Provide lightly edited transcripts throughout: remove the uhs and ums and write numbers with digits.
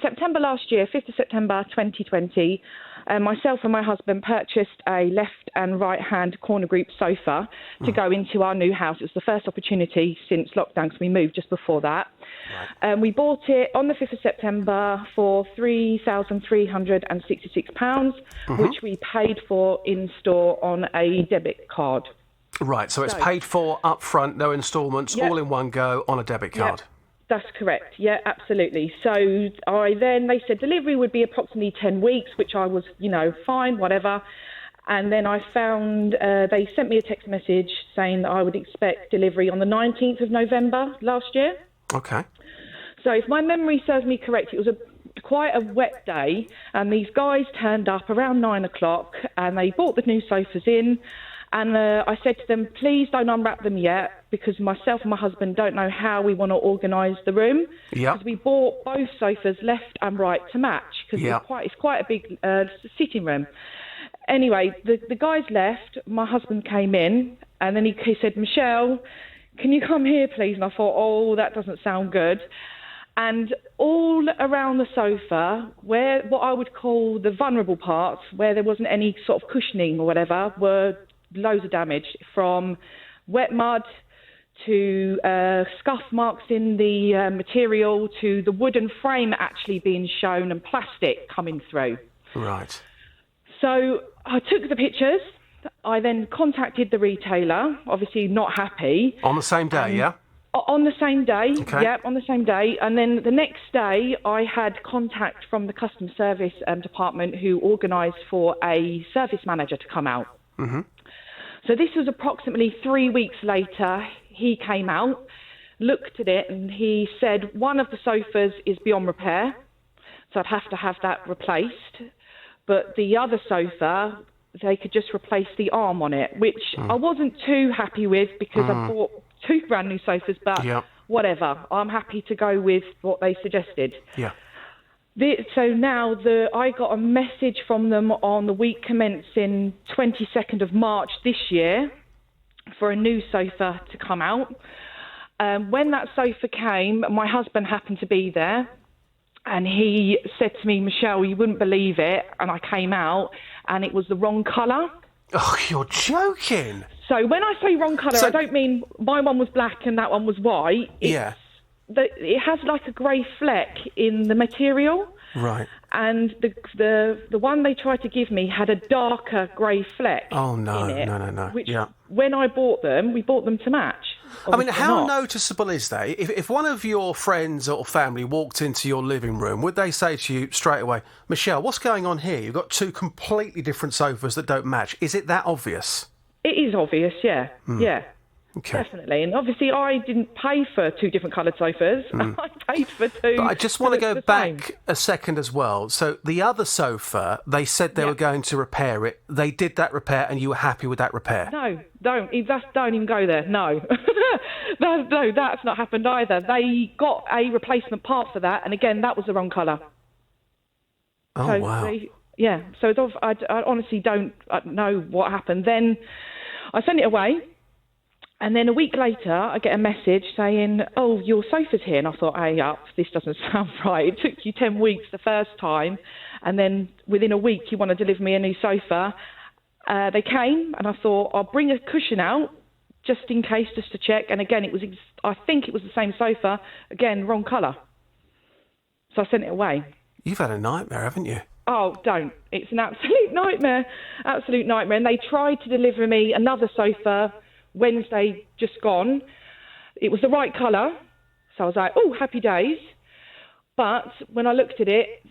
September last year, 5th of September 2020, myself and my husband purchased a left and right-hand corner group sofa to go into our new house. It was the first opportunity since lockdown because we moved just before that. Right. We bought it on the 5th of September for £3,366, which we paid for in store on a debit card. Right, so it's paid for up front, no instalments, all in one go on a debit card. Yep. That's correct. Yeah, absolutely. So they said delivery would be approximately 10 weeks, which I was, fine, whatever. And then I found they sent me a text message saying that I would expect delivery on the 19th of November last year. Okay. So if my memory serves me correct, it was quite a wet day, and these guys turned up around 9 o'clock, and they brought the new sofas in. And I said to them, please don't unwrap them yet, because myself and my husband don't know how we want to organise the room. Yeah. Because we bought both sofas left and right to match, because it's quite a big sitting room. Anyway, the guys left, my husband came in, and then he said, Michelle, can you come here, please? And I thought, that doesn't sound good. And all around the sofa, where what I would call the vulnerable parts, where there wasn't any sort of cushioning or whatever, were loads of damage, from wet mud to scuff marks in the material to the wooden frame actually being shown and plastic coming through. Right. So I took the pictures. I then contacted the retailer, obviously not happy. On the same day, yeah? On the same day, okay. Yeah, on the same day. And then the next day, I had contact from the customer service department who organised for a service manager to come out. Mm-hmm. So this was approximately 3 weeks later. He came out, looked at it, and he said one of the sofas is beyond repair, so I'd have to have that replaced. But the other sofa, they could just replace the arm on it, which I wasn't too happy with, because I bought 2 brand new sofas, but whatever. I'm happy to go with what they suggested. Yeah. So now I got a message from them on the week commencing 22nd of March this year for a new sofa to come out. When that sofa came, my husband happened to be there, and he said to me, Michelle, you wouldn't believe it. And I came out, and it was the wrong colour. Oh, you're joking. So when I say wrong colour, I don't mean my one was black and that one was white. It has like a grey fleck in the material. Right. And the one they tried to give me had a darker grey fleck. Oh, no, in it, no. Which, when I bought them, we bought them to match. I mean, how noticeable is they? If one of your friends or family walked into your living room, would they say to you straight away, Michelle, what's going on here? You've got 2 completely different sofas that don't match. Is it that obvious? It is obvious, yeah. Yeah. Okay. Definitely. And obviously I didn't pay for 2 different coloured sofas. I paid for 2. But I just want to go back a second as well. So the other sofa, they said they were going to repair it. They did that repair and you were happy with that repair? No, don't even go there. No. No, that's not happened either. They got a replacement part for that, and again, that was the wrong colour. Oh, wow. So I honestly don't know what happened. Then I sent it away. And then a week later, I get a message saying, oh, your sofa's here. And I thought, hey, this doesn't sound right. It took you 10 weeks the first time, and then within a week you want to deliver me a new sofa. They came, and I thought, I'll bring a cushion out just in case, just to check. And again, I think it was the same sofa. Again, wrong colour. So I sent it away. You've had a nightmare, haven't you? Oh, don't. It's an absolute nightmare. Absolute nightmare. And they tried to deliver me another sofa Wednesday just gone. It was the right colour, so I was like, oh, happy days. But when I looked at it,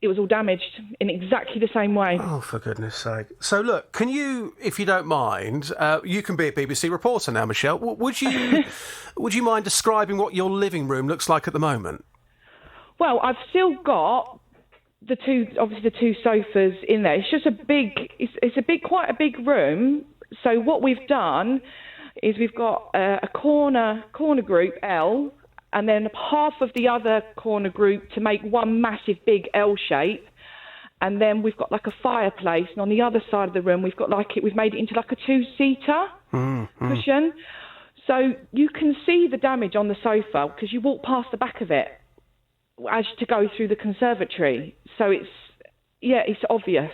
it was all damaged in exactly the same way. Oh, for goodness sake. So look, can you, if you don't mind, you can be a BBC reporter now, Michelle. Would you mind describing what your living room looks like at the moment? Well, I've still got the 2 sofas in there. It's just quite a big room. So what we've done is we've got a corner group L, and then half of the other corner group to make one massive big L shape, and then we've got like a fireplace, and on the other side of the room we've made it into like a 2-seater cushion. So you can see the damage on the sofa because you walk past the back of it. as to go through the conservatory. So it's obvious.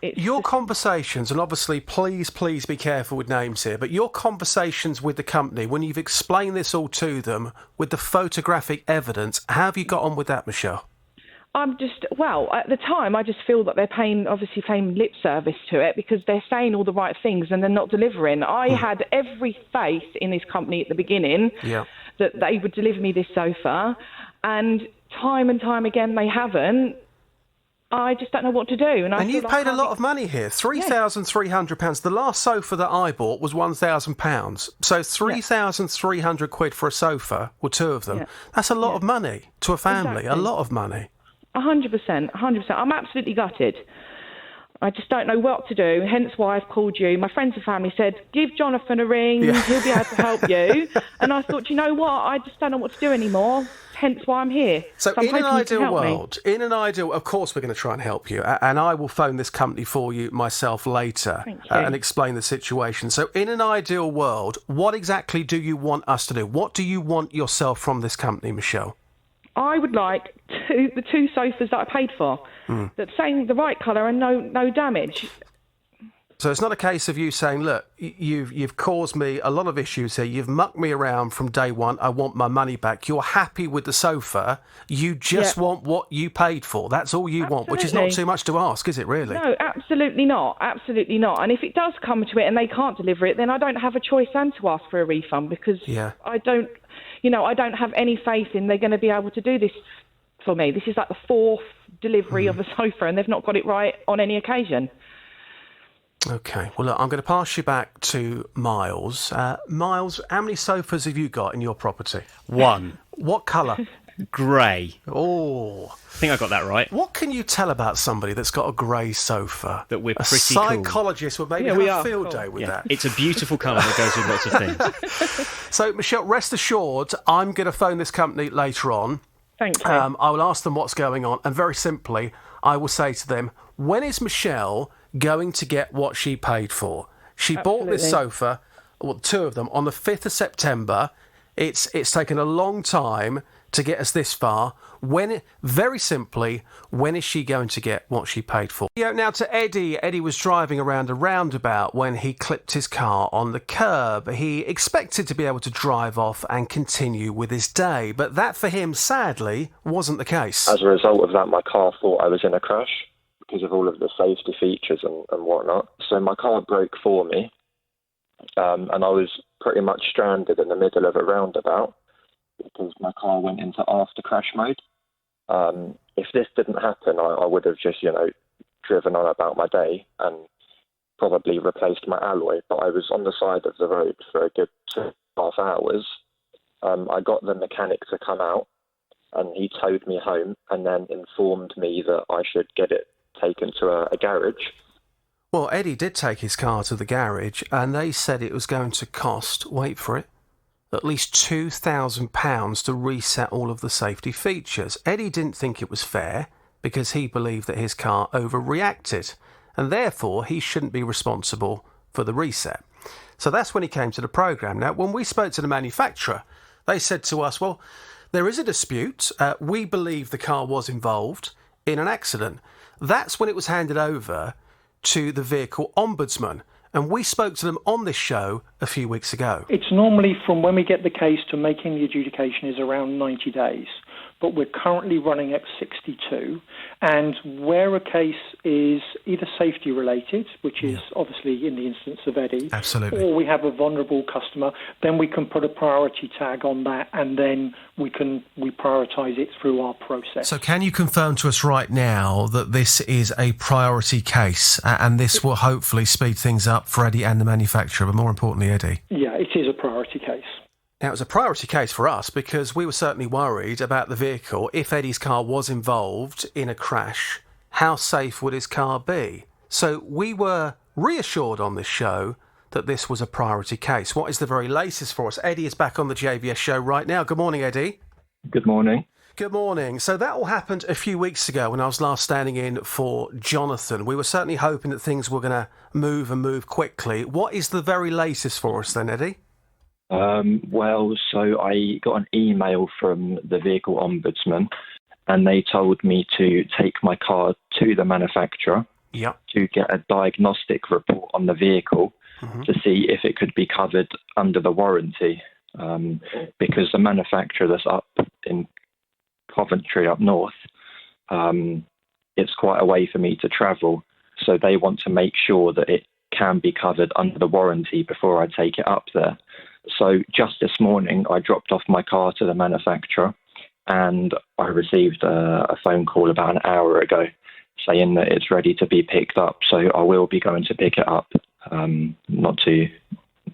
Your conversations, and obviously please be careful with names here, but your conversations with the company, when you've explained this all to them with the photographic evidence, how have you got on with that, Michelle? At the time, I just feel that they're paying lip service to it because they're saying all the right things and they're not delivering. I had every faith in this company at the beginning that they would deliver me this sofa, and time again they haven't. I just don't know what to do. And you've paid a lot of money here, £3,300. The last sofa that I bought was £1,000. So £3,300 for a sofa, or two of them. Yeah. That's a lot of money to a family, exactly. A lot of money. 100%. I'm absolutely gutted. I just don't know what to do, hence why I've called you. My friends and family said, give Jonathan a ring, he'll be able to help you. And I thought, you know what, I just don't know what to do anymore, hence why I'm here. So in an ideal, of course we're going to try and help you, and I will phone this company for you myself later and explain the situation. So in an ideal world, what exactly do you want us to do? What do you want yourself from this company, Michelle? I would like the two sofas that I paid for, that same the right colour and no damage. So it's not a case of you saying, look, you've caused me a lot of issues here. You've mucked me around from day one. I want my money back. You're happy with the sofa. You just want what you paid for. That's all you want, which is not too much to ask, is it really? No, absolutely not. Absolutely not. And if it does come to it and they can't deliver it, then I don't have a choice and to ask for a refund because I don't have any faith in they're going to be able to do this for me. This is like the fourth delivery of a sofa and they've not got it right on any occasion. OK, well, look, I'm going to pass you back to Miles. Miles, how many sofas have you got in your property? One. What colour? Grey. Oh. I think I got that right. What can you tell about somebody that's got a grey sofa? That we're pretty cool. A psychologist would maybe have a field day with that. It's a beautiful colour that goes with lots of things. So, Michelle, rest assured, I'm going to phone this company later on. Thank you. I will ask them what's going on, and very simply, I will say to them, when is Michelle going to get what she paid for? She bought this sofa, well, two of them, on the 5th of September. It's taken a long time to get us this far. Very simply, when is she going to get what she paid for? Now to Eddie. Eddie was driving around a roundabout when he clipped his car on the curb. He expected to be able to drive off and continue with his day, but that for him, sadly, wasn't the case. As a result of that, my car thought I was in a crash because of all of the safety features and whatnot. So my car broke for me, and I was pretty much stranded in the middle of a roundabout because my car went into after crash mode. If this didn't happen, I would have just, driven on about my day and probably replaced my alloy. But I was on the side of the road for a good 2.5 hours. I got the mechanic to come out and he towed me home and then informed me that I should get it taken to a garage. Well, Eddie did take his car to the garage and they said it was going to cost, wait for it, at least £2,000 to reset all of the safety features. Eddie didn't think it was fair because he believed that his car overreacted and therefore he shouldn't be responsible for the reset. So that's when he came to the programme. Now, when we spoke to the manufacturer, they said to us, well, there is a dispute. We believe the car was involved in an accident. That's when it was handed over to the vehicle ombudsman. And we spoke to them on this show a few weeks ago. It's normally from when we get the case to making the adjudication is around 90 days. But we're currently running at 62. And where a case is either safety related, which is obviously in the instance of Eddie, absolutely, or we have a vulnerable customer, then we can put a priority tag on that and then we prioritise it through our process. So can you confirm to us right now that this is a priority case and this will hopefully speed things up for Eddie and the manufacturer, but more importantly, Eddie? Yeah, it is a priority case. Now, it was a priority case for us because we were certainly worried about the vehicle. If Eddie's car was involved in a crash, how safe would his car be? So we were reassured on this show that this was a priority case. What is the very latest for us? Eddie is back on the JVS show right now. Good morning, Eddie. Good morning. Good morning. So that all happened a few weeks ago when I was last standing in for Jonathan. We were certainly hoping that things were going to move quickly. What is the very latest for us then, Eddie? So I got an email from the vehicle ombudsman and they told me to take my car to the manufacturer to get a diagnostic report on the vehicle to see if it could be covered under the warranty, because the manufacturer that's up in Coventry up north, it's quite a way for me to travel, so they want to make sure that it can be covered under the warranty before I take it up there. So just this morning I dropped off my car to the manufacturer, and I received a phone call about an hour ago saying that it's ready to be picked up. So I will be going to pick it up not too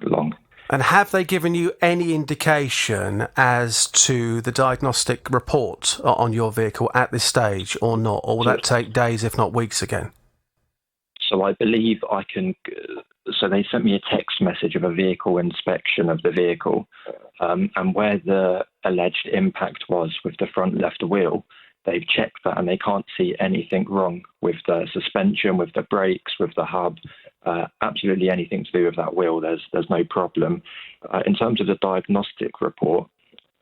long. And have they given you any indication as to the diagnostic report on your vehicle at this stage or not? Or will that take days, if not weeks again? So I believe I can... So they sent me a text message of a vehicle inspection of the vehicle, and where the alleged impact was with the front left wheel, they've checked that and they can't see anything wrong with the suspension, with the brakes, with the hub, absolutely anything to do with that wheel. There's no problem. In terms of the diagnostic report,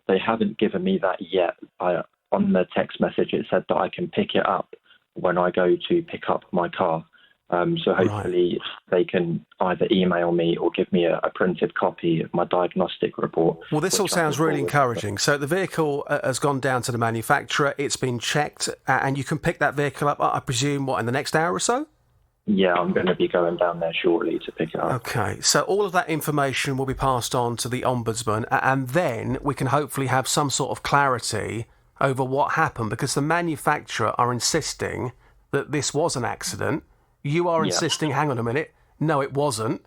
they haven't given me that yet. On the text message, it said that I can pick it up when I go to pick up my car. So hopefully they can either email me or give me a printed copy of my diagnostic report. Well, this all sounds really encouraging. So the vehicle has gone down to the manufacturer, it's been checked, and you can pick that vehicle up, I presume, in the next hour or so? Yeah, I'm going to be going down there shortly to pick it up. OK, so all of that information will be passed on to the Ombudsman, and then we can hopefully have some sort of clarity over what happened, because the manufacturer are insisting that this was an accident. You are insisting, hang on a minute, no, it wasn't.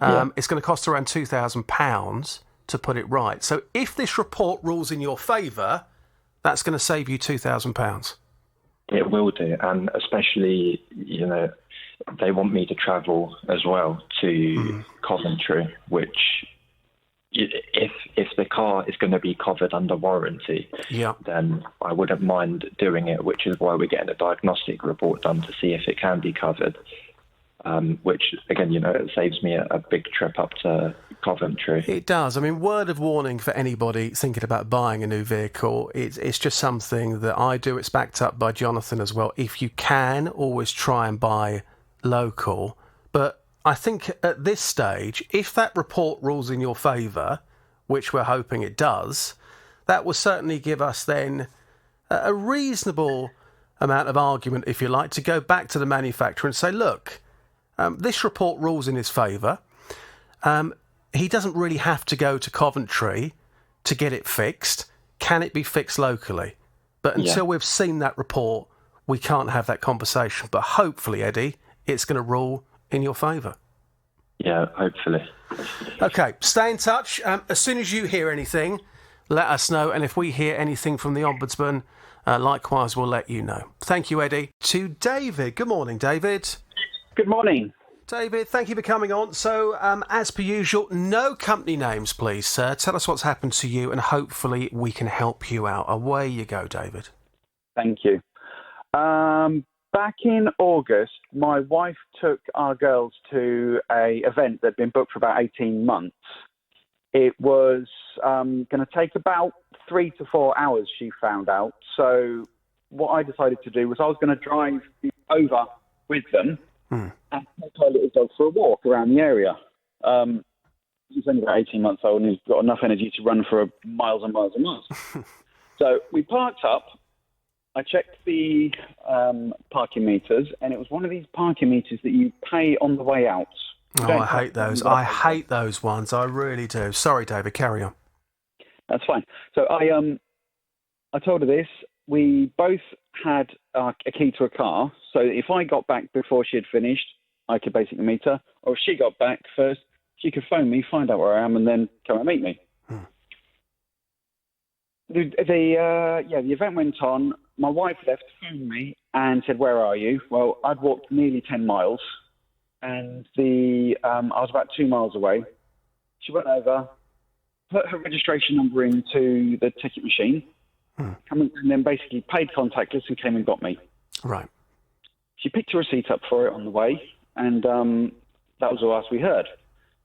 It's going to cost around £2,000 to put it right. So if this report rules in your favour, that's going to save you £2,000. It will do, and especially, they want me to travel as well to Coventry, which, if the car is going to be covered under warranty, then I wouldn't mind doing it, which is why we're getting a diagnostic report done to see if it can be covered, which, again, it saves me a big trip up to Coventry. It does. I mean, word of warning for anybody thinking about buying a new vehicle, it's just something that I do. It's backed up by Jonathan as well. If you can, always try and buy local. But I think at this stage, if that report rules in your favour, which we're hoping it does, that will certainly give us then a reasonable amount of argument, if you like, to go back to the manufacturer and say, look, this report rules in his favour. He doesn't really have to go to Coventry to get it fixed. Can it be fixed locally? But until we've seen that report, we can't have that conversation. But hopefully, Eddie, it's going to rule in your favour. Yeah, hopefully. OK, stay in touch. As soon as you hear anything, let us know. And if we hear anything from the Ombudsman, likewise, we'll let you know. Thank you, Eddie. To David. Good morning, David. Good morning. David, thank you for coming on. So, as per usual, no company names, please, sir. Tell us what's happened to you and hopefully we can help you out. Away you go, David. Thank you. Back in August, my wife took our girls to an event that had been booked for about 18 months. It was going to take about 3 to 4 hours, she found out. So what I decided to do was I was going to drive over with them and take our little dog for a walk around the area. He's only about 18 months old and he's got enough energy to run for miles and miles and miles. So we parked up. I checked the parking meters, and it was one of these parking meters that you pay on the way out. I hate those. I hate those ones. I really do. Sorry, David, carry on. That's fine. So I told her this. We both had a key to a car, so if I got back before she had finished, I could basically meet her, or if she got back first, she could phone me, find out where I am, and then come and meet me. The event went on. My wife left, phoned me, and said, "Where are you?" Well, I'd walked nearly 10 miles, and I was about 2 miles away. She went over, put her registration number into the ticket machine, and then basically paid contactless and came and got me. Right. She picked a receipt up for it on the way, and that was all else we heard.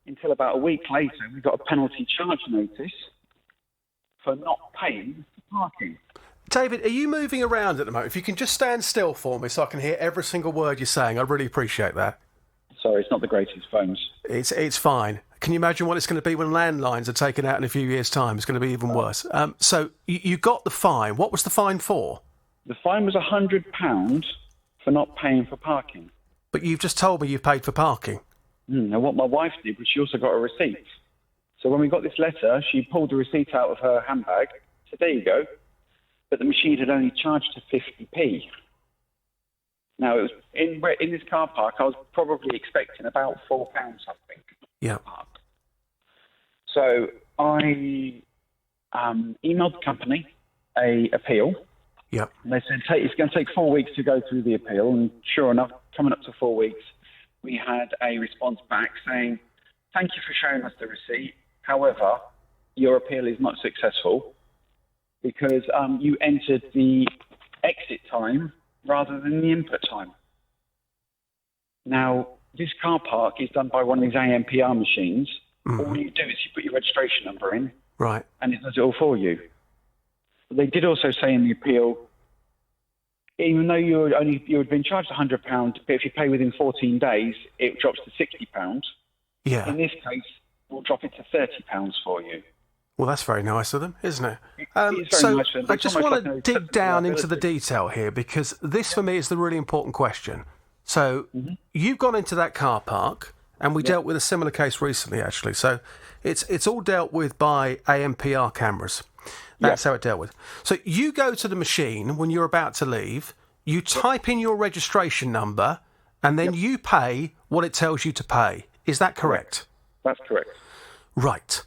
Until about a week later, we got a penalty charge notice for not paying for parking. David, are you moving around at the moment? If you can just stand still for me so I can hear every single word you're saying, I'd really appreciate that. Sorry, it's not the greatest phones. It's fine. Can you imagine what it's going to be when landlines are taken out in a few years' time? It's going to be even worse. So you got the fine. What was the fine for? The fine was £100 for not paying for parking. But you've just told me you've paid for parking. And what my wife did was she also got a receipt. So when we got this letter, she pulled the receipt out of her handbag, said, there you go. But the machine had only charged her 50p. Now, it was in this car park, I was probably expecting about £4 something. Yeah. So I emailed the company a appeal. Yeah. And they said it's going to take 4 weeks to go through the appeal. And sure enough, coming up to 4 weeks, we had a response back saying, thank you for showing us the receipt. However, your appeal is not successful because you entered the exit time rather than the input time. Now, this car park is done by one of these AMPR machines. All you do is you put your registration number in, right, and it does it all for you. But they did also say in the appeal, even though you had been charged £100, but if you pay within 14 days, it drops to £60. Yeah. In this case, we'll drop it to £30 for you. Well, that's very nice of them, isn't it? It is very nice of them. I It's just almost want to like dig down into the detail here because this, for me, is the really important question. So you've gone into that car park, and we dealt with a similar case recently, actually. So it's all dealt with by AMPR cameras. That's how it dealt with. So you go to the machine when you're about to leave, you type in your registration number, and then you pay what it tells you to pay. Is that correct? That's correct. Right.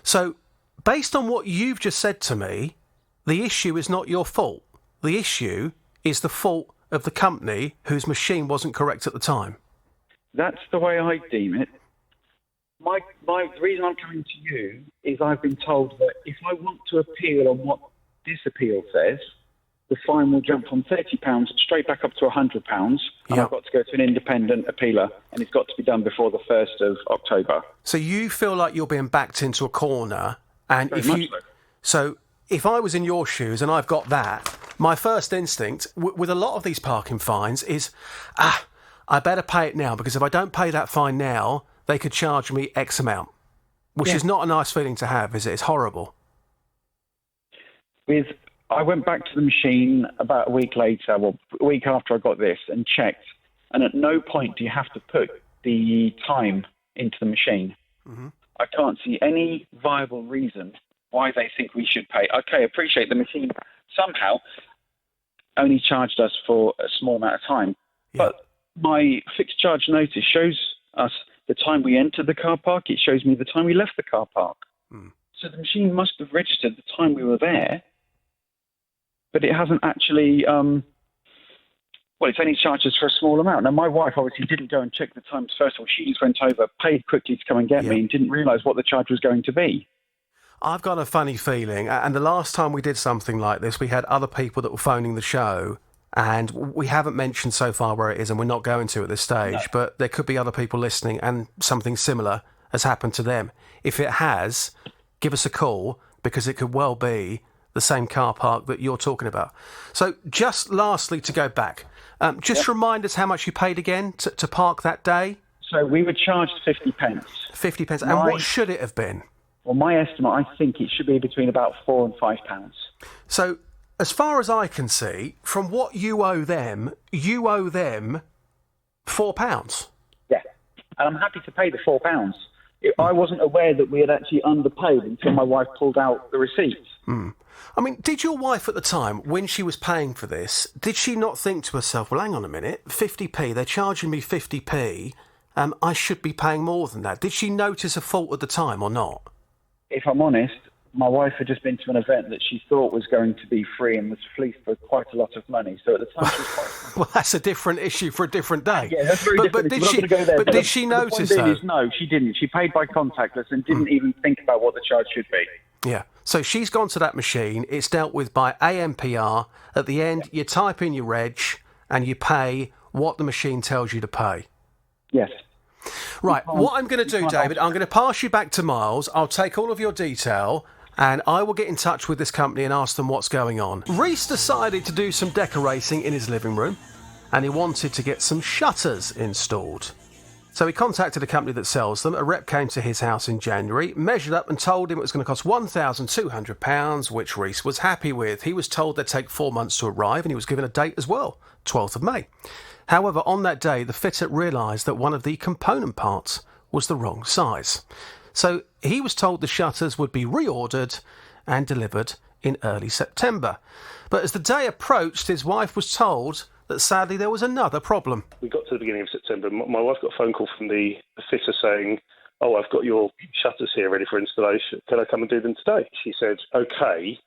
So based on what you've just said to me, the issue is not your fault. The issue is the fault of the company whose machine wasn't correct at the time. That's the way I deem it. The reason I'm coming to you is I've been told that if I want to appeal on what this appeal says, the fine will jump from £30 straight back up to £100, and I've got to go to an independent appealer, and it's got to be done before the 1st of October. So you feel like you're being backed into a corner, and so if I was in your shoes and I've got that, my first instinct with a lot of these parking fines is, I better pay it now, because if I don't pay that fine now, they could charge me X amount, which is not a nice feeling to have, is it? It's horrible. I went back to the machine about a week later, well, a week after I got this, and checked, and at no point do you have to put the time into the machine. I can't see any viable reason why they think we should pay. Okay, appreciate the machine somehow only charged us for a small amount of time, but my fixed charge notice shows us the time we entered the car park. It shows me the time we left the car park. So the machine must have registered the time we were there, but it hasn't actually, it's only charged us for a small amount. Now, my wife obviously didn't go and check the times first of all. She just went over, paid quickly to come and get me, and didn't realise what the charge was going to be. I've got a funny feeling, and the last time we did something like this, we had other people that were phoning the show, and we haven't mentioned so far where it is, and we're not going to at this stage, but there could be other people listening, and something similar has happened to them. If it has, give us a call, because it could well be the same car park that you're talking about. So just lastly, to go back, remind us how much you paid again to park that day. So we were charged 50p. 50p. And what should it have been? Well, my estimate, I think it should be between about £4 and £5. So as far as I can see, from what you owe them £4. Yeah, and I'm happy to pay the £4. I wasn't aware that we had actually underpaid until my wife pulled out the receipts. I mean, did your wife at the time, when she was paying for this, did she not think to herself, well, hang on a minute, 50p, they're charging me 50p, I should be paying more than that? Did she notice a fault at the time or not? If I'm honest, my wife had just been to an event that she thought was going to be free and was fleeced for quite a lot of money. So at the time, she was quite... Well, that's a different issue for a different day. Yeah, that's very different. But did she notice, though? No, she didn't. She paid by contactless and didn't even think about what the charge should be. Yeah. So she's gone to that machine. It's dealt with by AMPR. At the end, you type in your reg and you pay what the machine tells you to pay. Yes. Right. What I'm going to do, David, I'm going to pass you back to Miles. I'll take all of your detail. and I will get in touch with this company and ask them what's going on. Reese decided to do some decorating in his living room, and he wanted to get some shutters installed. So he contacted a company that sells them. A rep came to his house in January, measured up and told him it was going to cost £1,200, which Reese was happy with. He was told they'd take 4 months to arrive, and he was given a date as well, 12th of May. However, on that day, the fitter realised that one of the component parts was the wrong size. So he was told the shutters would be reordered and delivered in early September. But as the day approached, his wife was told that sadly there was another problem. We got to the beginning of September. My wife got a phone call from the fitter saying, "Oh, I've got your shutters here ready for installation. Can I come and do them today?" She said, "Okay.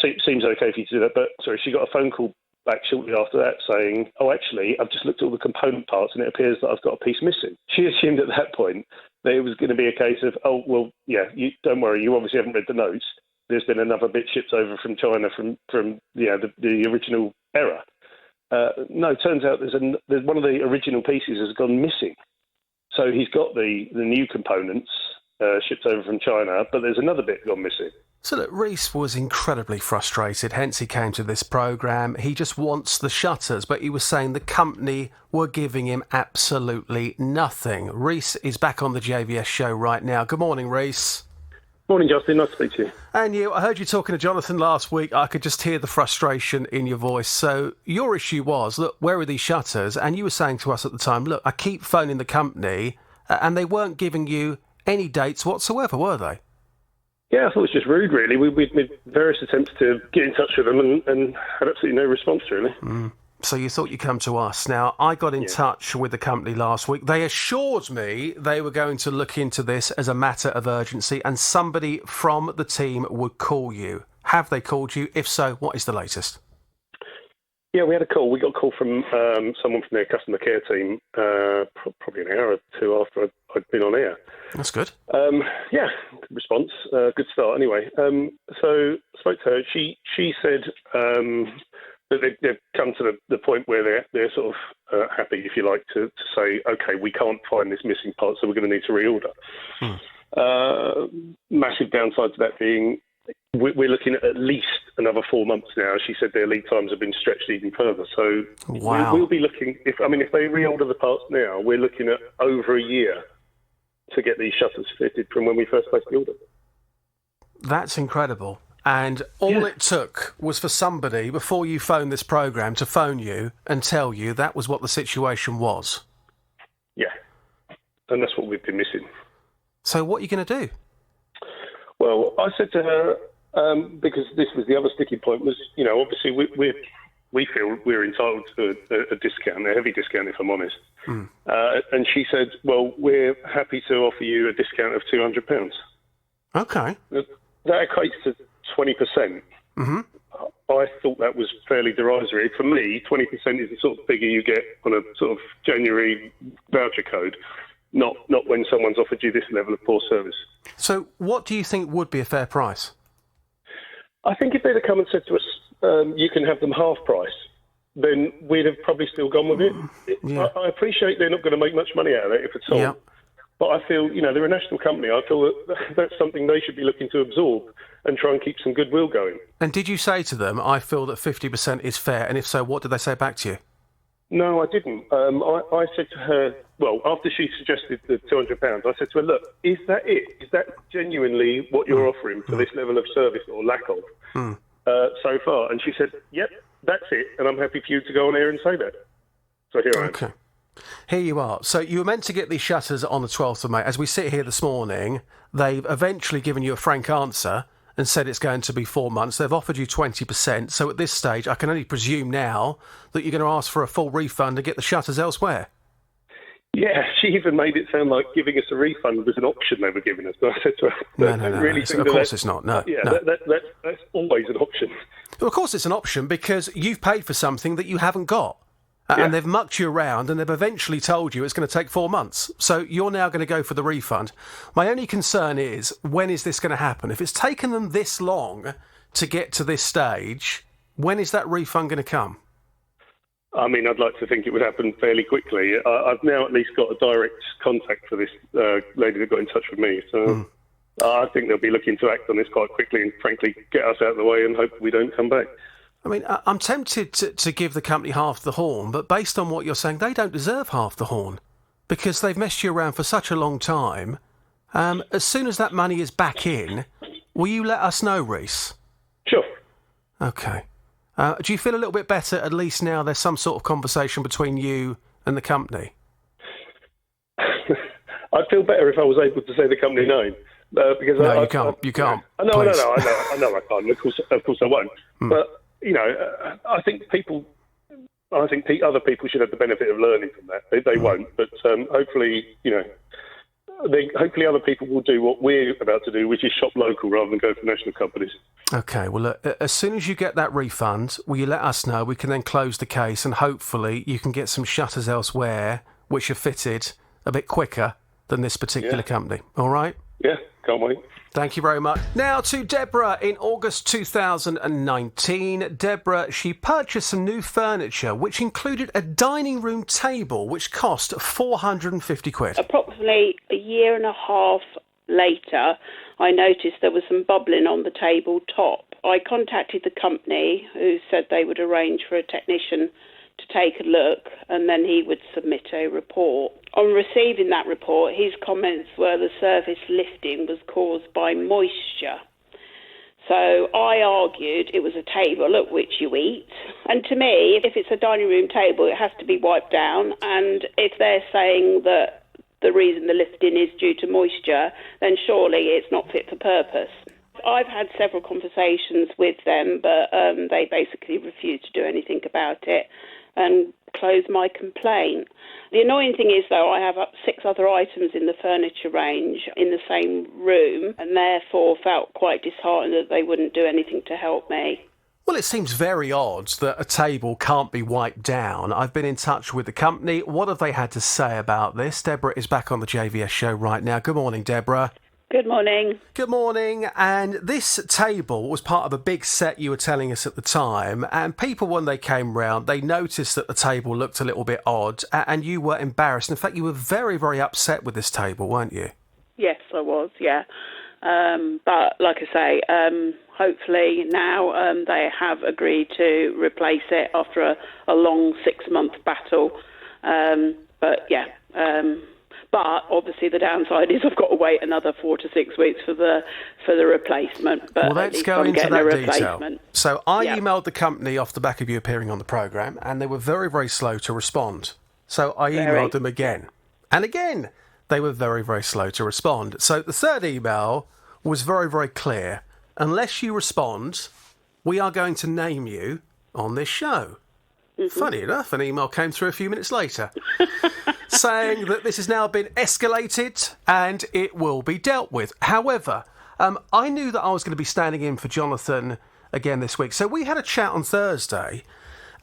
Seems okay for you to do that." But sorry, she got a phone call back shortly after that saying, "Oh, actually, I've just looked at all the component parts and it appears that I've got a piece missing." She assumed at that point that it was going to be a case of, "Oh, well, yeah, you don't worry, you obviously haven't read the notes. There's been another bit shipped over from China from the original error." No, it turns out there's one of the original pieces has gone missing. So he's got the new components shipped over from China, but there's another bit gone missing. So look, Reese was incredibly frustrated, hence he came to this programme. He just wants the shutters, but he was saying the company were giving him absolutely nothing. Reese is back on the JVS show right now. Good morning, Reese. Morning, Justin. Nice to speak to you. And you, I heard you talking to Jonathan last week. I could just hear the frustration in your voice. So your issue was, look, where are these shutters? And you were saying to us at the time, look, I keep phoning the company, and they weren't giving you any dates whatsoever, were they? Yeah, I thought it was just rude, really. We made various attempts to get in touch with them and had absolutely no response, really. So you thought you'd come to us. Now, I got in touch with the company last week. They assured me they were going to look into this as a matter of urgency and somebody from the team would call you. Have they called you? If so, what is the latest? Yeah, we had a call. We got a call from someone from their customer care team probably an hour or two after I'd been on air. That's good. Yeah, good response. Good start, anyway. So I spoke to her. She said that they've come to the point where they're sort of happy, if you like, to say, OK, we can't find this missing part, so we're going to need to reorder. Massive downside to that being we're looking at least another 4 months now. She said their lead times have been stretched even further. So we'll be looking, if they reorder the parts now, we're looking at over a year to get these shutters fitted from when we first placed the order. That's incredible. And all it took was for somebody, before you phoned this programme, to phone you and tell you that was what the situation was. Yeah. And that's what we've been missing. So what are you going to do? Well, I said to her, because this was the other sticking point, was, obviously we feel we're entitled to a discount, a heavy discount, if I'm honest. And she said, well, we're happy to offer you a discount of £200. Okay. That equates to 20%. Mm-hmm. I thought that was fairly derisory. For me, 20% is the sort of figure you get on a sort of January voucher code, not when someone's offered you this level of poor service. So what do you think would be a fair price? I think if they'd have come and said to us, you can have them half price, then we'd have probably still gone with it. Yeah. I appreciate they're not going to make much money out of it, if at all. Yeah. But I feel, they're a national company. I feel that that's something they should be looking to absorb and try and keep some goodwill going. And did you say to them, I feel that 50% is fair? And if so, what did they say back to you? No, I didn't. I said to her, well, after she suggested the £200, I said to her, look, is that it? Is that genuinely what you're offering for this level of service or lack of so far? And she said, yep, that's it. And I'm happy for you to go on air and say that. So here I am. Okay. Here you are. So you were meant to get these shutters on the 12th of May. As we sit here this morning, they've eventually given you a frank answer and said it's going to be 4 months. They've offered you 20%. So at this stage, I can only presume now that you're going to ask for a full refund and get the shutters elsewhere. Yeah, she even made it sound like giving us a refund was an option they were giving us. But I said to her, no. Really of course it's not. No. Yeah, no. That's always an option. Well, of course it's an option because you've paid for something that you haven't got. And they've mucked you around and they've eventually told you it's going to take 4 months. So you're now going to go for the refund. My only concern is, when is this going to happen? If it's taken them this long to get to this stage, when is that refund going to come? I mean, I'd like to think it would happen fairly quickly. I've now at least got a direct contact for this lady that got in touch with me. So I think they'll be looking to act on this quite quickly and, frankly, get us out of the way and hope we don't come back. I mean, I'm tempted to give the company half the horn, but based on what you're saying, they don't deserve half the horn because they've messed you around for such a long time. As soon as that money is back in, will you let us know, Rhys? Sure. Okay. Do you feel a little bit better, at least now there's some sort of conversation between you and the company? I'd feel better if I was able to say the company name. Because no, you can't. I know I can't. Of course I won't. But, I think other people should have the benefit of learning from that. They won't, but hopefully, hopefully other people will do what we're about to do, which is shop local rather than go for national companies. Okay, well, look, as soon as you get that refund, will you let us know? We can then close the case and hopefully you can get some shutters elsewhere which are fitted a bit quicker than this particular company. All right? Yeah, can't wait. Thank you very much. Now to Deborah in August 2019. Deborah, she purchased some new furniture, which included a dining room table, which cost 450 quid. Approximately a year and a half later, I noticed there was some bubbling on the table top. I contacted the company, who said they would arrange for a technician to take a look and then he would submit a report. On receiving that report, his comments were the surface lifting was caused by moisture. So I argued it was a table at which you eat. And to me, if it's a dining room table, it has to be wiped down. And if they're saying that the reason the lifting is due to moisture, then surely it's not fit for purpose. I've had several conversations with them, but they basically refused to do anything about it and close my complaint. The annoying thing is, though, I have 6 other items in the furniture range in the same room and therefore felt quite disheartened that they wouldn't do anything to help me. Well, it seems very odd that a table can't be wiped down. I've been in touch with the company. What have they had to say about this? Deborah is back on the JVS show right now. Good morning, Deborah. Good morning. Good morning. And this table was part of a big set you were telling us at the time. And people, when they came round, they noticed that the table looked a little bit odd and you were embarrassed. In fact, you were very, very upset with this table, weren't you? Yes, I was, yeah. But like I say, hopefully now they have agreed to replace it after a long 6-month battle. But obviously the downside is I've got to wait another 4 to 6 weeks for the replacement. But well, let's go into that detail. So I emailed the company off the back of you appearing on the programme, and they were very, very slow to respond. So I emailed them again. And again, they were very, very slow to respond. So the third email was very, very clear. Unless you respond, we are going to name you on this show. Mm-hmm. Funny enough, an email came through a few minutes later saying that this has now been escalated and it will be dealt with. However, I knew that I was going to be standing in for Jonathan again this week. So we had a chat on Thursday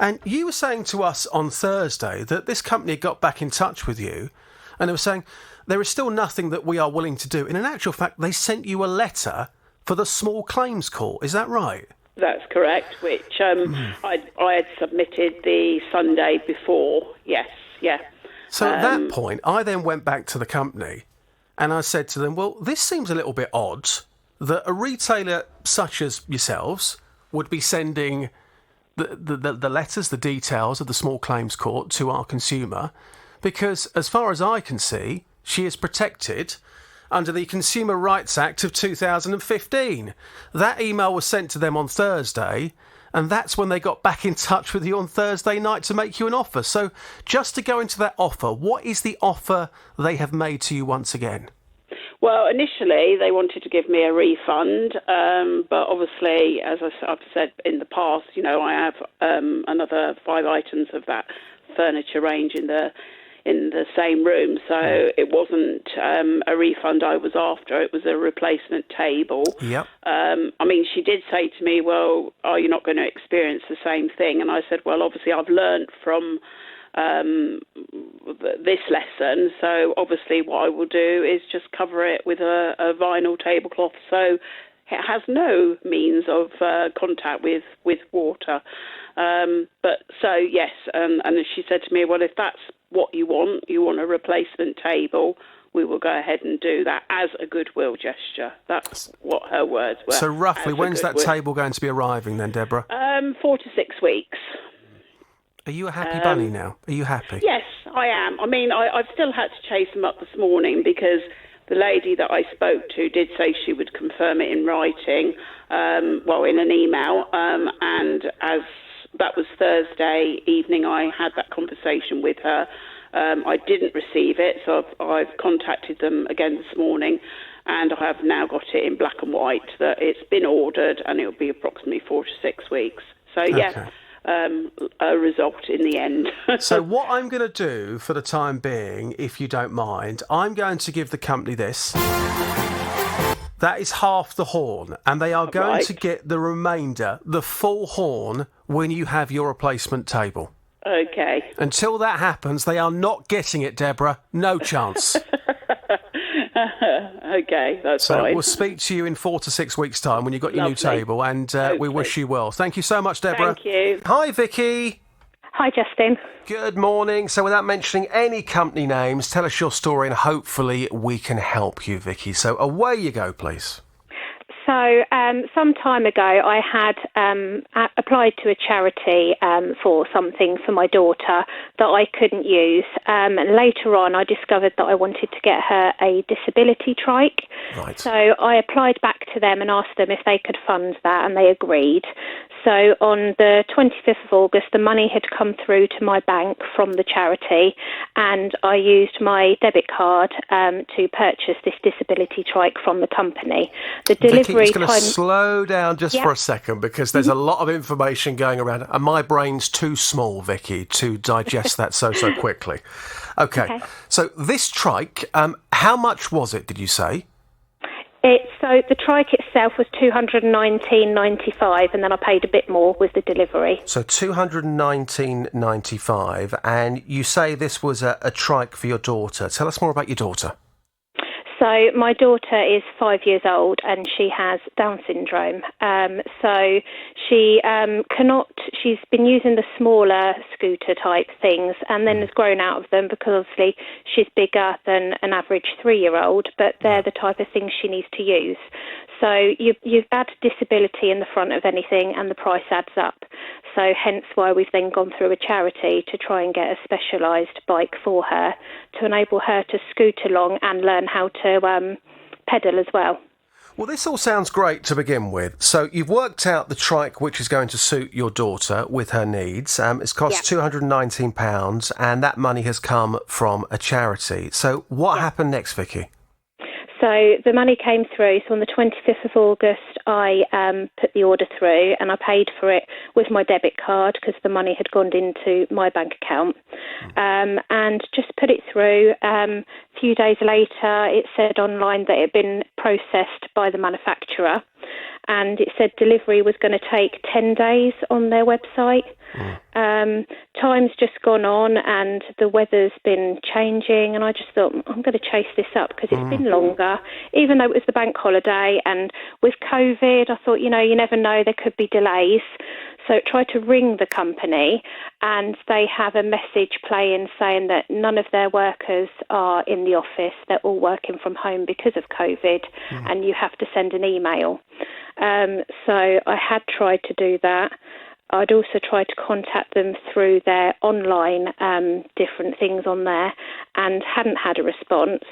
and you were saying to us on Thursday that this company got back in touch with you and they were saying there is still nothing that we are willing to do. And in actual fact, they sent you a letter for the small claims court. Is that right? That's correct, which I had submitted the Sunday before. Yes, yeah. So at that point, I then went back to the company and I said to them, well, this seems a little bit odd that a retailer such as yourselves would be sending the letters, the details of the small claims court to our consumer, because as far as I can see, she is protected under the Consumer Rights Act of 2015. That email was sent to them on Thursday, and that's when they got back in touch with you on Thursday night to make you an offer. So just to go into that offer, what is the offer they have made to you once again? Well, initially they wanted to give me a refund, but obviously, as I've said in the past, I have another 5 items of that furniture range in the same room, so it wasn't a refund I was after, it was a replacement table. Yep. She did say to me, well, are you not going to experience the same thing? And I said, well, obviously I've learnt from this lesson, so obviously what I will do is just cover it with a vinyl tablecloth so it has no means of contact with water. Yes, and she said to me, well, if that's what you want a replacement table, we will go ahead and do that as a goodwill gesture. That's what her words were. So roughly, when's that table going to be arriving then, Deborah? 4 to 6 weeks. Are you a happy bunny now? Are you happy? Yes, I am. I mean, I've still had to chase them up this morning because the lady that I spoke to did say she would confirm it in writing, in an email, and as that was Thursday evening, I had that conversation with her. I didn't receive it, so I've contacted them again this morning, and I have now got it in black and white that it's been ordered and it'll be approximately 4 to 6 weeks. So, yeah, a result in the end. So what I'm going to do for the time being, if you don't mind, I'm going to give the company this. That is half the horn, and they are going to get the remainder, the full horn, when you have your replacement table. Okay. Until that happens, they are not getting it, Deborah. No chance. Okay, that's so fine. We'll speak to you in 4 to 6 weeks' time when you've got your new table, and we wish you well. Thank you so much, Deborah. Thank you. Hi, Vicky. Hi, Justin. Good morning. So without mentioning any company names, tell us your story and hopefully we can help you, Vicky. So away you go, please. So some time ago, I had applied to a charity for something for my daughter that I couldn't use. Later on, I discovered that I wanted to get her a disability trike. Right. So I applied back to them and asked them if they could fund that, and they agreed. So on the 25th of August, the money had come through to my bank from the charity, and I used my debit card to purchase this disability trike from the company. The delivery Vicky, I'm going to slow down just for a second because there's a lot of information going around, and my brain's too small, Vicky, to digest that so quickly. Okay. So this trike, how much was it, did you say? So the trike itself was $219.95, and then I paid a bit more with the delivery. So $219.95, and you say this was a trike for your daughter. Tell us more about your daughter. So my daughter is 5 years old and she has Down syndrome. So she she's been using the smaller scooter type things and then has grown out of them because obviously she's bigger than an average 3-year-old, but they're the type of things she needs to use. So you add disability in the front of anything and the price adds up. So hence why we've then gone through a charity to try and get a specialised bike for her to enable her to scoot along and learn how to pedal as well. Well, this all sounds great to begin with. So you've worked out the trike which is going to suit your daughter with her needs. It's cost £219 and that money has come from a charity. So what happened next, Vicky? So the money came through. So on the 25th of August, I put the order through and I paid for it with my debit card because the money had gone into my bank account. And just put it through. A few days later, it said online that it had been processed by the manufacturer. And it said delivery was going to take 10 days on their website. Time's just gone on and the weather's been changing, and I just thought, I'm going to chase this up because it's been longer, even though it was the bank holiday. And with COVID, I thought, you never know, there could be delays. So I tried to ring the company, and they have a message playing saying that none of their workers are in the office. They're all working from home because of COVID, and you have to send an email. So I had tried to do that. I'd also tried to contact them through their online different things on there and hadn't had a response.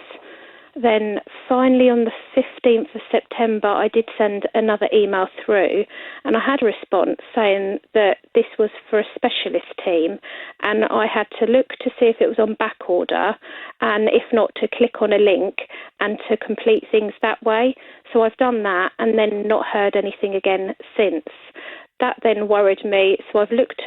Then finally on the 15th of September, I did send another email through and I had a response saying that this was for a specialist team and I had to look to see if it was on back order and if not to click on a link and to complete things that way. So I've done that and then not heard anything again since. That then worried me, so I've looked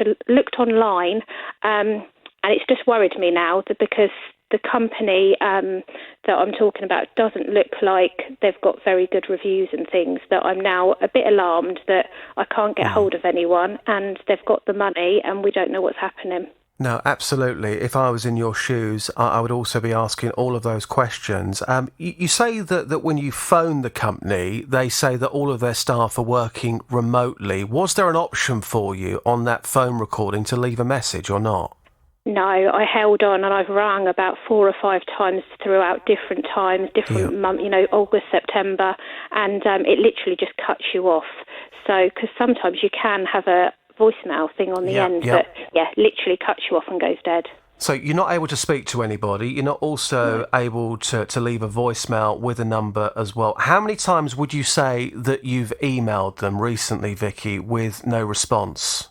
online and it's just worried me now because the company that I'm talking about doesn't look like they've got very good reviews and things, that I'm now a bit alarmed that I can't get hold of anyone and they've got the money and we don't know what's happening. No, absolutely. If I was in your shoes, I would also be asking all of those questions. You say that when you phone the company, they say that all of their staff are working remotely. Was there an option for you on that phone recording to leave a message or not? No, I held on, and I've rung about 4 or 5 times throughout different times, different months, August, September, and it literally just cuts you off. So, because sometimes you can have a voicemail thing on the end, but literally cuts you off and goes dead. So you're not able to speak to anybody. You're not also able to leave a voicemail with a number as well. How many times would you say that you've emailed them recently, Vicky, with no response?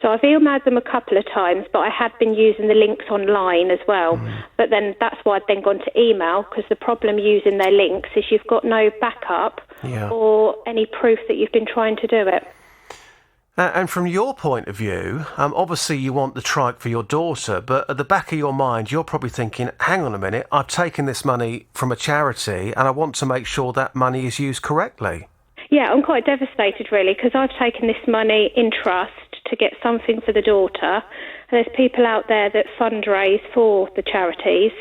So I've emailed them a couple of times, but I had been using the links online as well. But then that's why I've then gone to email, because the problem using their links is you've got no backup or any proof that you've been trying to do it. And from your point of view, obviously you want the trike for your daughter, but at the back of your mind, you're probably thinking, hang on a minute, I've taken this money from a charity and I want to make sure that money is used correctly. Yeah, I'm quite devastated, really, because I've taken this money in trust to get something for the daughter. There's people out there that fundraise for the charities,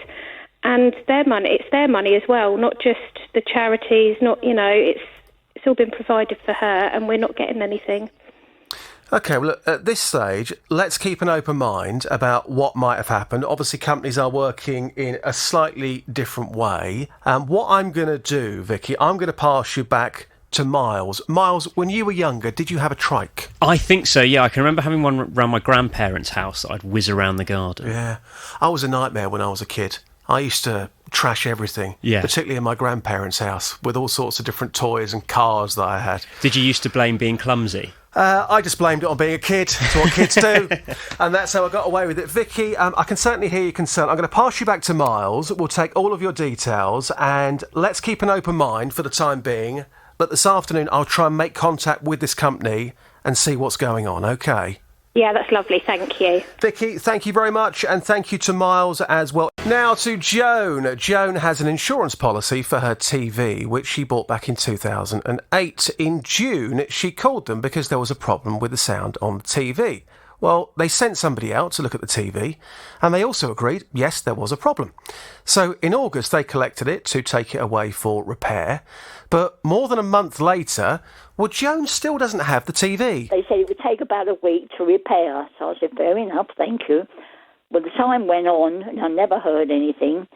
and it's their money as well, not just the charities, it's all been provided for her, and we're not getting anything. OK, well, look, at this stage, let's keep an open mind about what might have happened. Obviously, companies are working in a slightly different way. What I'm going to do, Vicky, I'm going to pass you back to Miles. Miles, when you were younger, did you have a trike? I think so, yeah. I can remember having one around my grandparents' house that I'd whiz around the garden. Yeah. I was a nightmare when I was a kid. I used to trash everything, particularly in my grandparents' house, with all sorts of different toys and cars that I had. Did you used to blame being clumsy? I just blamed it on being a kid. It's what kids do. And that's how I got away with it. Vicky, I can certainly hear your concern. I'm going to pass you back to Miles. We'll take all of your details and let's keep an open mind for the time being. But this afternoon, I'll try and make contact with this company and see what's going on, OK? Yeah, that's lovely. Thank you. Vicky, thank you very much. And thank you to Miles as well. Now to Joan. Joan has an insurance policy for her TV, which she bought back in 2008. In June, she called them because there was a problem with the sound on the TV. Well, they sent somebody out to look at the TV, and they also agreed, yes, there was a problem. So in August, they collected it to take it away for repair. But more than a month later, well, Joan still doesn't have the TV. They said it would take about a week to repair. So I said, fair enough, thank you. Well, the time went on, and I never heard anything.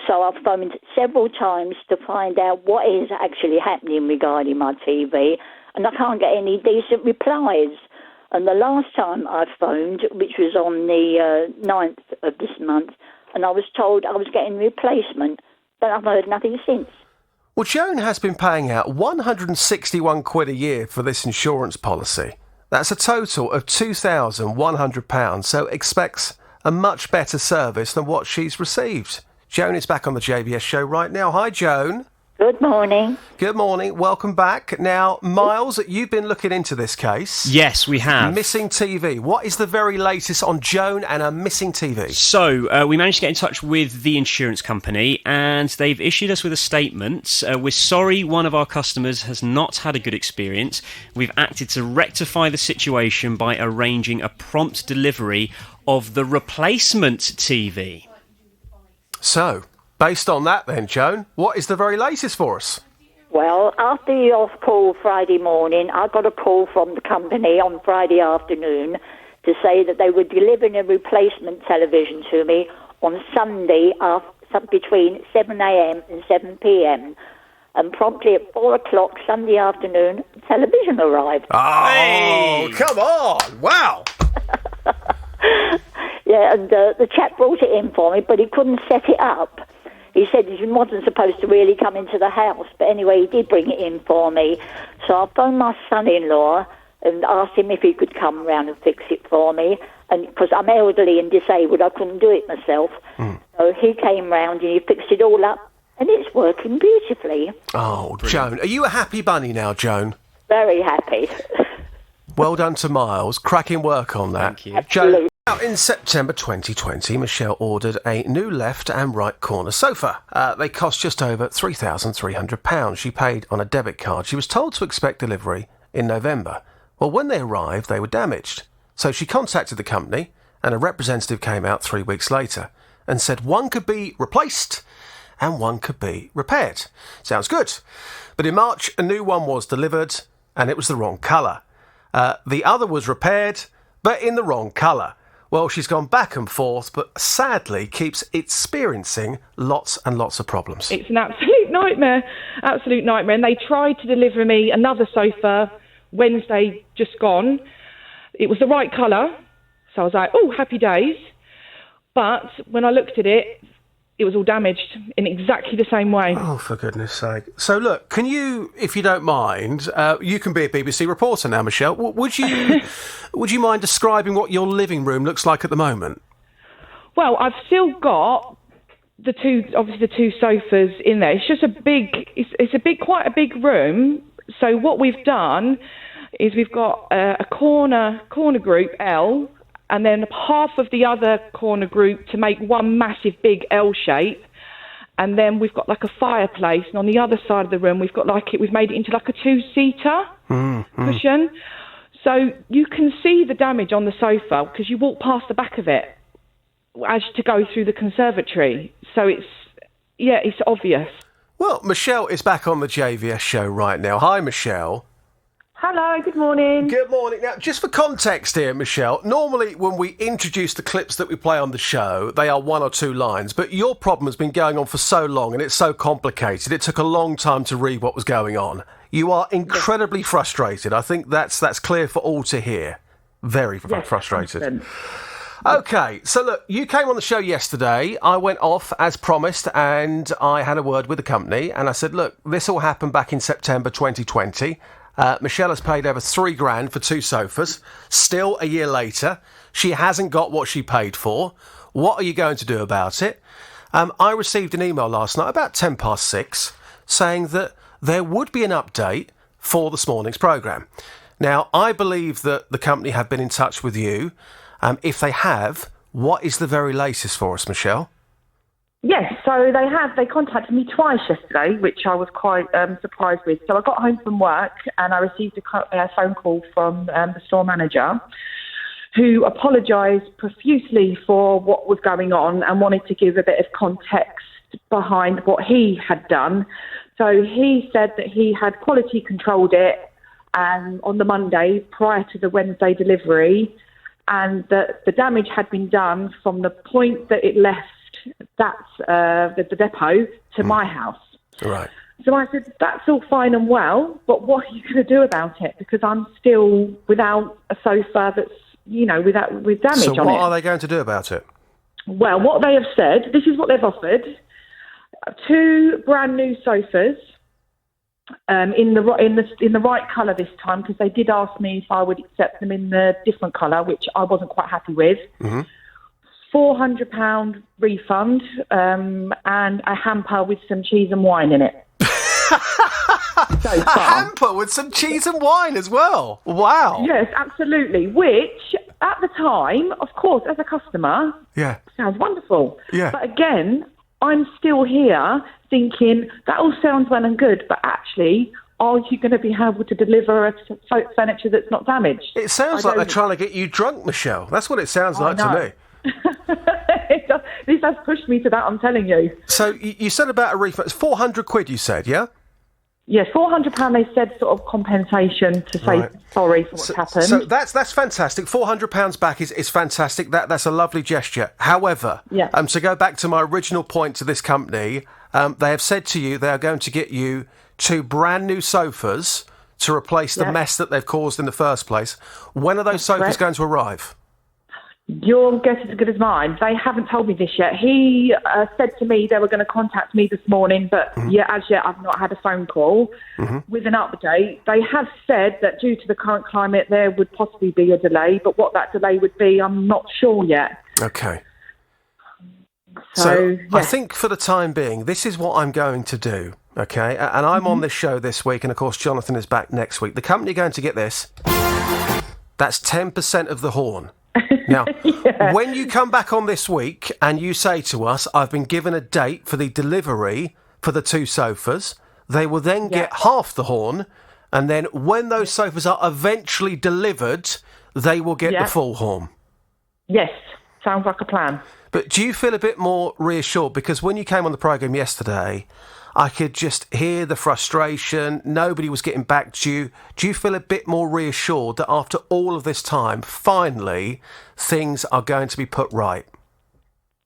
So I've phoned several times to find out what is actually happening regarding my TV, and I can't get any decent replies. And the last time I phoned, which was on the 9th of this month, and I was told I was getting a replacement, but I've heard nothing since. Well, Joan has been paying out £161 a year for this insurance policy. That's a total of £2,100, so expects a much better service than what she's received. Joan is back on the JVS show right now. Hi, Joan. Good morning. Good morning. Welcome back. Now, Miles, you've been looking into this case. Yes, we have. Missing TV. What is the very latest on Joan and her missing TV? So, we managed to get in touch with the insurance company and they've issued us with a statement. We're sorry one of our customers has not had a good experience. We've acted to rectify the situation by arranging a prompt delivery of the replacement TV. So, based on that then, Joan, what is the very latest for us? Well, after the off-call Friday morning, I got a call from the company on Friday afternoon to say that they were delivering a replacement television to me on Sunday between 7am and 7pm. And promptly at 4 o'clock Sunday afternoon, the television arrived. Oh, hey! Come on! Wow! Yeah, and the chap brought it in for me, but he couldn't set it up. He said he wasn't supposed to really come into the house, but anyway, he did bring it in for me. So I phoned my son-in-law and asked him if he could come round and fix it for me. And because I'm elderly and disabled, I couldn't do it myself. So he came round and he fixed it all up, and it's working beautifully. Oh, Joan, are you a happy bunny now, Joan? Very happy. Well done to Miles. Cracking work on that. Thank you. Joan, now, in September 2020, Michelle ordered a new left and right corner sofa. They cost just over £3,300. She paid on a debit card. She was told to expect delivery in November. Well, when they arrived, they were damaged. So she contacted the company, and a representative came out 3 weeks later and said one could be replaced and one could be repaired. Sounds good. But in March, a new one was delivered, and it was the wrong colour. The other was repaired, but in the wrong colour. Well, she's gone back and forth, but sadly keeps experiencing lots and lots of problems. It's an absolute nightmare. Absolute nightmare. And they tried to deliver me another sofa Wednesday just gone. It was the right colour. So I was like, oh, happy days. But when I looked at it, it was all damaged in exactly the same way. Oh, for goodness sake. So, look, can you, if you don't mind, you can be a BBC reporter now, Michelle. Would you mind describing what your living room looks like at the moment? Well, I've still got the two sofas in there. It's just quite a big room. So what we've done is we've got a corner group, L, and then half of the other corner group to make one massive big L shape. And then we've got like a fireplace, and on the other side of the room we've made it into like a two-seater cushion. So you can see the damage on the sofa because you walk past the back of it as to go through the conservatory. So it's obvious. Well, Michelle is back on the JVS show right now. Hi, Michelle. Hello, good morning. Good morning. Now, just for context here, Michelle, normally when we introduce the clips that we play on the show, they are 1 or 2 lines, but your problem has been going on for so long and it's so complicated, it took a long time to read what was going on. You are incredibly frustrated. I think that's clear for all to hear. Very frustrated. 100%. OK, so look, you came on the show yesterday. I went off as promised and I had a word with the company and I said, look, this all happened back in September 2020. Michelle has paid over $3,000 for 2 sofas. Still, a year later, she hasn't got what she paid for. What are you going to do about it? I received an email last night, about 6:10, saying that there would be an update for this morning's programme. Now, I believe that the company have been in touch with you. If they have, what is the very latest for us, Michelle? Yes, so they contacted me twice yesterday, which I was quite surprised with. So I got home from work and I received a phone call from the store manager who apologised profusely for what was going on and wanted to give a bit of context behind what he had done. So he said that he had quality controlled it on the Monday prior to the Wednesday delivery, and that the damage had been done from the point that it left the depot to my house. Right. So I said, that's all fine and well, but what are you going to do about it? Because I'm still without a sofa that's, with damage on it. So what are they going to do about it? Well, what they have said, this is what they've offered: 2 brand new sofas in the right colour this time, because they did ask me if I would accept them in the different colour, which I wasn't quite happy with. Mm-hmm. £400 refund and a hamper with some cheese and wine in it. A hamper with some cheese and wine as well? Wow. Yes, absolutely. Which, at the time, of course, as a customer, sounds wonderful. Yeah. But again, I'm still here thinking, that all sounds well and good, but actually, are you going to be able to deliver furniture that's not damaged? It sounds like they're trying to get you drunk, Michelle. That's what it sounds like to me. This has pushed me to that, I'm telling you. So you said about a refund. It's £400, you said, yeah? Yes, £400 they said sort of compensation to say sorry for what's happened. So that's fantastic. £400 back is fantastic. That's a lovely gesture. However, to go back to my original point to this company, they have said to you they are going to get you 2 brand new sofas to replace the mess that they've caused in the first place. When are those sofas going to arrive? Your guess is as good as mine. They haven't told me this yet. He said to me they were going to contact me this morning, but as yet I've not had a phone call with an update. They have said that due to the current climate there would possibly be a delay, but what that delay would be, I'm not sure yet. Okay. So I think for the time being, this is what I'm going to do, okay? And I'm on this show this week, and of course Jonathan is back next week. The company are going to get this. That's 10% of the horn. Now, when you come back on this week and you say to us, I've been given a date for the delivery for the 2 sofas, they will then get half the horn, and then when those sofas are eventually delivered, they will get the full horn. Yes, sounds like a plan. But do you feel a bit more reassured? Because when you came on the programme yesterday, I could just hear the frustration. Nobody was getting back to you. Do you feel a bit more reassured that after all of this time, finally, things are going to be put right?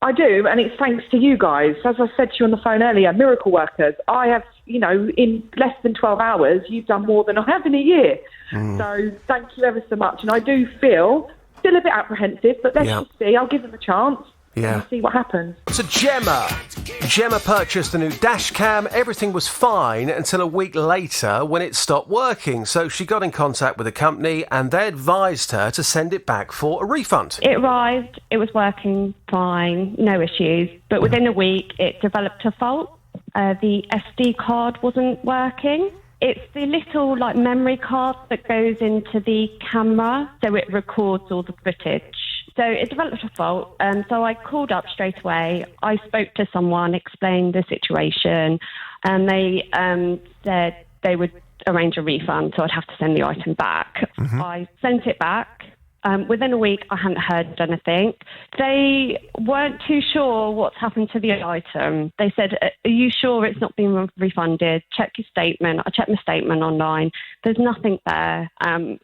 I do, and it's thanks to you guys. As I said to you on the phone earlier, miracle workers. I have, in less than 12 hours, you've done more than I have in a year. So thank you ever so much. And I do feel still a bit apprehensive, but let's just see. I'll give them a chance. Yeah. And see what happens. So Gemma purchased a new dash cam. Everything was fine until a week later when it stopped working. So she got in contact with the company and they advised her to send it back for a refund. It arrived, it was working fine, no issues. But within a week, it developed a fault. The SD card wasn't working. It's the little memory card that goes into the camera, so it records all the footage. So it developed a fault, so I called up straight away. I spoke to someone, explained the situation, and they said they would arrange a refund, so I'd have to send the item back. I sent it back. Within a week, I hadn't heard anything. They weren't too sure what's happened to the item. They said, are you sure it's not been refunded? Check your statement. I checked my statement online. There's nothing there. And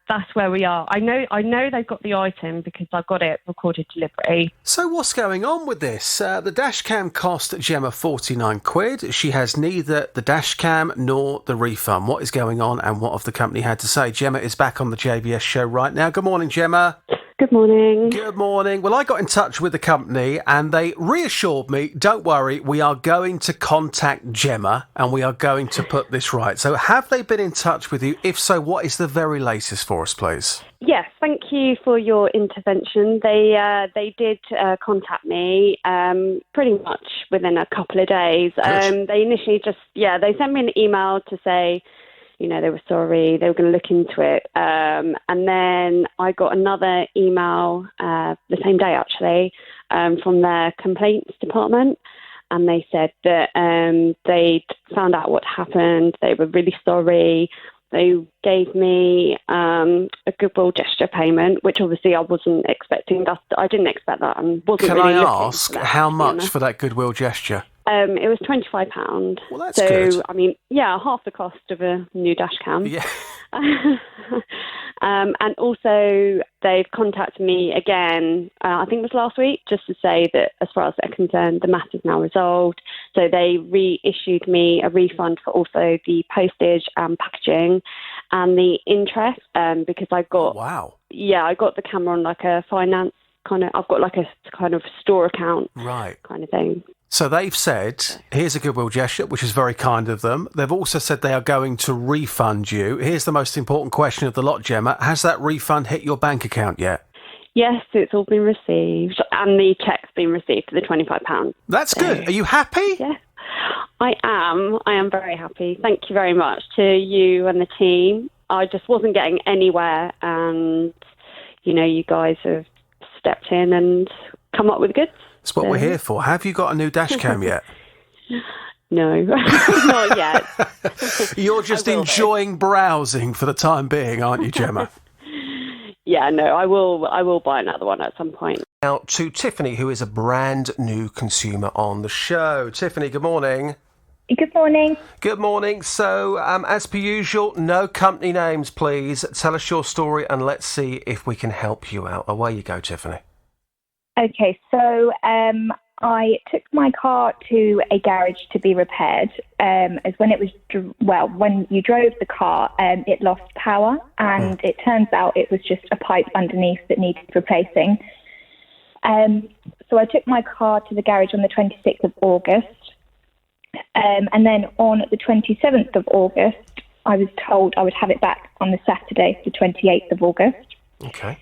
that's where we are. I know they've got the item because I got it recorded delivery. So what's going on with this? The dash cam cost Gemma 49 quid. She has neither the dash cam nor the refund. What is going on and what have the company had to say? Gemma is back on the JVS show right now. Good morning, Gemma. Good morning. Good morning. Well, I got in touch with the company and they reassured me, don't worry, we are going to contact Gemma and we are going to put this right. So have they been in touch with you? If so, what is the very latest for us, please? Yes, thank you for your intervention. They did contact me pretty much within a couple of days. They initially they sent me an email to say, they were sorry, they were going to look into it. And then I got another email the same day, actually, from their complaints department. And they said that they'd found out what happened. They were really sorry. They gave me a goodwill gesture payment, which obviously I wasn't expecting. I didn't expect that. And wasn't Can really I looking ask for that, how much for that goodwill gesture? It was £25. Well, that's good. So, I mean, half the cost of a new dash cam. Yeah. And also, they've contacted me again, I think it was last week, just to say that as far as they're concerned, the matter is now resolved. So they reissued me a refund for also the postage and packaging and the interest because I got... Wow. Yeah, I got the camera on a finance I've got a kind of store account kind of thing. So they've said, here's a goodwill gesture, which is very kind of them. They've also said they are going to refund you. Here's the most important question of the lot, Gemma. Has that refund hit your bank account yet? Yes, it's all been received. And the cheque's been received for the £25. That's good. Are you happy? Yes, I am. I am very happy. Thank you very much to you and the team. I just wasn't getting anywhere. And, you guys have stepped in and come up with goods. That's what we're here for. Have you got a new dash cam yet? No, not yet. You're just enjoying browsing for the time being, aren't you, Gemma? Yeah, no, I will buy another one at some point. Now to Tiffany, who is a brand new consumer on the show. Tiffany, good morning. Good morning. Good morning. So, as per usual, no company names, please. Tell us your story and let's see if we can help you out. Away you go, Tiffany. Okay, so I took my car to a garage to be repaired. As when it was, when you drove the car, it lost power, and it turns out it was just a pipe underneath that needed replacing. So I took my car to the garage on the 26th of August, and then on the 27th of August, I was told I would have it back on the Saturday, the 28th of August. Okay.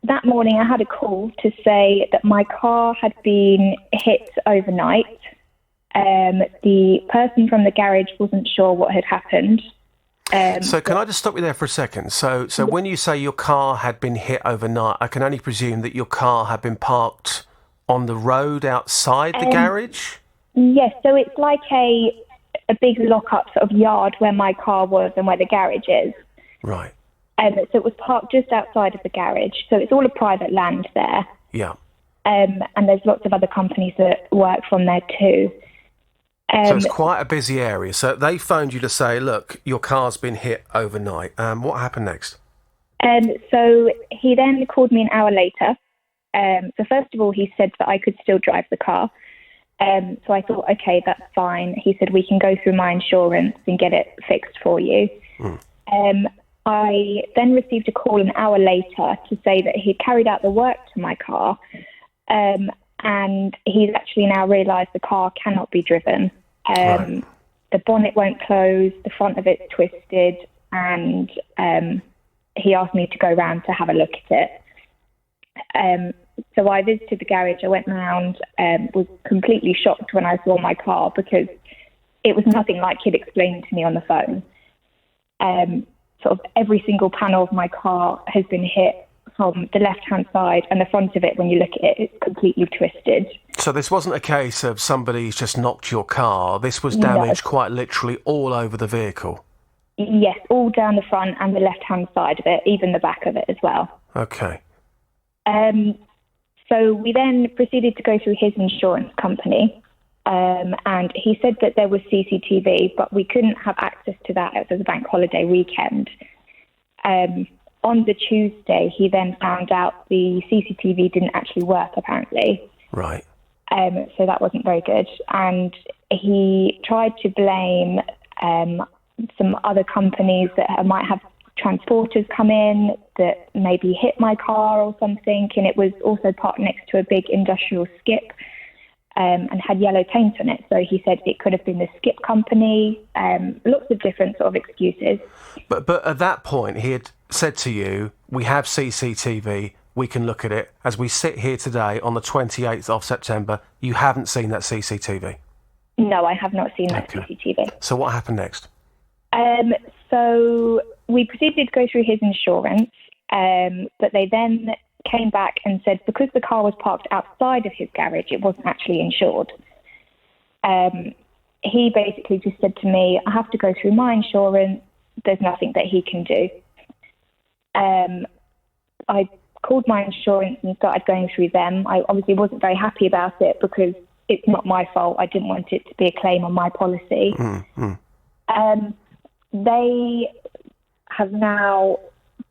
That morning I had a call to say that my car had been hit overnight. The person from the garage wasn't sure what had happened. So can I just stop you there for a second? So when you say your car had been hit overnight, I can only presume that your car had been parked on the road outside the garage? Yes, so it's like a big lock-up sort of yard where my car was and where the garage is. Right. So it was parked just outside of the garage. So it's all a private land there. Yeah. And there's lots of other companies that work from there too. So it's quite a busy area. So they phoned you to say, look, your car's been hit overnight. What happened next? So he then called me an hour later. So first of all, he said that I could still drive the car. So I thought, okay, that's fine. He said, we can go through my insurance and get it fixed for you. I then received a call an hour later to say that he'd carried out the work to my car, and he's actually now realised the car cannot be driven. Right. The bonnet won't close, the front of it's twisted, and he asked me to go round to have a look at it. So I visited the garage, I went round, was completely shocked when I saw my car because it was nothing like he'd explained to me on the phone. Sort of every single panel of my car has been hit from the left-hand side, and the front of it, when you look at it, it's completely twisted. So this wasn't a case of somebody's just knocked your car. This was damaged quite literally all over the vehicle. Yes, all down the front and the left-hand side of it, even the back of it as well. Okay. So we then proceeded to go through his insurance company, and he said that there was CCTV, but we couldn't have access to that as it was a bank holiday weekend. On the Tuesday, he then found out the CCTV didn't actually work, apparently. Right. So that wasn't very good. And he tried to blame some other companies that might have transporters come in that maybe hit my car or something, and it was also parked next to a big industrial skip and had yellow paint on it. So he said it could have been the skip company, lots of different sort of excuses. But at that point, he had said to you, we have CCTV, we can look at it. As we sit here today on the 28th of September, you haven't seen that CCTV? No, I have not seen that CCTV. So what happened next? So we proceeded to go through his insurance, but they then came back and said because the car was parked outside of his garage, it wasn't actually insured. He basically just said to me, I have to go through my insurance. There's nothing that he can do. I called my insurance and started going through them. I obviously wasn't very happy about it because it's not my fault. I didn't want it to be a claim on my policy. They have now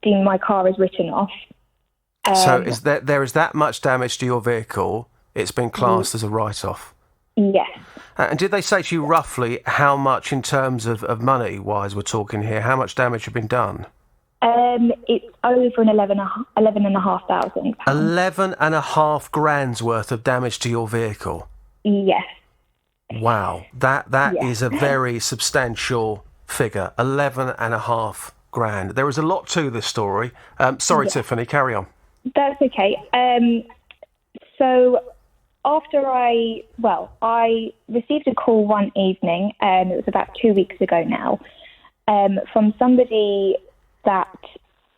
deemed my car as written off. So there is that much damage to your vehicle, it's been classed as a write-off? Yes. And did they say to you roughly how much in terms of money-wise we're talking here? How much damage had been done? It's over an £11,500. £11,500 worth of damage to your vehicle? Yes. Wow. That is a very substantial figure. £11,500. There is a lot to this story. Sorry, Tiffany, carry on. That's okay. So after I received a call one evening, it was about 2 weeks ago now, from somebody that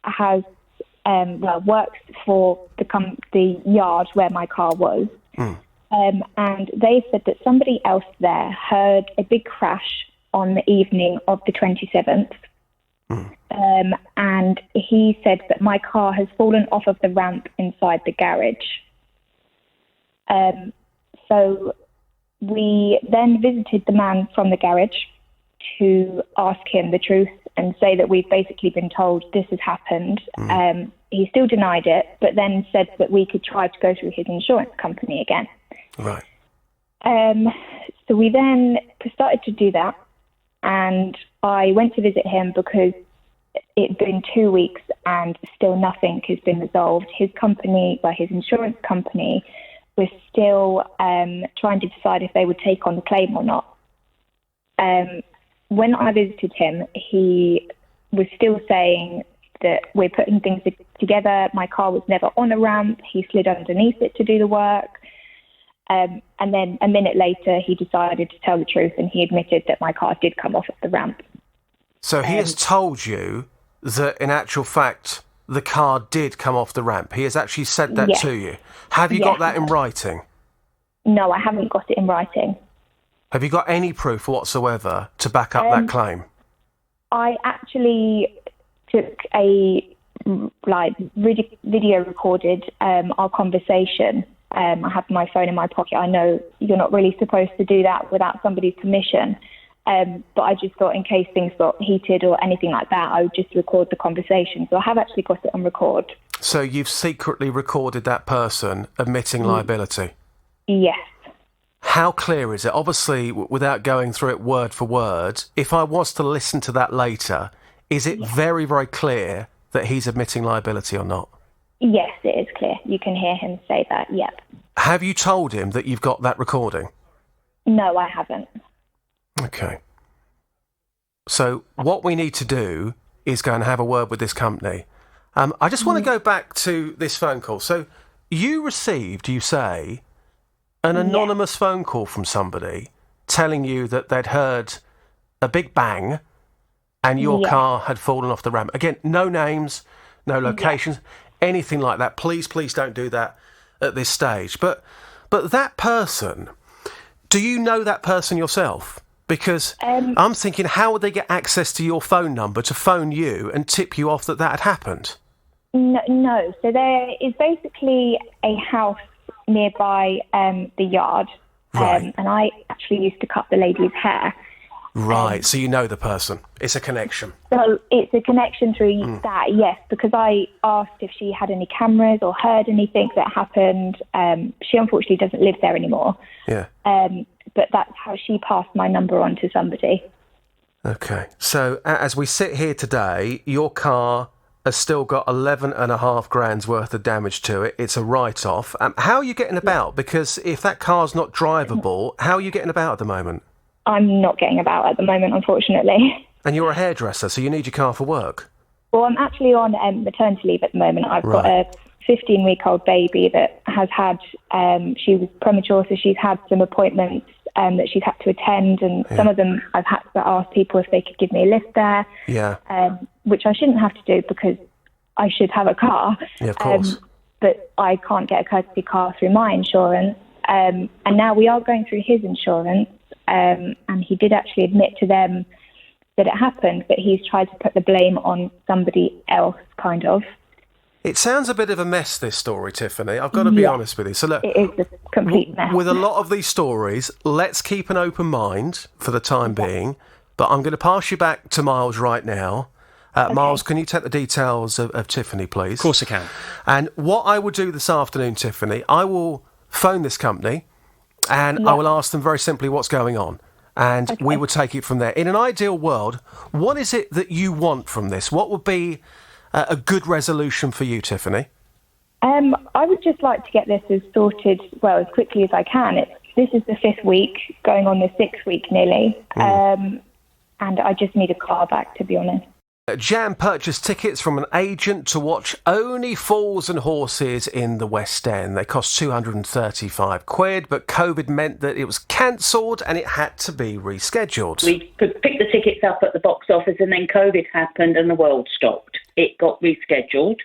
has works for the yard where my car was. And they said that somebody else there heard a big crash on the evening of the 27th. And he said that my car has fallen off of the ramp inside the garage. So we then visited the man from the garage to ask him the truth and say that we've basically been told this has happened. He still denied it, but then said that we could try to go through his insurance company again. Right. So we then started to do that, and I went to visit him because it'd been 2 weeks and still nothing has been resolved. His insurance company was still trying to decide if they would take on the claim or not. When I visited him, he was still saying that we're putting things together. My car was never on a ramp. He slid underneath it to do the work. And then a minute later, he decided to tell the truth, and he admitted that my car did come off of the ramp. So he has told you that, in actual fact, the car did come off the ramp. He has actually said that to you. Have you got that in writing? No, I haven't got it in writing. Have you got any proof whatsoever to back up that claim? I actually took a video recorded our conversation I have my phone in my pocket. I know you're not really supposed to do that without somebody's permission. But I just thought in case things got heated or anything like that, I would just record the conversation. So I have actually got it on record. So you've secretly recorded that person admitting liability? Yes. How clear is it? Obviously, without going through it word for word, if I was to listen to that later, is it very, very clear that he's admitting liability or not? Yes, it is clear. You can hear him say that, yep. Have you told him that you've got that recording? No, I haven't. Okay. So what we need to do is go and have a word with this company. I just want to go back to this phone call. So you received, you say, an anonymous phone call from somebody telling you that they'd heard a big bang and your car had fallen off the ramp. Again, no names, no locations, anything like that. Please don't do that at this stage. But that person, do you know that person yourself? Because I'm thinking, how would they get access to your phone number to phone you and tip you off that had happened? No. So there is basically a house nearby the yard, and I actually used to cut the lady's hair. Right, so you know the person. It's a connection. So it's a connection through that, yes, because I asked if she had any cameras or heard anything that happened. She unfortunately doesn't live there anymore. Yeah. But that's how she passed my number on to somebody. Okay, so as we sit here today, your car has still got 11.5 grand's worth of damage to it. It's a write-off. How are you getting about? Because if that car's not drivable, how are you getting about at the moment? I'm not getting about at the moment, unfortunately. And you're a hairdresser, so you need your car for work? Well, I'm actually on maternity leave at the moment. I've got a 15-week-old baby that has had, she was premature, so she's had some appointments that she's had to attend, and some of them I've had to ask people if they could give me a lift there, which I shouldn't have to do because I should have a car. Yeah, of course. But I can't get a courtesy car through my insurance. And now we are going through his insurance, and he did actually admit to them that it happened, but he's tried to put the blame on somebody else, kind of. It sounds a bit of a mess, this story, Tiffany. I've got to be honest with you. So look, it is a complete mess. With a lot of these stories, let's keep an open mind for the time being. But I'm going to pass you back to Miles right now. Miles, can you take the details of Tiffany, please? Of course I can. And what I will do this afternoon, Tiffany, I will phone this company and I will ask them very simply what's going on. And we will take it from there. In an ideal world, what is it that you want from this? What would be a good resolution for you, Tiffany? I would just like to get this as sorted, as quickly as I can. This is the 5th week, going on the 6th week nearly. And I just need a car back, to be honest. Jan purchased tickets from an agent to watch Only Fools and Horses in the West End. They cost £235, but COVID meant that it was cancelled and it had to be rescheduled. We could pick the tickets up at the box office and then COVID happened and the world stopped. It got rescheduled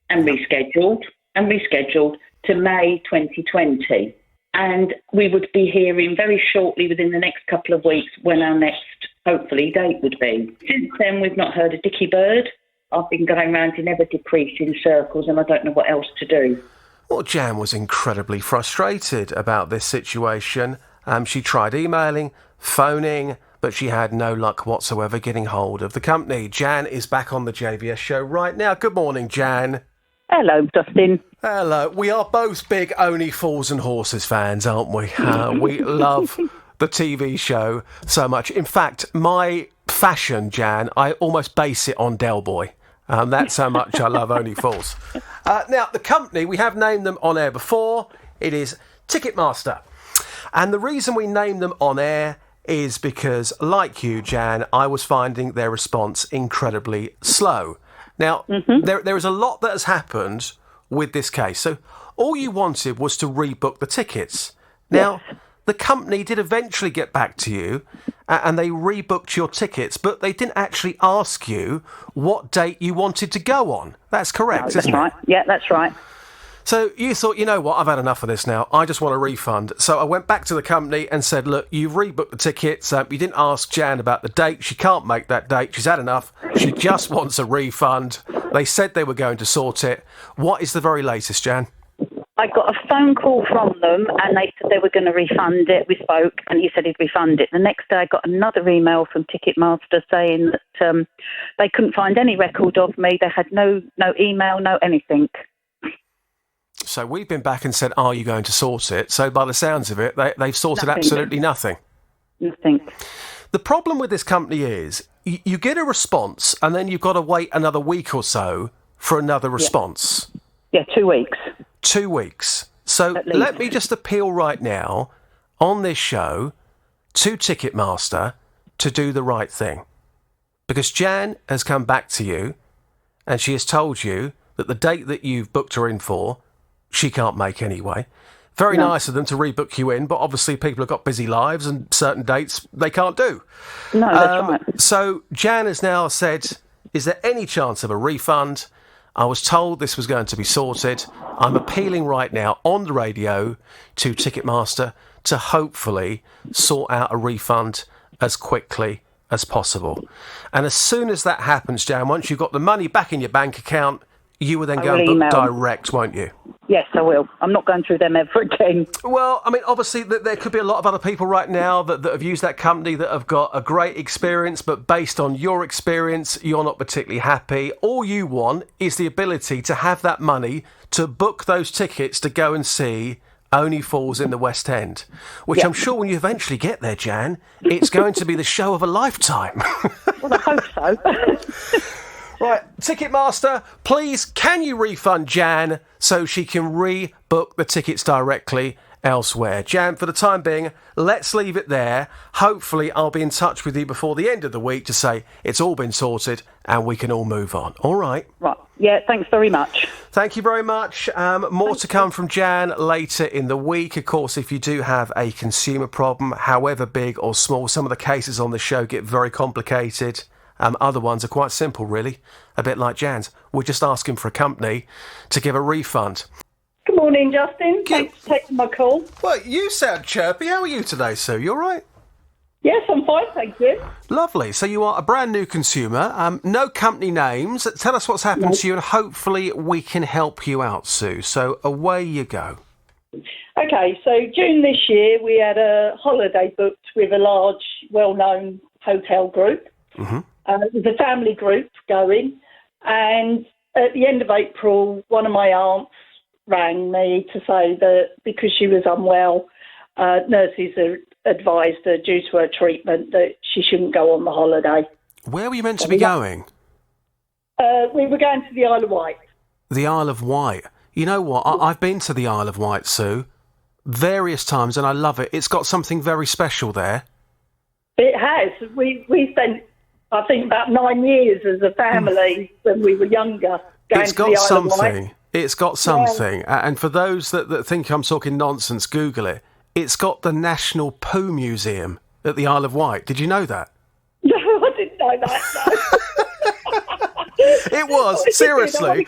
and rescheduled and rescheduled to May 2020. And we would be hearing very shortly within the next couple of weeks when our next, hopefully, date would be. Since then, we've not heard a dicky bird. I've been going round in ever decreasing circles and I don't know what else to do. Well, Jan was incredibly frustrated about this situation. She tried emailing, phoning, but she had no luck whatsoever getting hold of the company. Jan is back on the JVS show right now. Good morning, Jan. Hello, Dustin. Hello. We are both big Only Fools and Horses fans, aren't we? We love the TV show so much. In fact, my fashion, Jan, I almost base it on Del Boy. That's how much I love Only Fools. Now, the company, we have named them on air before. It is Ticketmaster. And the reason we named them on air is because, like you, Jan, I was finding their response incredibly slow. Now, there is a lot that has happened with this case. So all you wanted was to rebook the tickets. Now, the company did eventually get back to you and they rebooked your tickets, but they didn't actually ask you what date you wanted to go on. That's correct, isn't it? That's right. Yeah, that's right. So you thought, you know what, I've had enough of this now. I just want a refund. So I went back to the company and said, look, you've rebooked the tickets. You didn't ask Jan about the date. She can't make that date. She's had enough. She just wants a refund. They said they were going to sort it. What is the very latest, Jan? I got a phone call from them and they said they were going to refund it. We spoke and he said he'd refund it. The next day I got another email from Ticketmaster saying that they couldn't find any record of me. They had no email, no anything. So we've been back and said, are you going to sort it? So by the sounds of it, they've sorted absolutely nothing. Nothing. The problem with this company is you get a response and then you've got to wait another week or so for another response. Yeah, 2 weeks. 2 weeks. So let me just appeal right now on this show to Ticketmaster to do the right thing. Because Jan has come back to you and she has told you that the date that you've booked her in for, she can't make anyway. Very nice of them to rebook you in, but obviously people have got busy lives and certain dates they can't do. No, that's right. So Jan has now said, is there any chance of a refund? I was told this was going to be sorted. I'm appealing right now on the radio to Ticketmaster to hopefully sort out a refund as quickly as possible. And as soon as that happens, Jan, once you've got the money back in your bank account, you will then go and book direct, won't you? Yes, I will. I'm not going through them ever again. Well, I mean, obviously, there could be a lot of other people right now that have used that company that have got a great experience, but based on your experience, you're not particularly happy. All you want is the ability to have that money to book those tickets to go and see Only Fools in the West End, which I'm sure when you eventually get there, Jan, it's going to be the show of a lifetime. Well, I hope so. Right, Ticketmaster, please, can you refund Jan so she can rebook the tickets directly elsewhere? Jan, for the time being, let's leave it there. Hopefully, I'll be in touch with you before the end of the week to say it's all been sorted and we can all move on. All right? Right. Yeah, thanks very much. Thank you very much. More to come from Jan later in the week. Of course, if you do have a consumer problem, however big or small, some of the cases on the show get very complicated. Other ones are quite simple, really, a bit like Jan's. We're just asking for a company to give a refund. Good morning, Justin. Thanks for taking my call. Well, you sound chirpy. How are you today, Sue? You all right? Yes, I'm fine, thank you. Lovely. So you are a brand new consumer. No company names. Tell us what's happened to you and hopefully we can help you out, Sue. So away you go. Okay, so June this year we had a holiday booked with a large, well-known hotel group. Mm-hmm. It was a family group going, and at the end of April, one of my aunts rang me to say that because she was unwell, nurses advised her due to her treatment that she shouldn't go on the holiday. Where were you meant to be going? We were going to the Isle of Wight. The Isle of Wight. You know what? I've been to the Isle of Wight, Sue, various times, and I love it. It's got something very special there. It has. We spent, I think, about 9 years as a family when we were younger. It's got something. It's got something. Yeah. And for those that think I'm talking nonsense, Google it. It's got the National Poo Museum at the Isle of Wight. Did you know that? No, I didn't know that. No. It was, seriously,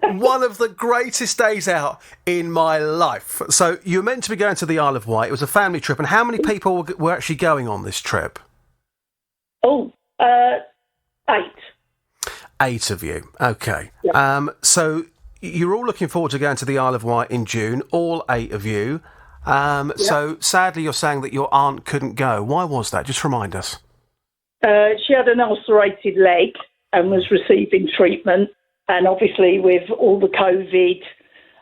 one of the greatest days out in my life. So you were meant to be going to the Isle of Wight. It was a family trip. And how many people were actually going on this trip? Oh, 8. 8 of you. Okay. Yeah. So you're all looking forward to going to the Isle of Wight in June, all 8 of you. So sadly, you're saying that your aunt couldn't go. Why was that? Just remind us. She had an ulcerated leg and was receiving treatment. And obviously, with all the COVID,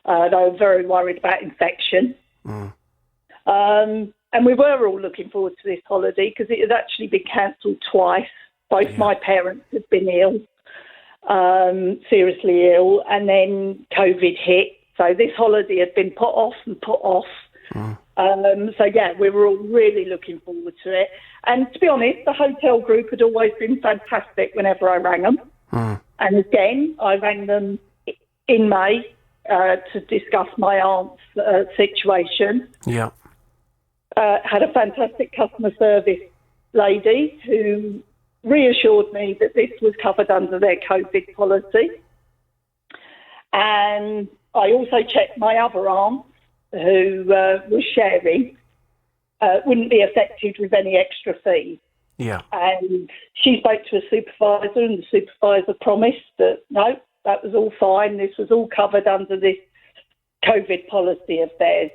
they were very worried about infection. Mm. And we were all looking forward to this holiday because it had actually been cancelled twice. Both my parents had been ill, seriously ill, and then COVID hit. So this holiday had been put off and put off. Mm. So, yeah, we were all really looking forward to it. And to be honest, the hotel group had always been fantastic whenever I rang them. Mm. And again, I rang them in May to discuss my aunt's situation. Yeah. Had a fantastic customer service lady who reassured me that this was covered under their COVID policy. And I also checked my other aunt, who was sharing, wouldn't be affected with any extra fees. Yeah. And she spoke to a supervisor, and the supervisor promised that, no, that was all fine. This was all covered under this COVID policy of theirs.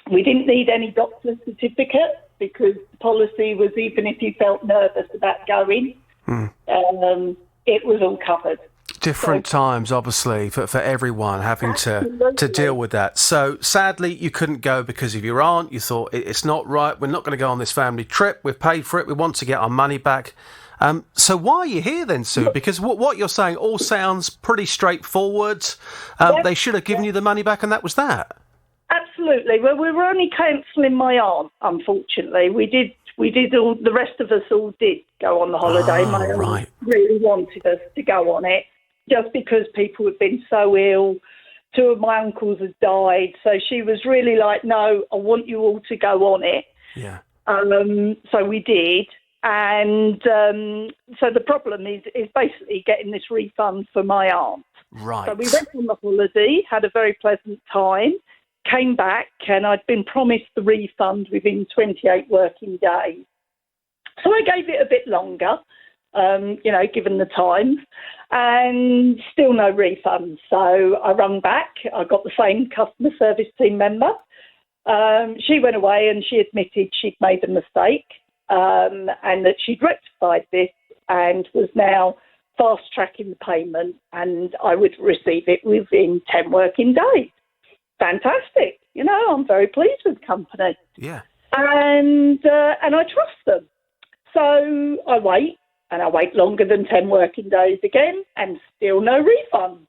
We didn't need any doctor's certificate because the policy was even if you felt nervous about going, it was all covered. Different times, obviously, for everyone having to deal with that. So, sadly, you couldn't go because of your aunt. You thought, it's not right. We're not going to go on this family trip. We've paid for it. We want to get our money back. So why are you here then, Sue? Because what you're saying all sounds pretty straightforward. They should have given you the money back and that was that. Absolutely. Well, we were only cancelling my aunt, unfortunately. We did all, the rest of us all did go on the holiday. My aunt really wanted us to go on it just because people had been so ill. 2 of my uncles had died. So she was really like, no, I want you all to go on it. Yeah. So we did. And so the problem is basically getting this refund for my aunt. Right. So we went on the holiday, had a very pleasant time, came back, and I'd been promised the refund within 28 working days. So I gave it a bit longer, given the time, and still no refund. So I rung back. I got the same customer service team member. She went away and she admitted she'd made a mistake. And that she'd rectified this and was now fast-tracking the payment and I would receive it within 10 working days. Fantastic. I'm very pleased with the company. Yeah. And I trust them. So I wait longer than 10 working days again and still no refund.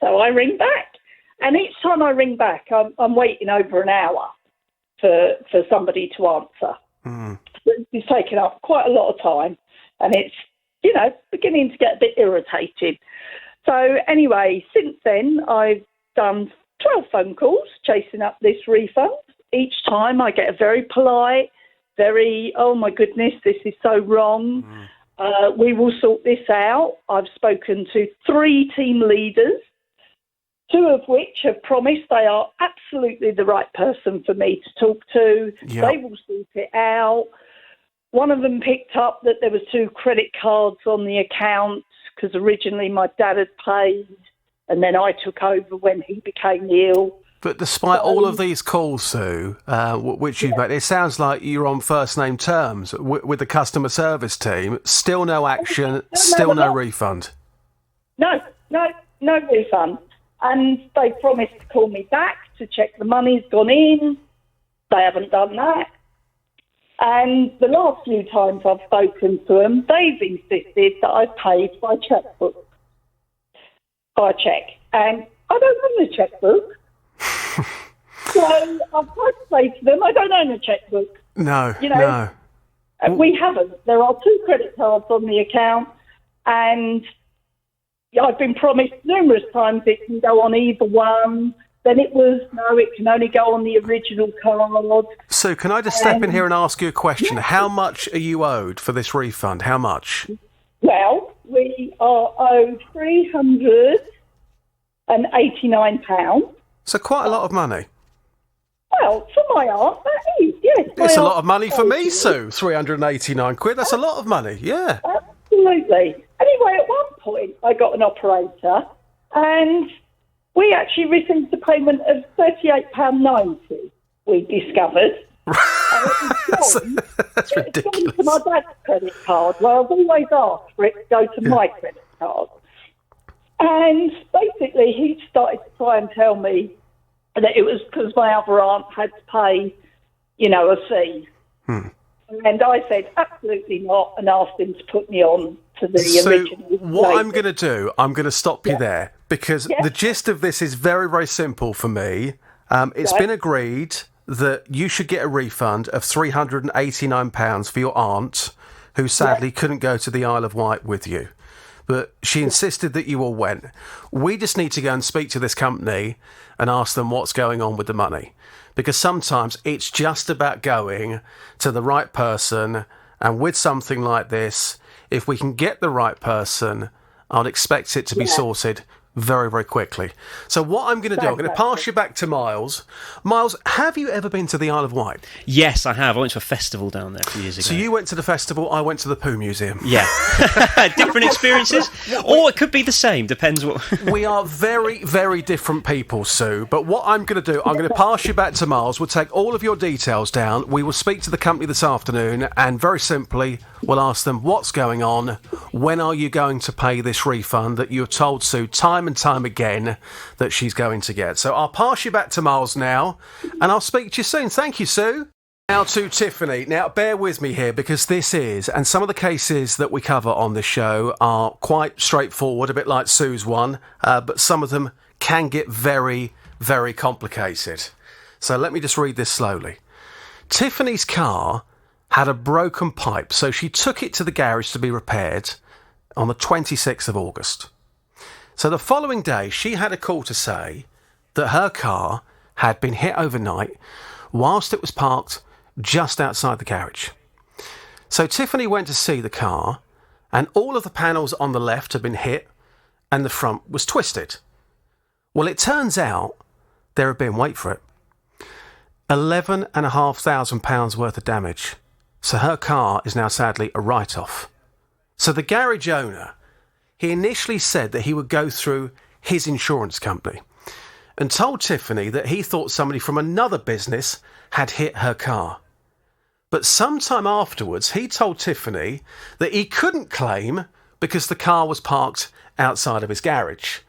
So I ring back. And each time I ring back, I'm waiting over an hour for somebody to answer. It's taken up quite a lot of time and it's, beginning to get a bit irritated. So anyway, since then, I've done 12 phone calls chasing up this refund. Each time I get a very polite, oh my goodness, this is so wrong. We will sort this out. I've spoken to 3 team leaders, 2 of which have promised they are absolutely the right person for me to talk to. Yep. They will sort it out. One of them picked up that there was 2 credit cards on the account because originally my dad had paid and then I took over when he became ill. But despite all of these calls, Sue, which you've made, it sounds like you're on first-name terms with the customer service team. Still no action, still no refund. No refund. And they promised to call me back to check the money's gone in. They haven't done that. And the last few times I've spoken to them, they've insisted that I paid by cheque. And I don't own a chequebook. So I've tried to say to them, I don't own a chequebook. No. We haven't. There are 2 credit cards on the account and I've been promised numerous times it can go on either one. Then it was, no, it can only go on the original card. So can I just step in here and ask you a question? Yeah. How much are you owed for this refund? How much? Well, we are owed £389. So quite a lot of money. Well, for my aunt, that is, yes. It's a lot of money for me, Sue. £389. That's a lot of money, yeah. Absolutely. Anyway, at one point, I got an operator and we actually received a payment of £38.90, we discovered. That's ridiculous. It's gone to my dad's credit card. Well, I've always asked for it to go to my credit card. And basically, he started to try and tell me that it was because my other aunt had to pay, a fee. And I said, absolutely not, and asked him to put me on to the original. What I'm going to do, I'm going to stop you there, because the gist of this is very, very simple for me. It's been agreed that you should get a refund of £389 for your aunt, who sadly couldn't go to the Isle of Wight with you. But she insisted that you all went. We just need to go and speak to this company and ask them what's going on with the money. Because sometimes it's just about going to the right person, and with something like this, if we can get the right person, I'd expect it to be sorted very, very quickly. So what I'm going to do, I'm going to pass you back to Miles. Miles, have you ever been to the Isle of Wight? Yes, I have. I went to a festival down there a few years ago. So you went to the festival, I went to the Pooh Museum. Yeah. Different experiences? Or it could be the same, depends what... We are very, very different people, Sue. But what I'm going to do, I'm going to pass you back to Miles. We'll take all of your details down. We will speak to the company this afternoon and very simply we'll ask them what's going on. When are you going to pay this refund that you have told Sue time and time again that she's going to get? So I'll pass you back to Miles now and I'll speak to you soon. Thank you, Sue. Now to Tiffany. Now, bear with me here because this is, and some of the cases that we cover on this show are quite straightforward, a bit like Sue's one, but some of them can get very, very complicated. So let me just read this slowly. Tiffany's car had a broken pipe, so she took it to the garage to be repaired on the 26th of August. So the following day, she had a call to say that her car had been hit overnight whilst it was parked just outside the garage. So Tiffany went to see the car, and all of the panels on the left had been hit, and the front was twisted. Well, it turns out there had been, wait for it, £11,500 worth of damage. So her car is now sadly a write-off. So the garage owner, he initially said that he would go through his insurance company and told Tiffany that he thought somebody from another business had hit her car. But sometime afterwards, he told Tiffany that he couldn't claim because the car was parked outside of his garage.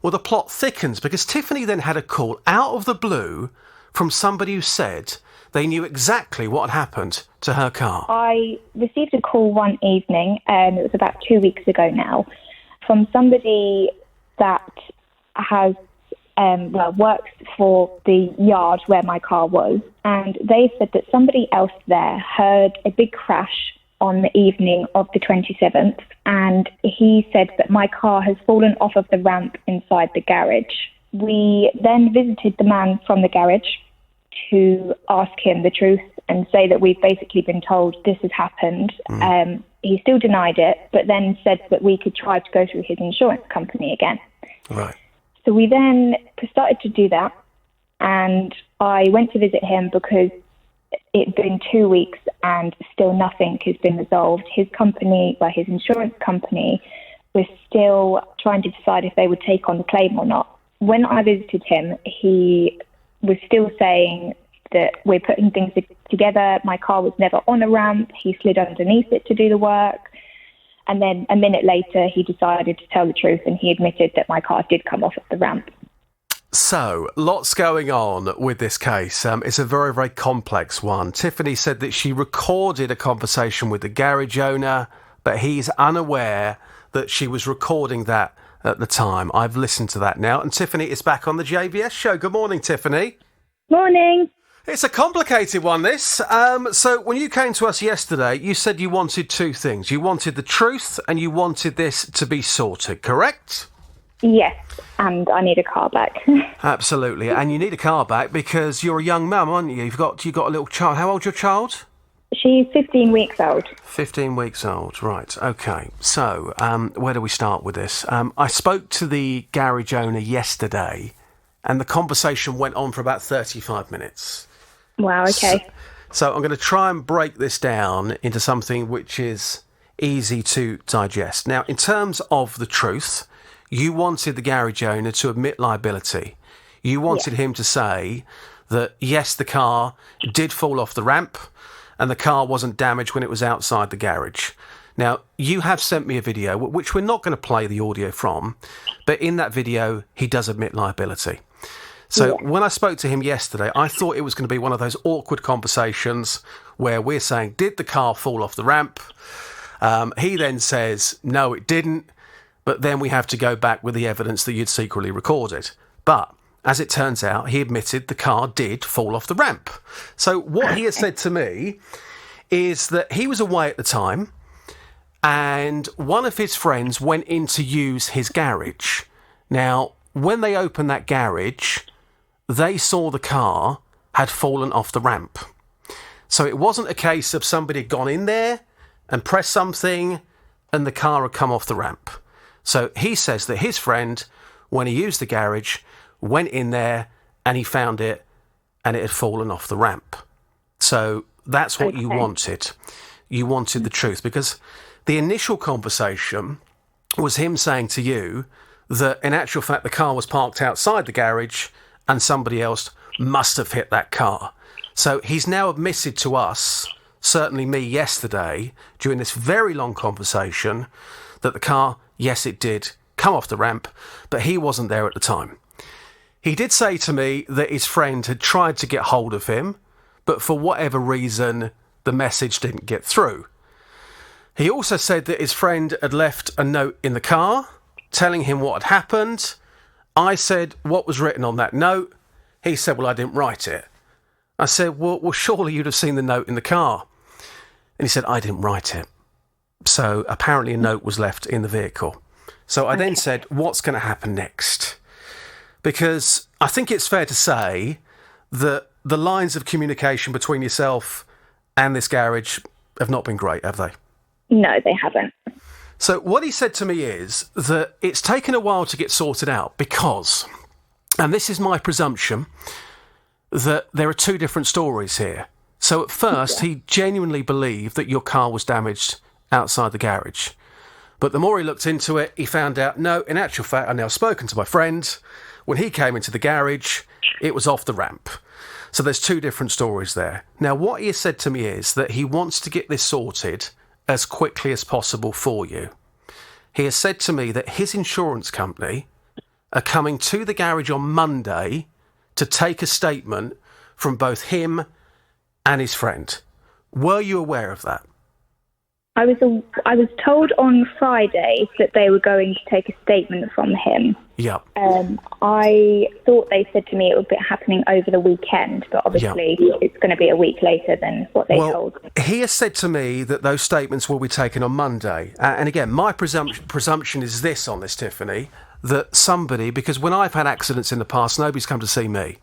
Well, the plot thickens because Tiffany then had a call out of the blue from somebody who said they knew exactly what had happened to her car. I received a call one evening, it was about 2 weeks ago now, from somebody that has works for the yard where my car was, and they said that somebody else there heard a big crash on the evening of the 27th, and he said that my car has fallen off of the ramp inside the garage. We then visited the man from the garage to ask him the truth and say that we've basically been told this has happened. He still denied it, but then said that we could try to go through his insurance company again. Right. So we then started to do that, and I went to visit him because it'd been 2 weeks and still nothing has been resolved. His company, his insurance company, was still trying to decide if they would take on the claim or not. When I visited him, he was still saying that we're putting things together. My car was never on a ramp. He slid underneath it to do the work. And then a minute later, he decided to tell the truth, and he admitted that my car did come off of the ramp. So, lots going on with this case. It's a very, very complex one. Tiffany said that she recorded a conversation with the garage owner, but he's unaware that she was recording that at the time. I've listened to that now, and Tiffany is back on the JVS show. Good morning, Tiffany. Morning. It's a complicated one, this. So when you came to us yesterday, you said you wanted two things. You wanted the truth and you wanted this to be sorted, correct? Yes, and I need a car back. Absolutely, and you need a car back because you're a young mum, aren't you? You've got a little child. How old's your child? She's 15 weeks old. 15 weeks old, right. OK, so where do we start with this? I spoke to the garage owner yesterday and the conversation went on for about 35 minutes. Wow, OK. So I'm going to try and break this down into something which is easy to digest. Now, in terms of the truth, you wanted the garage owner to admit liability. You wanted him to say that, yes, the car did fall off the ramp and the car wasn't damaged when it was outside the garage. Now, you have sent me a video, which we're not going to play the audio from, but in that video, he does admit liability. So when I spoke to him yesterday, I thought it was going to be one of those awkward conversations where we're saying, did the car fall off the ramp? He then says, no, it didn't. But then we have to go back with the evidence that you'd secretly recorded. But as it turns out, he admitted the car did fall off the ramp. So what he has said to me is that he was away at the time and one of his friends went in to use his garage. Now, when they opened that garage, they saw the car had fallen off the ramp. So it wasn't a case of somebody had gone in there and pressed something and the car had come off the ramp. So he says that his friend when he used the garage, went in there and he found it and it had fallen off the ramp. So that's what you wanted. You wanted the truth, because the initial conversation was him saying to you that in actual fact the car was parked outside the garage and somebody else must have hit that car. So he's now admitted to us, certainly me yesterday, during this very long conversation, that the car, yes, it did come off the ramp, but he wasn't there at the time. He did say to me that his friend had tried to get hold of him, but for whatever reason, the message didn't get through. He also said that his friend had left a note in the car telling him what had happened. I said, what was written on that note? He said, well, I didn't write it. I said, well, surely you'd have seen the note in the car. And he said, I didn't write it. So apparently a note was left in the vehicle. So I then said, what's going to happen next? Because I think it's fair to say that the lines of communication between yourself and this garage have not been great, have they? No, they haven't. So what he said to me is that it's taken a while to get sorted out because, and this is my presumption, that there are two different stories here. So at first, he genuinely believed that your car was damaged outside the garage. But the more he looked into it, he found out, no, in actual fact, I've now spoken to my friend. When he came into the garage, it was off the ramp. So there's two different stories there. Now, what he has said to me is that he wants to get this sorted as quickly as possible for you. He has said to me that his insurance company are coming to the garage on Monday to take a statement from both him and his friend. Were you aware of that? I was told on Friday that they were going to take a statement from him. Yeah. I thought they said to me it would be happening over the weekend, but obviously it's going to be a week later than what they told me. He has said to me that those statements will be taken on Monday. And again, my presumption is this on this, Tiffany, that somebody, because when I've had accidents in the past, nobody's come to see me.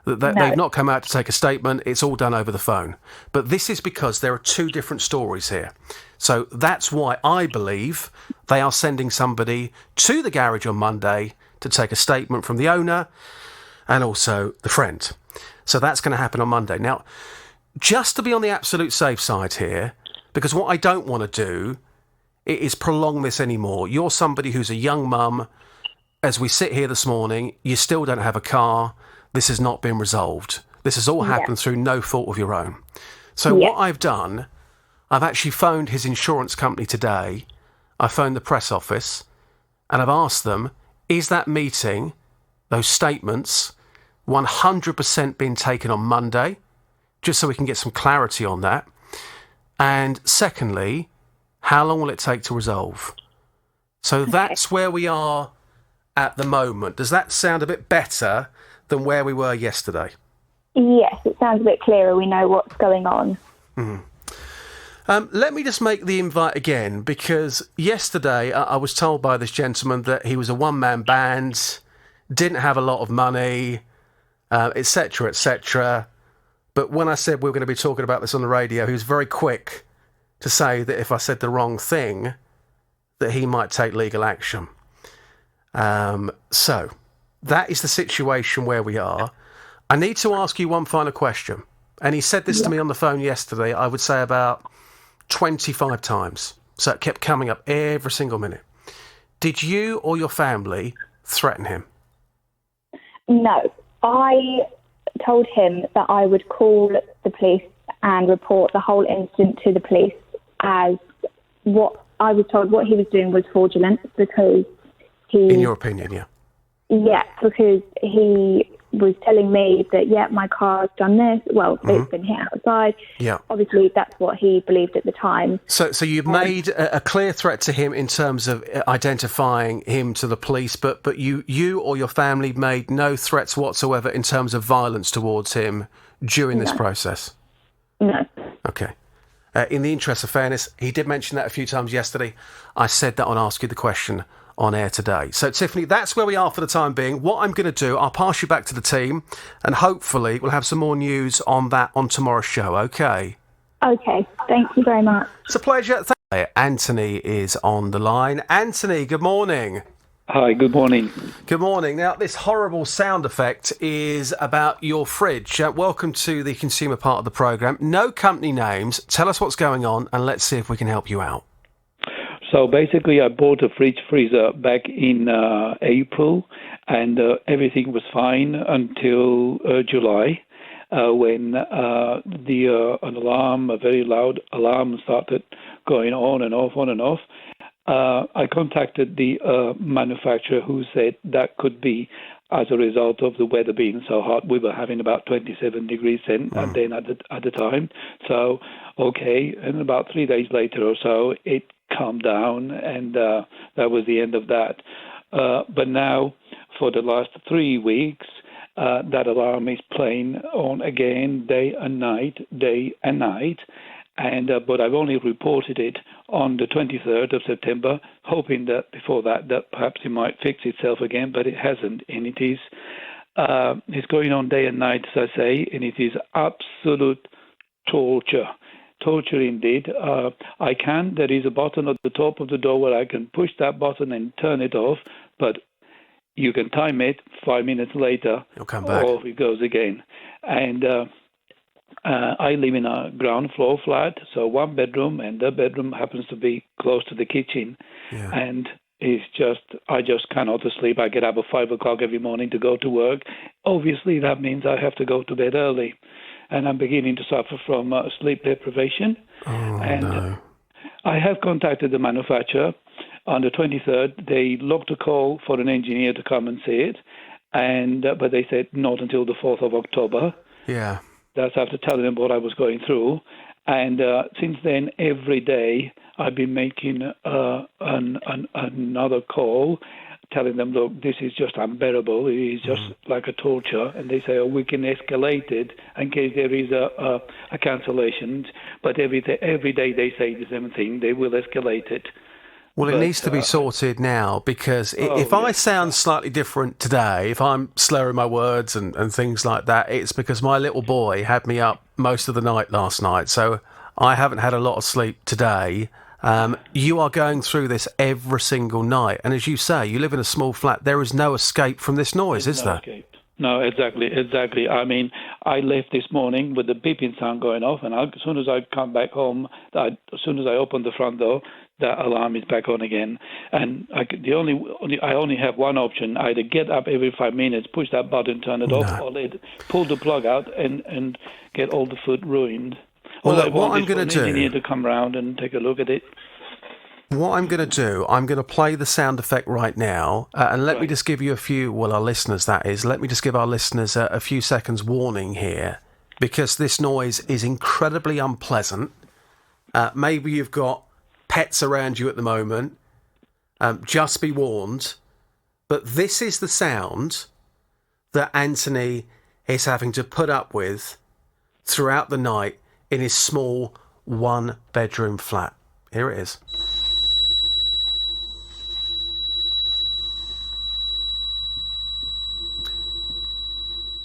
They've not come out to take a statement. It's all done over the phone. But this is because there are two different stories here. So that's why I believe they are sending somebody to the garage on Monday to take a statement from the owner and also the friend. So that's going to happen on Monday. Now, just to be on the absolute safe side here, because what I don't want to do is prolong this anymore. You're somebody who's a young mum. As we sit here this morning, you still don't have a car. This has not been resolved. This has all happened through no fault of your own. So what I've done, I've actually phoned his insurance company today. I phoned the press office and I've asked them, is that meeting, those statements, 100% being taken on Monday? Just so we can get some clarity on that. And secondly, how long will it take to resolve? So that's where we are at the moment. Does that sound a bit better than where we were yesterday? Yes, it sounds a bit clearer. We know what's going on. Let me just make the invite again, because yesterday I was told by this gentleman that he was a one-man band, didn't have a lot of money, etc., etc. But when I said we were going to be talking about this on the radio, he was very quick to say that if I said the wrong thing, that he might take legal action. So that is the situation where we are. I need to ask you one final question. And he said this to me on the phone yesterday, I would say about 25 times. So it kept coming up every single minute. Did you or your family threaten him? No. I told him that I would call the police and report the whole incident to the police, as what I was told what he was doing was fraudulent, because he... In your opinion, yeah. Yeah, because he was telling me that, my car's done this. Well, it's been hit outside. Yeah. Obviously, that's what he believed at the time. So you've made a clear threat to him in terms of identifying him to the police, but you or your family made no threats whatsoever in terms of violence towards him during this process? No. Okay. In the interest of fairness, he did mention that a few times yesterday. I said that on Ask You the Question on air today. So, Tiffany, that's where we are for the time being. What I'm going to do, I'll pass you back to the team, and hopefully we'll have some more news on that on tomorrow's show, okay? Okay, thank you very much. It's a pleasure. Anthony is on the line. Anthony, good morning. Hi, good morning. Good morning. Now, this horrible sound effect is about your fridge. Welcome to the consumer part of the programme. No company names. Tell us what's going on and let's see if we can help you out. So basically, I bought a fridge freezer back in April, and everything was fine until July, when an alarm, a very loud alarm, started going on and off. I contacted the manufacturer, who said that could be as a result of the weather being so hot. We were having about 27 degrees then at the time. So, okay, and about 3 days later or so, it calmed down, and that was the end of that. But now, for the last 3 weeks, that alarm is playing on again, day and night. And but I've only reported it on the 23rd of September, hoping that before that perhaps it might fix itself again, but it hasn't, and it's going on day and night, as I say, and it is absolute torture indeed. There is a button at the top of the door where I can push that button and turn it off, but you can time it 5 minutes later, it'll come back. Off it goes again. And I live in a ground floor flat, so one bedroom, and the bedroom happens to be close to the kitchen. Yeah. And I just cannot sleep. I get up at 5 o'clock every morning to go to work. Obviously, that means I have to go to bed early, and I'm beginning to suffer from sleep deprivation. No. I have contacted the manufacturer. On the 23rd, they logged a call for an engineer to come and see it, but they said not until the 4th of October. Yeah. That's after telling them what I was going through. And since then, every day, I've been making another call, telling them, look, this is just unbearable. It is just like a torture. And they say, we can escalate it in case there is a cancellation. But every day they say the same thing. They will escalate it. Well, it needs to be sorted now, because if I sound slightly different today, if I'm slurring my words and things like that, it's because my little boy had me up most of the night last night. So I haven't had a lot of sleep today. You are going through this every single night. And as you say, you live in a small flat. There is no escape from this noise, is there? Escape. No, exactly. I mean, I left this morning with the beeping sound going off, and as soon as I come back home, as soon as I open the front door, that alarm is back on again. And I only have one option: either get up every 5 minutes, push that button, turn it off, or pull the plug out and get all the food ruined. Well, look, what I'm going to do, engineer to come round and take a look at it. What I'm going to do, I'm going to play the sound effect right now, and let me just give you our listeners, that is, let me just give our listeners a few seconds warning here, because this noise is incredibly unpleasant. Maybe you've got pets around you at the moment, just be warned, but this is the sound that Anthony is having to put up with throughout the night in his small one-bedroom flat. Here it is.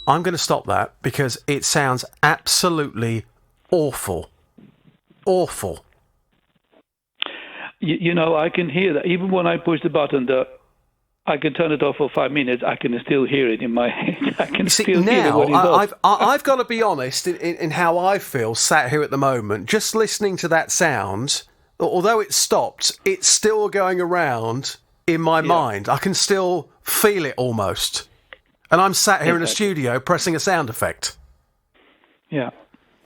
I'm going to stop that because it sounds absolutely awful. Awful. You know, I can hear that. Even when I push the button, I can turn it off for 5 minutes. I can still hear it in my head. I can still hear what it's I've got to be honest in how I feel sat here at the moment. Just listening to that sound, although it stopped, it's still going around in my mind. I can still feel it almost. And I'm sat here in a studio pressing a sound effect. Yeah.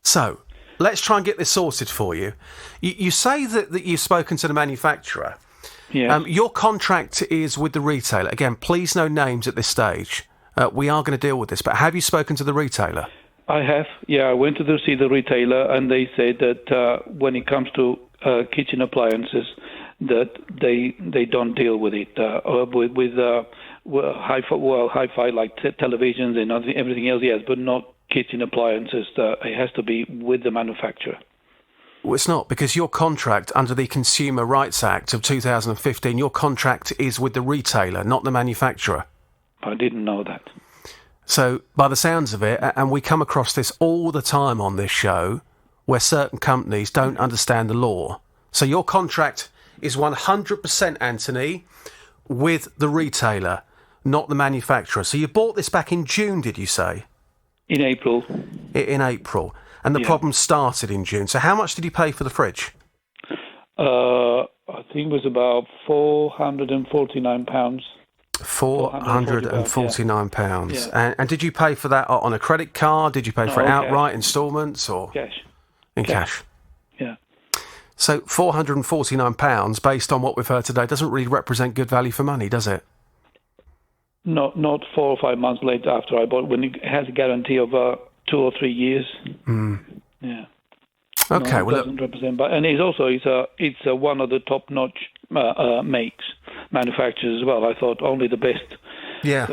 So, let's try and get this sorted for you. You say that you've spoken to the manufacturer. Yeah. Your contract is with the retailer. Again, please no names at this stage. We are going to deal with this, but have you spoken to the retailer? I have. Yeah, I went to see the retailer, and they said that when it comes to kitchen appliances, that they don't deal with it with hi-fi like televisions and everything else, yes, but not kitchen appliances. It has to be with the manufacturer. Well, it's not, because your contract under the Consumer Rights Act of 2015, your contract is with the retailer, not the manufacturer. I didn't know that. So, by the sounds of it, and we come across this all the time on this show, where certain companies don't understand the law. So your contract is 100%, Anthony, with the retailer, not the manufacturer. So you bought this back in June, did you say? In April. In April. And the problem started in June. So how much did you pay for the fridge? I think it was about £449. £449. And did you pay for that on a credit card? Did you pay for it outright, instalments, or cash? In cash. Yeah. So £449, based on what we've heard today, doesn't really represent good value for money, does it? Not 4 or 5 months later after I bought, when it has a guarantee of 2 or 3 years. Yeah. Okay, no, it doesn't represent, but and it's one of the top-notch manufacturers as well. I thought only the best. Yeah.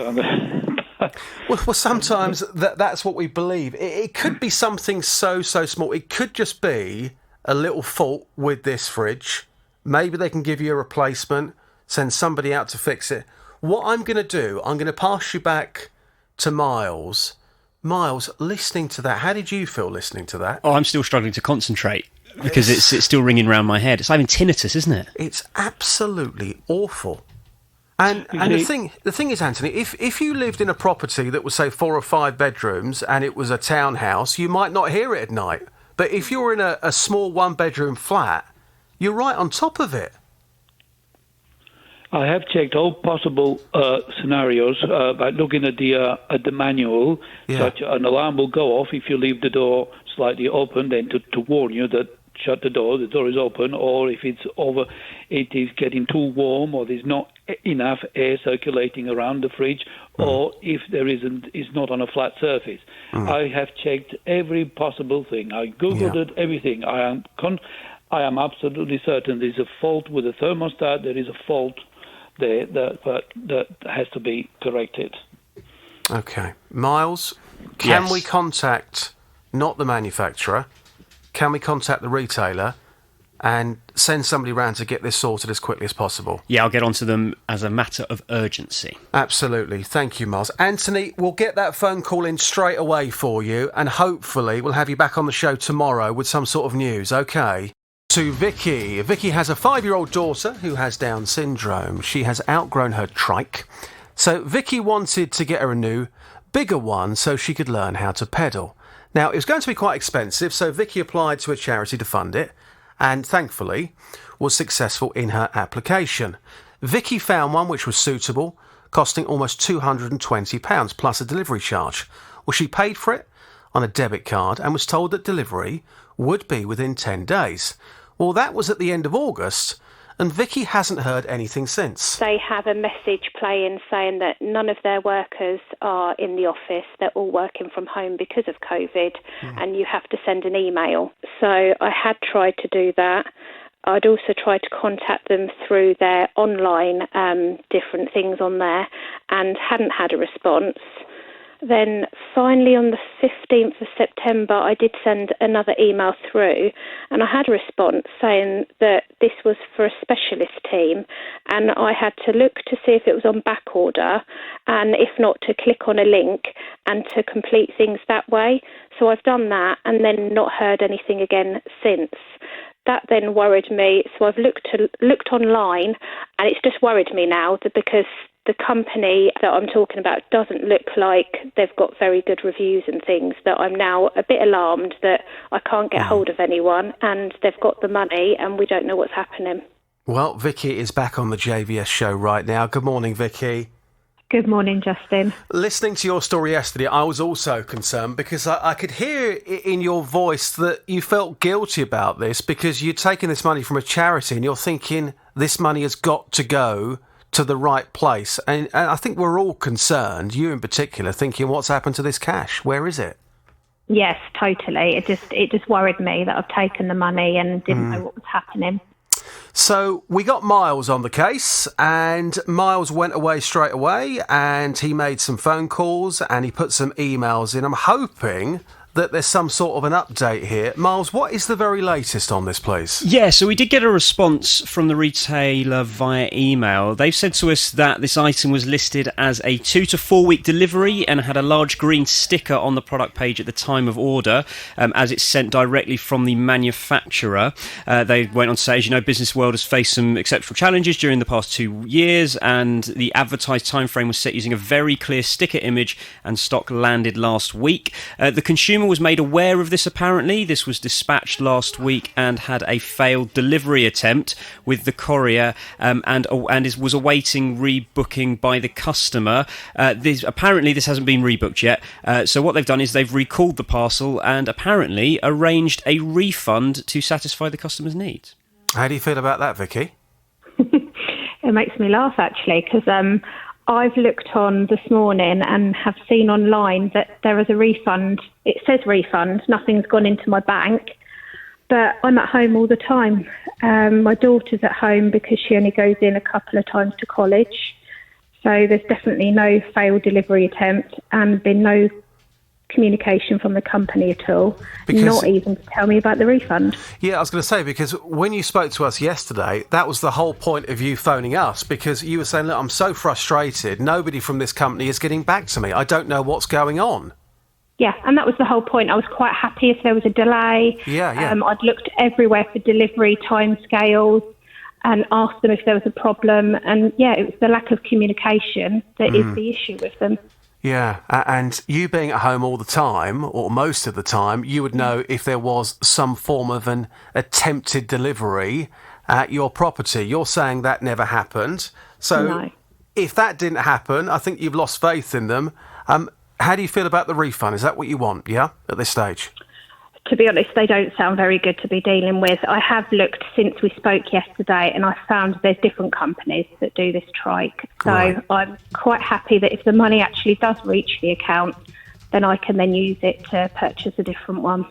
Well, sometimes that's what we believe. It could be something so small. It could just be a little fault with this fridge. Maybe they can give you a replacement, send somebody out to fix it. What I'm going to do, I'm going to pass you back to Miles. Miles, listening to that, how did you feel listening to that? Oh, I'm still struggling to concentrate because it's still ringing around my head. It's like having tinnitus, isn't it? It's absolutely awful. And the thing is, Anthony, if you lived in a property that was, say, 4 or 5 bedrooms and it was a townhouse, you might not hear it at night. But if you're in a small 1-bedroom flat, you're right on top of it. I have checked all possible scenarios by looking at the manual. Such an alarm will go off if you leave the door slightly open, then to warn you that shut the door is open, or if it is getting too warm, or there's not enough air circulating around the fridge, or if it's not on a flat surface. I have checked every possible thing. I googled it, everything. I am absolutely certain there's a fault with the thermostat. There is a fault there that has to be corrected. Okay. Miles, can we contact not the manufacturer? Can we contact the retailer and send somebody round to get this sorted as quickly as possible? Yeah, I'll get onto them as a matter of urgency. Absolutely. Thank you, Miles. Anthony, we'll get that phone call in straight away for you, and hopefully we'll have you back on the show tomorrow with some sort of news, okay? To Vicky. Vicky has a 5-year-old daughter who has Down syndrome. She has outgrown her trike. So Vicky wanted to get her a new, bigger one so she could learn how to pedal. Now, it was going to be quite expensive, so Vicky applied to a charity to fund it and, thankfully, was successful in her application. Vicky found one which was suitable, costing almost £220 plus a delivery charge. Well, she paid for it on a debit card and was told that delivery would be within 10 days. Well, that was at the end of August, and Vicky hasn't heard anything since. They have a message playing saying that none of their workers are in the office. They're all working from home because of COVID, and you have to send an email. So I had tried to do that. I'd also tried to contact them through their online different things on there and hadn't had a response. Then finally on the 15th of September, I did send another email through and I had a response saying that this was for a specialist team and I had to look to see if it was on back order and if not to click on a link and to complete things that way. So I've done that and then not heard anything again since. That then worried me, so I've looked online and it's just worried me now because the company that I'm talking about doesn't look like they've got very good reviews and things, that I'm now a bit alarmed that I can't get hold of anyone and they've got the money and we don't know what's happening. Well, Vicky is back on the JVS show right now. Good morning, Vicky. Good morning, Justin. Listening to your story yesterday, I was also concerned because I could hear in your voice that you felt guilty about this because you'd taken this money from a charity and you're thinking this money has got to go to the right place. And I think we're all concerned, you in particular, thinking what's happened to this cash? Where is it? Yes, totally. It just worried me that I've taken the money and didn't know what was happening. So we got Miles on the case, and Miles went away straight away, and he made some phone calls and he put some emails in. I'm hoping that there's some sort of an update here. Miles, what is the very latest on this, please? Yeah, so we did get a response from the retailer via email. They've said to us that this item was listed as a 2 to 4 week delivery and had a large green sticker on the product page at the time of order, as it's sent directly from the manufacturer. They went on to say, as you know, business world has faced some exceptional challenges during the past 2 years, and the advertised timeframe was set using a very clear sticker image, and stock landed last week. The consumer was made aware of this apparently. This was dispatched last week and had a failed delivery attempt with the courier, and was awaiting rebooking by the customer. Apparently this hasn't been rebooked yet. So what they've done is they've recalled the parcel and apparently arranged a refund to satisfy the customer's needs. How do you feel about that, Vicky? It makes me laugh, actually, because I've looked on this morning and have seen online that there is a refund. It says refund, nothing's gone into my bank, but I'm at home all the time. My daughter's at home because she only goes in a couple of times to college. So there's definitely no failed delivery attempt and been no communication from the company at all, not even to tell me about the refund. Yeah, I was going to say, because when you spoke to us yesterday, that was the whole point of you phoning us, because you were saying, look, I'm so frustrated, nobody from this company is getting back to me, I don't know what's going on. Yeah, and that was the whole point. I was quite happy if there was a delay. Yeah. I'd looked everywhere for delivery timescales and asked them if there was a problem, and yeah, it was the lack of communication that is the issue with them. Yeah, and you being at home all the time, or most of the time, you would know if there was some form of an attempted delivery at your property. You're saying that never happened. So if that didn't happen, I think you've lost faith in them. How do you feel about the refund? Is that what you want, yeah, at this stage? To be honest, they don't sound very good to be dealing with. I have looked since we spoke yesterday, and I found there's different companies that do this trike. So I'm quite happy that if the money actually does reach the account, then I can then use it to purchase a different one.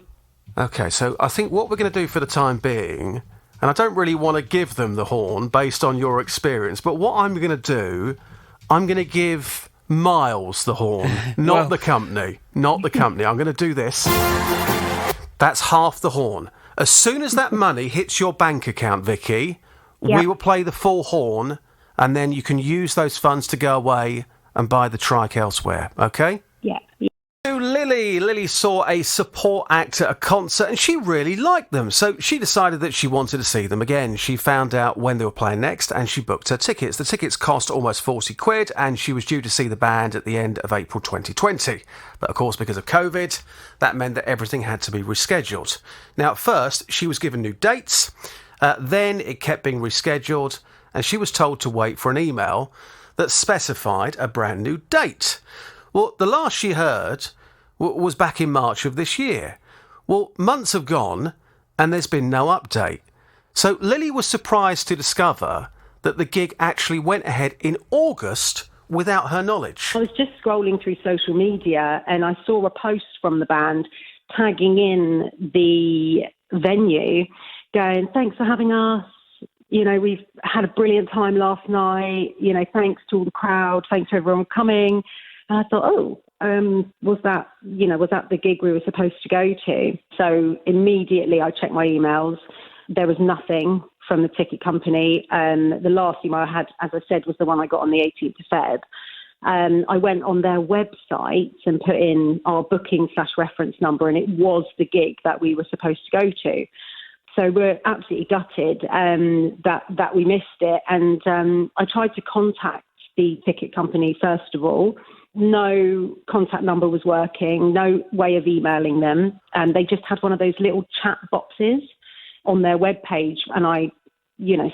Okay, so I think what we're going to do for the time being, and I don't really want to give them the horn based on your experience, but what I'm going to do, I'm going to give Miles the horn, not the company. Not the company. I'm going to do this. That's half the horn. As soon as that money hits your bank account, Vicky, we will play the full horn, and then you can use those funds to go away and buy the trike elsewhere, okay? Yeah. Lily saw a support act at a concert and she really liked them, so she decided that she wanted to see them again. She found out when they were playing next and she booked her tickets. The tickets cost almost 40 quid and she was due to see the band at the end of April 2020. But of course, because of COVID, that meant that everything had to be rescheduled. Now, at first, she was given new dates, then it kept being rescheduled, and she was told to wait for an email that specified a brand new date. Well, the last she heard was back in March of this year. Well, months have gone and there's been no update. So Lily was surprised to discover that the gig actually went ahead in August without her knowledge. I was just scrolling through social media and I saw a post from the band tagging in the venue going, thanks for having us. You know, we've had a brilliant time last night. You know, thanks to all the crowd. Thanks to everyone coming. And I thought, was that the gig we were supposed to go to? So immediately I checked my emails. There was nothing from the ticket company. The last email I had, as I said, was the one I got on the 18th of Feb. I went on their website and put in our booking/reference number, and it was the gig that we were supposed to go to. So we're absolutely gutted that we missed it. And I tried to contact the ticket company first of all. No contact number was working, no way of emailing them. And they just had one of those little chat boxes on their webpage. And I,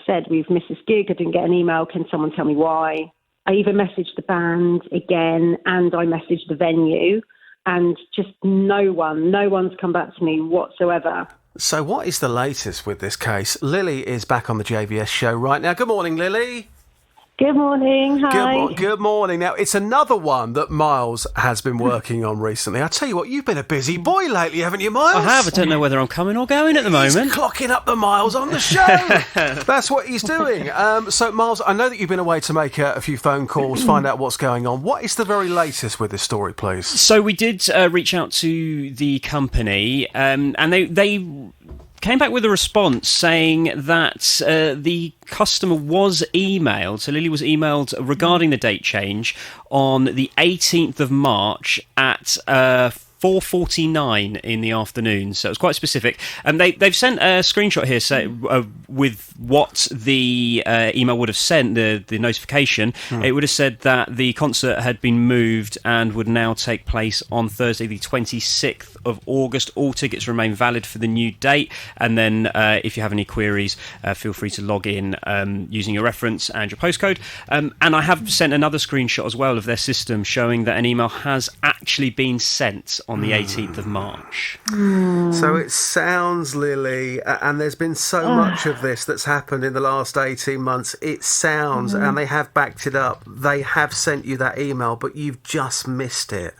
said, we've missed this gig. I didn't get an email. Can someone tell me why? I even messaged the band again, and I messaged the venue, and just no one's come back to me whatsoever. So what is the latest with this case? Lily is back on the JVS show right now. Good morning, Lily. Good morning. Hi. Good morning. Now, it's another one that Miles has been working on recently. I tell you what, you've been a busy boy lately, haven't you, Miles? I have. I don't know whether I'm coming or going at the moment. He's clocking up the miles on the show. That's what he's doing. So, Miles, I know that you've been away to make a few phone calls, find out what's going on. What is the very latest with this story, please? So we did reach out to the company, and they came back with a response saying that the customer was emailed, so Lily was emailed regarding the date change on the 18th of March at 4:49 in the afternoon, so it was quite specific. And they've sent a screenshot here with what the email would have sent, the notification. It would have said that the concert had been moved and would now take place on Thursday the 26th of August. All tickets remain valid for the new date, and then if you have any queries, feel free to log in using your reference and your postcode. And I have sent another screenshot as well of their system showing that an email has actually been sent on the 18th of March. So it sounds, Lily, and there's been so much of this that's happened in the last 18 months, it sounds, and they have backed it up, they have sent you that email, but you've just missed it.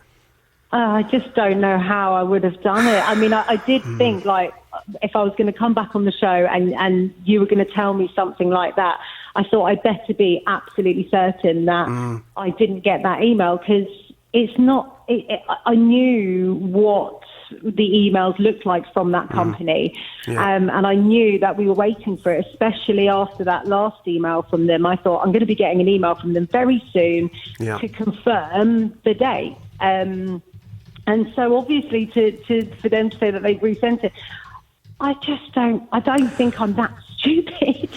I just don't know how I would have done it. I mean, I did think, like, if I was going to come back on the show and you were going to tell me something like that, I thought I'd better be absolutely certain that I didn't get that email, because it's not... I knew what the emails looked like from that company, and I knew that we were waiting for it, especially after that last email from them. I thought, I'm going to be getting an email from them very soon to confirm the date. And so obviously for them to say that they've resent it, I don't think I'm that stupid.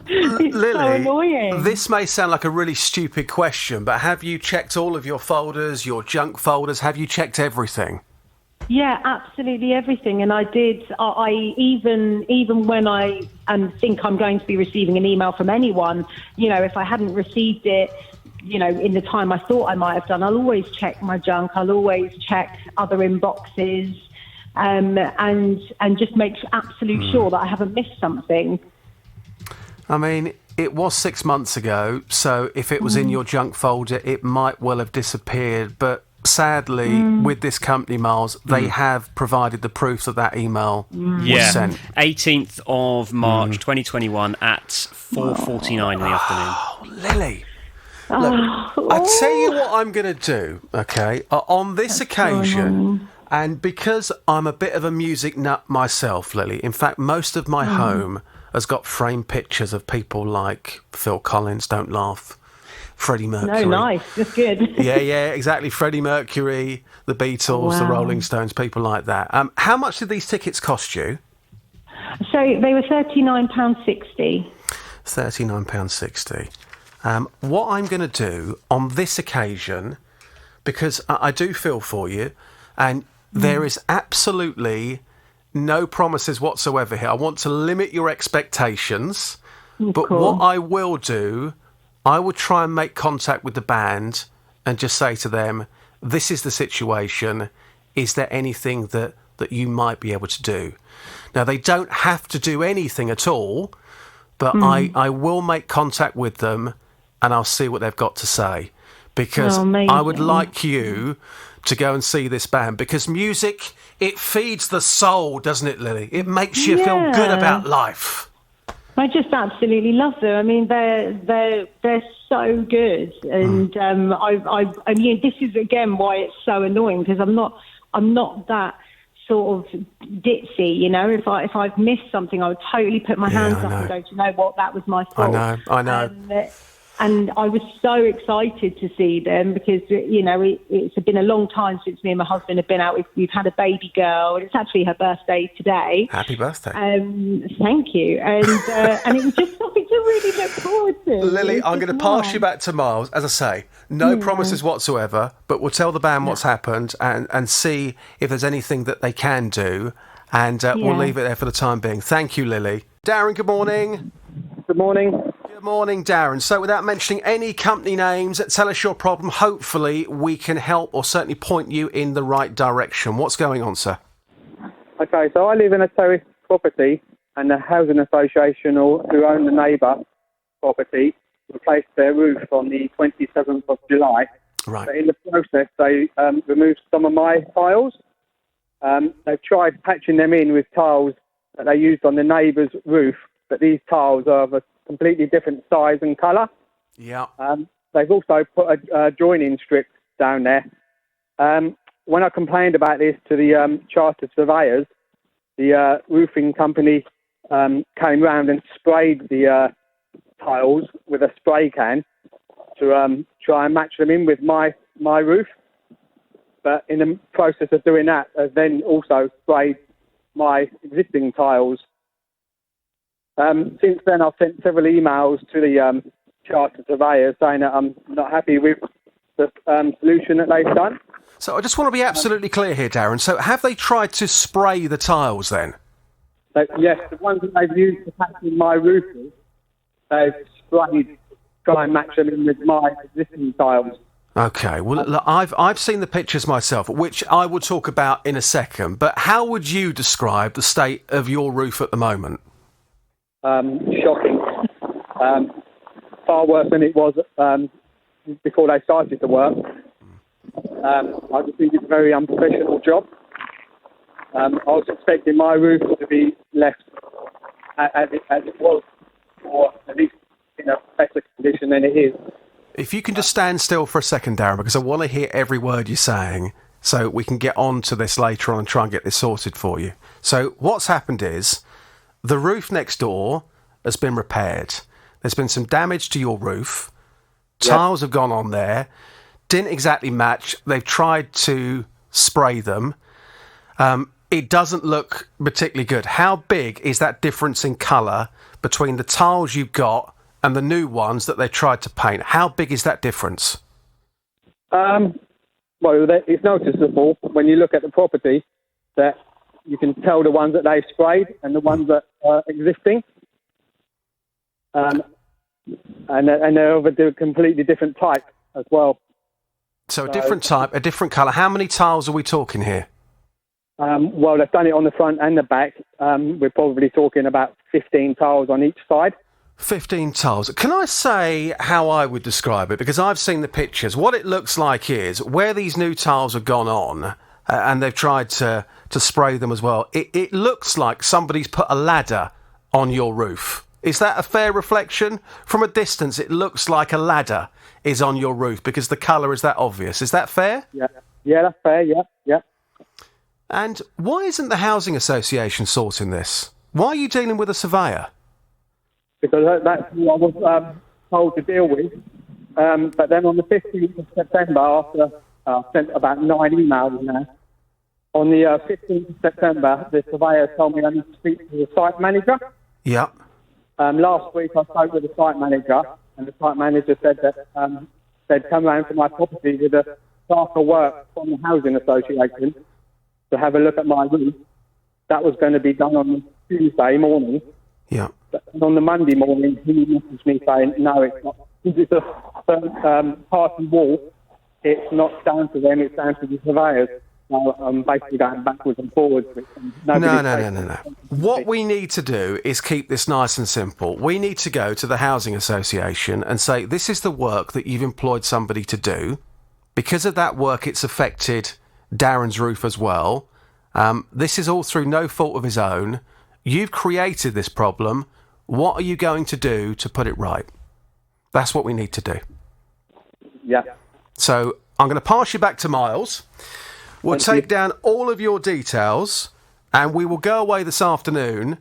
It's Lily, so annoying. This may sound like a really stupid question, but have you checked all of your folders, your junk folders? Have you checked everything? Yeah, absolutely everything. And I did. I even when I think I'm going to be receiving an email from anyone, if I hadn't received it, in the time I thought I might have done, I'll always check my junk. I'll always check other inboxes, and just make absolute sure that I haven't missed something. I mean, it was 6 months ago, so if it was in your junk folder, it might well have disappeared. But sadly, with this company, Miles, they have provided the proof that email was sent. 18th of March 2021 at 4:49 in the afternoon. Oh, Lily. Look, I tell you what I'm going to do, okay? On this occasion, and because I'm a bit of a music nut myself, Lily, in fact, most of my home has got framed pictures of people like Phil Collins, Don't Laugh, Freddie Mercury. No, nice. That's good. yeah, exactly. Freddie Mercury, the Beatles, the Rolling Stones, people like that. How much did these tickets cost you? So they were £39.60. £39.60. What I'm going to do on this occasion, because I do feel for you, and there is absolutely no promises whatsoever here. I want to limit your expectations, but what I will do, I will try and make contact with the band and just say to them, this is the situation. Is there anything that you might be able to do? Now, they don't have to do anything at all, but I will make contact with them and I'll see what they've got to say. Because I would like you to go and see this band, because music, it feeds the soul, doesn't it, Lily? It makes you feel good about life. I just absolutely love them. I mean, they're so good, and I mean, this is again why it's so annoying, because I'm not that sort of ditzy, If I've missed something, I would totally put my hands up and go, do you know what? That was my fault. I know. And I was so excited to see them because, it's been a long time since me and my husband have been out. We've had a baby girl, and it's actually her birthday today. Happy birthday. Thank you. And it was just something to really look forward to. Lily, I'm going to pass you back to Miles. As I say, no promises whatsoever, but we'll tell the band what's happened and see if there's anything that they can do. And we'll leave it there for the time being. Thank you, Lily. Darren, good morning. Good morning. Good morning, Darren. So without mentioning any company names, tell us your problem. Hopefully we can help or certainly point you in the right direction. What's going on, sir? Okay, so I live in a terraced property, and the housing association who own the neighbour property replaced their roof on the 27th of July. Right. But in the process, they removed some of my tiles. They've tried patching them in with tiles that they used on the neighbour's roof, but these tiles are of a completely different size and colour. Yeah. They've also put a joining strip down there. When I complained about this to the chartered surveyors, the roofing company came round and sprayed the tiles with a spray can to try and match them in with my roof. But in the process of doing that, then also sprayed my existing tiles. Since then, I've sent several emails to the chartered surveyors saying that I'm not happy with the solution that they've done. So I just want to be absolutely clear here, Darren. So have they tried to spray the tiles then? Yes, the ones that they've used to patch in my roof, they've sprayed to try and match them in with my existing tiles. Okay, well, look, I've seen the pictures myself, which I will talk about in a second, but how would you describe the state of your roof at the moment? Shocking. Far worse than it was before they started the work. I just think it's a very unprofessional job. I was expecting my roof to be left as it was, or at least in a better condition than it is. If you can just stand still for a second, Darren, because I want to hear every word you're saying so we can get on to this later on and try and get this sorted for you. So what's happened is the roof next door has been repaired. There's been some damage to your roof. Tiles have gone on there. Didn't exactly match. They've tried to spray them. It doesn't look particularly good. How big is that difference in colour between the tiles you've got and the new ones that they tried to paint? How big is that difference? Well, it's noticeable when you look at the property that you can tell the ones that they've sprayed and the ones that are existing. And they're of a completely different type as well. So a different type, a different colour. How many tiles are we talking here? Well, they've done it on the front and the back. We're probably talking about 15 tiles on each side. 15 tiles. Can I say how I would describe it? Because I've seen the pictures. What it looks like is where these new tiles have gone on, and they've tried to spray them as well, it looks like somebody's put a ladder on your roof. Is that a fair reflection? From a distance, it looks like a ladder is on your roof because the colour is that obvious. Is that fair? Yeah, that's fair, yeah. And why isn't the Housing Association sorting this? Why are you dealing with a surveyor? Because that's who I was told to deal with. But then on the 15th of September, after I sent about 9 emails now, on the 15th of September, the surveyor told me I need to speak to the site manager. Yeah. Last week I spoke with the site manager, and the site manager said that they'd come round to my property with a staff of work from the Housing Association to have a look at my roof. That was going to be done on Tuesday morning. Yeah. But on the Monday morning, he messaged me saying, no, it's not. It's a party wall. It's not down to them, it's down to the surveyors. So I'm basically going backwards and forwards. No. What we need to do is keep this nice and simple. We need to go to the Housing Association and say, this is the work that you've employed somebody to do. Because of that work, it's affected Darren's roof as well. This is all through no fault of his own. You've created this problem. What are you going to do to put it right? That's what we need to do. Yeah. So I'm going to pass you back to Miles. We'll take down all of your details and we will go away this afternoon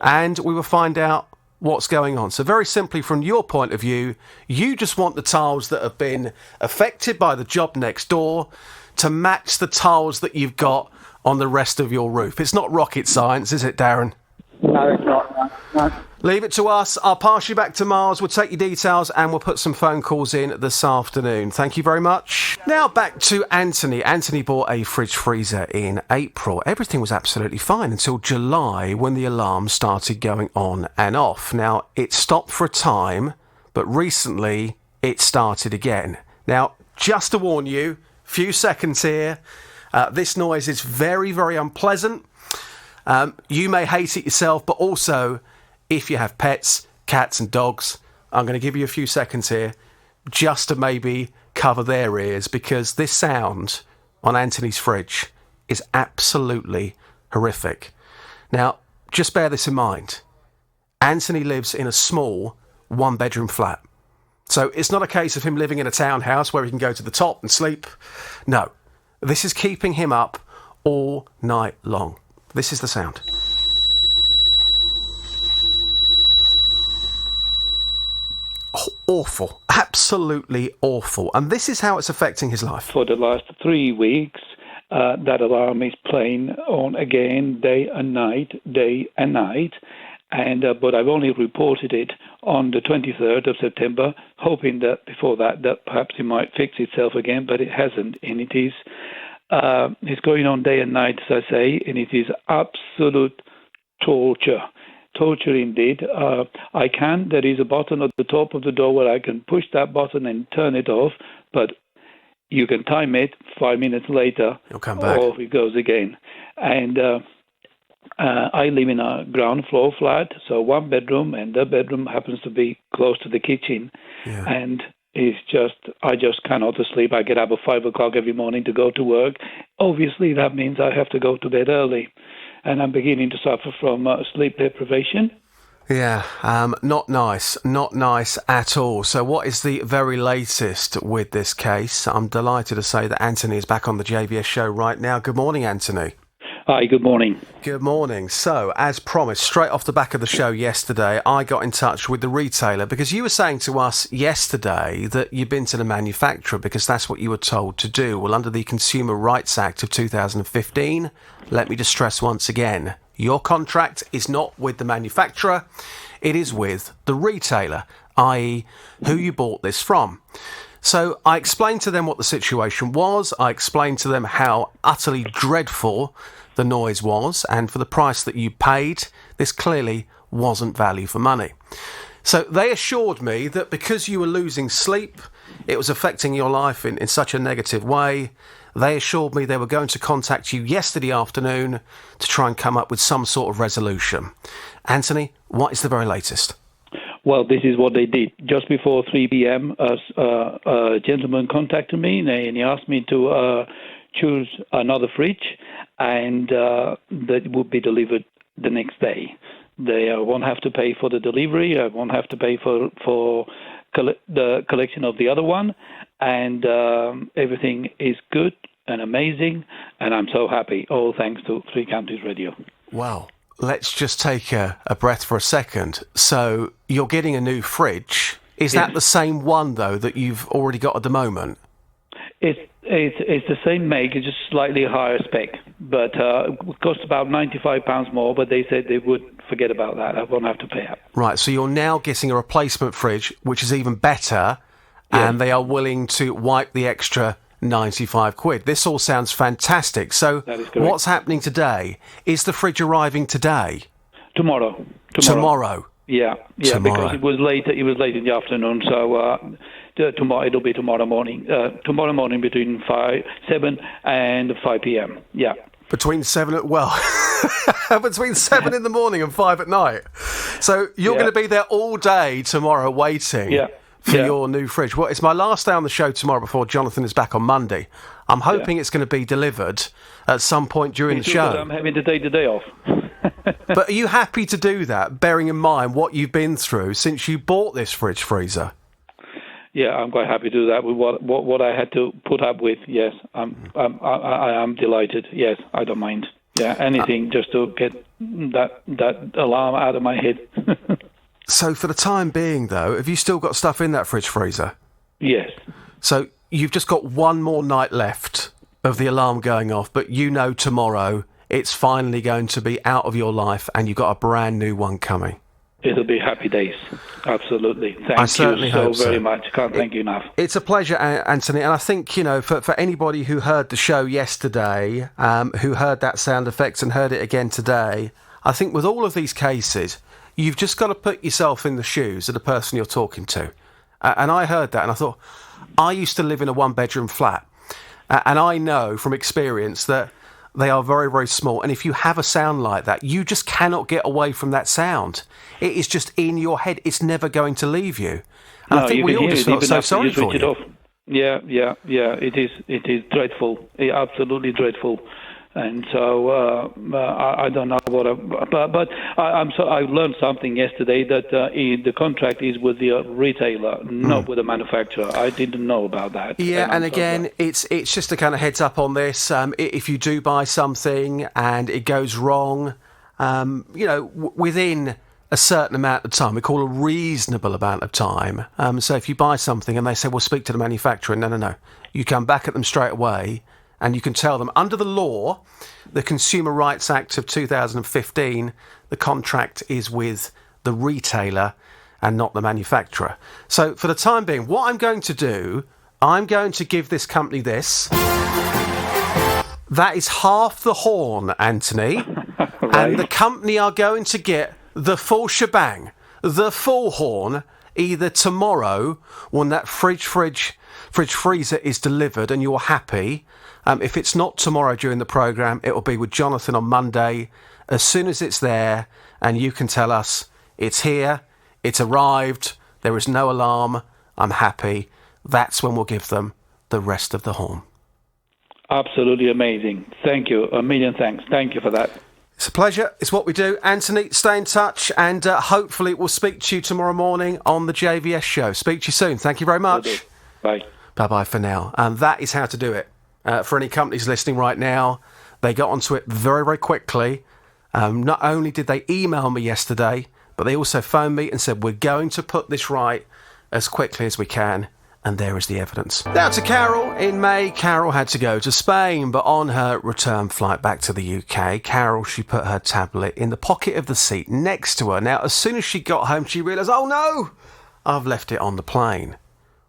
and we will find out what's going on. So very simply, from your point of view, you just want the tiles that have been affected by the job next door to match the tiles that you've got on the rest of your roof. It's not rocket science, is it, Darren? No, it's not. No. Leave it to us. I'll pass you back to Miles. We'll take your details and we'll put some phone calls in this afternoon. Thank you very much. Now back to Anthony. Anthony bought a fridge freezer in April. Everything was absolutely fine until July when the alarm started going on and off. Now, it stopped for a time, but recently it started again. Now, just to warn you, few seconds here. This noise is very, very unpleasant. You may hate it yourself, but also if you have pets, cats and dogs, I'm going to give you a few seconds here just to maybe cover their ears, because this sound on Anthony's fridge is absolutely horrific. Now, just bear this in mind. Anthony lives in a small one-bedroom flat. So it's not a case of him living in a townhouse where he can go to the top and sleep. No, this is keeping him up all night long. This is the sound. Awful, absolutely awful. And this is how it's affecting his life. For the last 3 weeks, that alarm is playing on again, day and night. And but I've only reported it on the 23rd of September, hoping that before that perhaps it might fix itself again, but it hasn't. And it's going on day and night, as I say, and it is absolute torture. Torture indeed. There is a button at the top of the door where I can push that button and turn it off, but you can time it 5 minutes later. You'll come back. Off it goes again. And I live in a ground floor flat, so one bedroom, and the bedroom happens to be close to the kitchen. Yeah. And I just cannot sleep. I get up at 5 o'clock every morning to go to work. Obviously, that means I have to go to bed early. And I'm beginning to suffer from sleep deprivation. Yeah, not nice at all. So what is the very latest with this case? I'm delighted to say that Anthony is back on the JVS show right now. Good morning, Anthony. Hi, good morning. Good morning. So, as promised, straight off the back of the show yesterday, I got in touch with the retailer because you were saying to us yesterday that you'd been to the manufacturer because that's what you were told to do. Well, under the Consumer Rights Act of 2015, let me just stress once again, your contract is not with the manufacturer, it is with the retailer, i.e. who you bought this from. So I explained to them what the situation was. I explained to them how utterly dreadful the noise was, and for the price that you paid, this clearly wasn't value for money. So they assured me that because you were losing sleep, it was affecting your life in such a negative way. They assured me they were going to contact you yesterday afternoon to try and come up with some sort of resolution. Anthony, what is the very latest? Well, this is what they did. Just before 3 p.m., a gentleman contacted me and he asked me to choose another fridge, and that would be delivered the next day. They won't have to pay for the delivery. I won't have to pay for the collection of the other one, and everything is good and amazing, and I'm so happy, all thanks to Three Counties Radio. Wow. Let's just take a breath for a second. So you're getting a new fridge. Is that the same one, though, that you've already got at the moment? It's the same make, it's just slightly higher spec, but it would cost about £95 more, but they said they would forget about that. I won't have to pay it. Right, so you're now getting a replacement fridge, which is even better, and they are willing to wipe the extra £95. This all sounds fantastic. So what's happening today? Is the fridge arriving today? Tomorrow. Yeah, tomorrow. Because it was late in the afternoon, so tomorrow it'll be tomorrow morning. Tomorrow morning between 7 and 5 p.m. Yeah. Between 7 in the morning and 5 at night. So you're going to be there all day tomorrow waiting for your new fridge. Well, it's my last day on the show tomorrow before Jonathan is back on Monday. I'm hoping it's going to be delivered at some point during the show. I'm having to take the day off. But are you happy to do that, bearing in mind what you've been through since you bought this fridge freezer? Yeah, I'm quite happy to do that with what I had to put up with. Yes, I am delighted. Yes, I don't mind. Yeah, anything just to get that alarm out of my head. So for the time being, though, have you still got stuff in that fridge freezer? Yes. So you've just got one more night left of the alarm going off, but you know tomorrow it's finally going to be out of your life and you've got a brand new one coming. It'll be happy days. Absolutely. Thank you so very much. Can't thank you enough. It's a pleasure, Anthony. And I think, for anybody who heard the show yesterday, who heard that sound effects and heard it again today, I think with all of these cases, you've just got to put yourself in the shoes of the person you're talking to. And I heard that and I thought, I used to live in a one-bedroom flat. And I know from experience that they are very, very small. And if you have a sound like that, you just cannot get away from that sound. It is just in your head. It's never going to leave you. And I think we all just felt so sorry for you. Yeah. It is dreadful. Absolutely dreadful. And so I don't know but I learned something yesterday that the contract is with the retailer, not with the manufacturer. I didn't know about that. Yeah, and again, it's just a kind of heads up on this. If you do buy something and it goes wrong, within a certain amount of time, we call a reasonable amount of time. So if you buy something and they say, well, speak to the manufacturer, no. You come back at them straight away. And you can tell them, under the law, the Consumer Rights Act of 2015, the contract is with the retailer and not the manufacturer. So for the time being, what I'm going to do, I'm going to give this company this. That is half the horn, Anthony. Right. And the company are going to get the full shebang, the full horn, either tomorrow when that fridge freezer is delivered and you're happy. If it's not tomorrow during the programme, it will be with Jonathan on Monday. As soon as it's there and you can tell us it's here, it's arrived, there is no alarm, I'm happy, that's when we'll give them the rest of the horn. Absolutely amazing. Thank you. A million thanks. Thank you for that. It's a pleasure. It's what we do. Anthony, stay in touch and hopefully we'll speak to you tomorrow morning on the JVS show. Speak to you soon. Thank you very much. Bye. Bye-bye for now. And that is how to do it. For any companies listening right now, they got onto it very, very quickly. Not only did they email me yesterday, but they also phoned me and said, we're going to put this right as quickly as we can. And there is the evidence. Now to Carol. In May, Carol had to go to Spain, but on her return flight back to the UK, Carol, she put her tablet in the pocket of the seat next to her. Now, as soon as she got home, she realised, oh no, I've left it on the plane.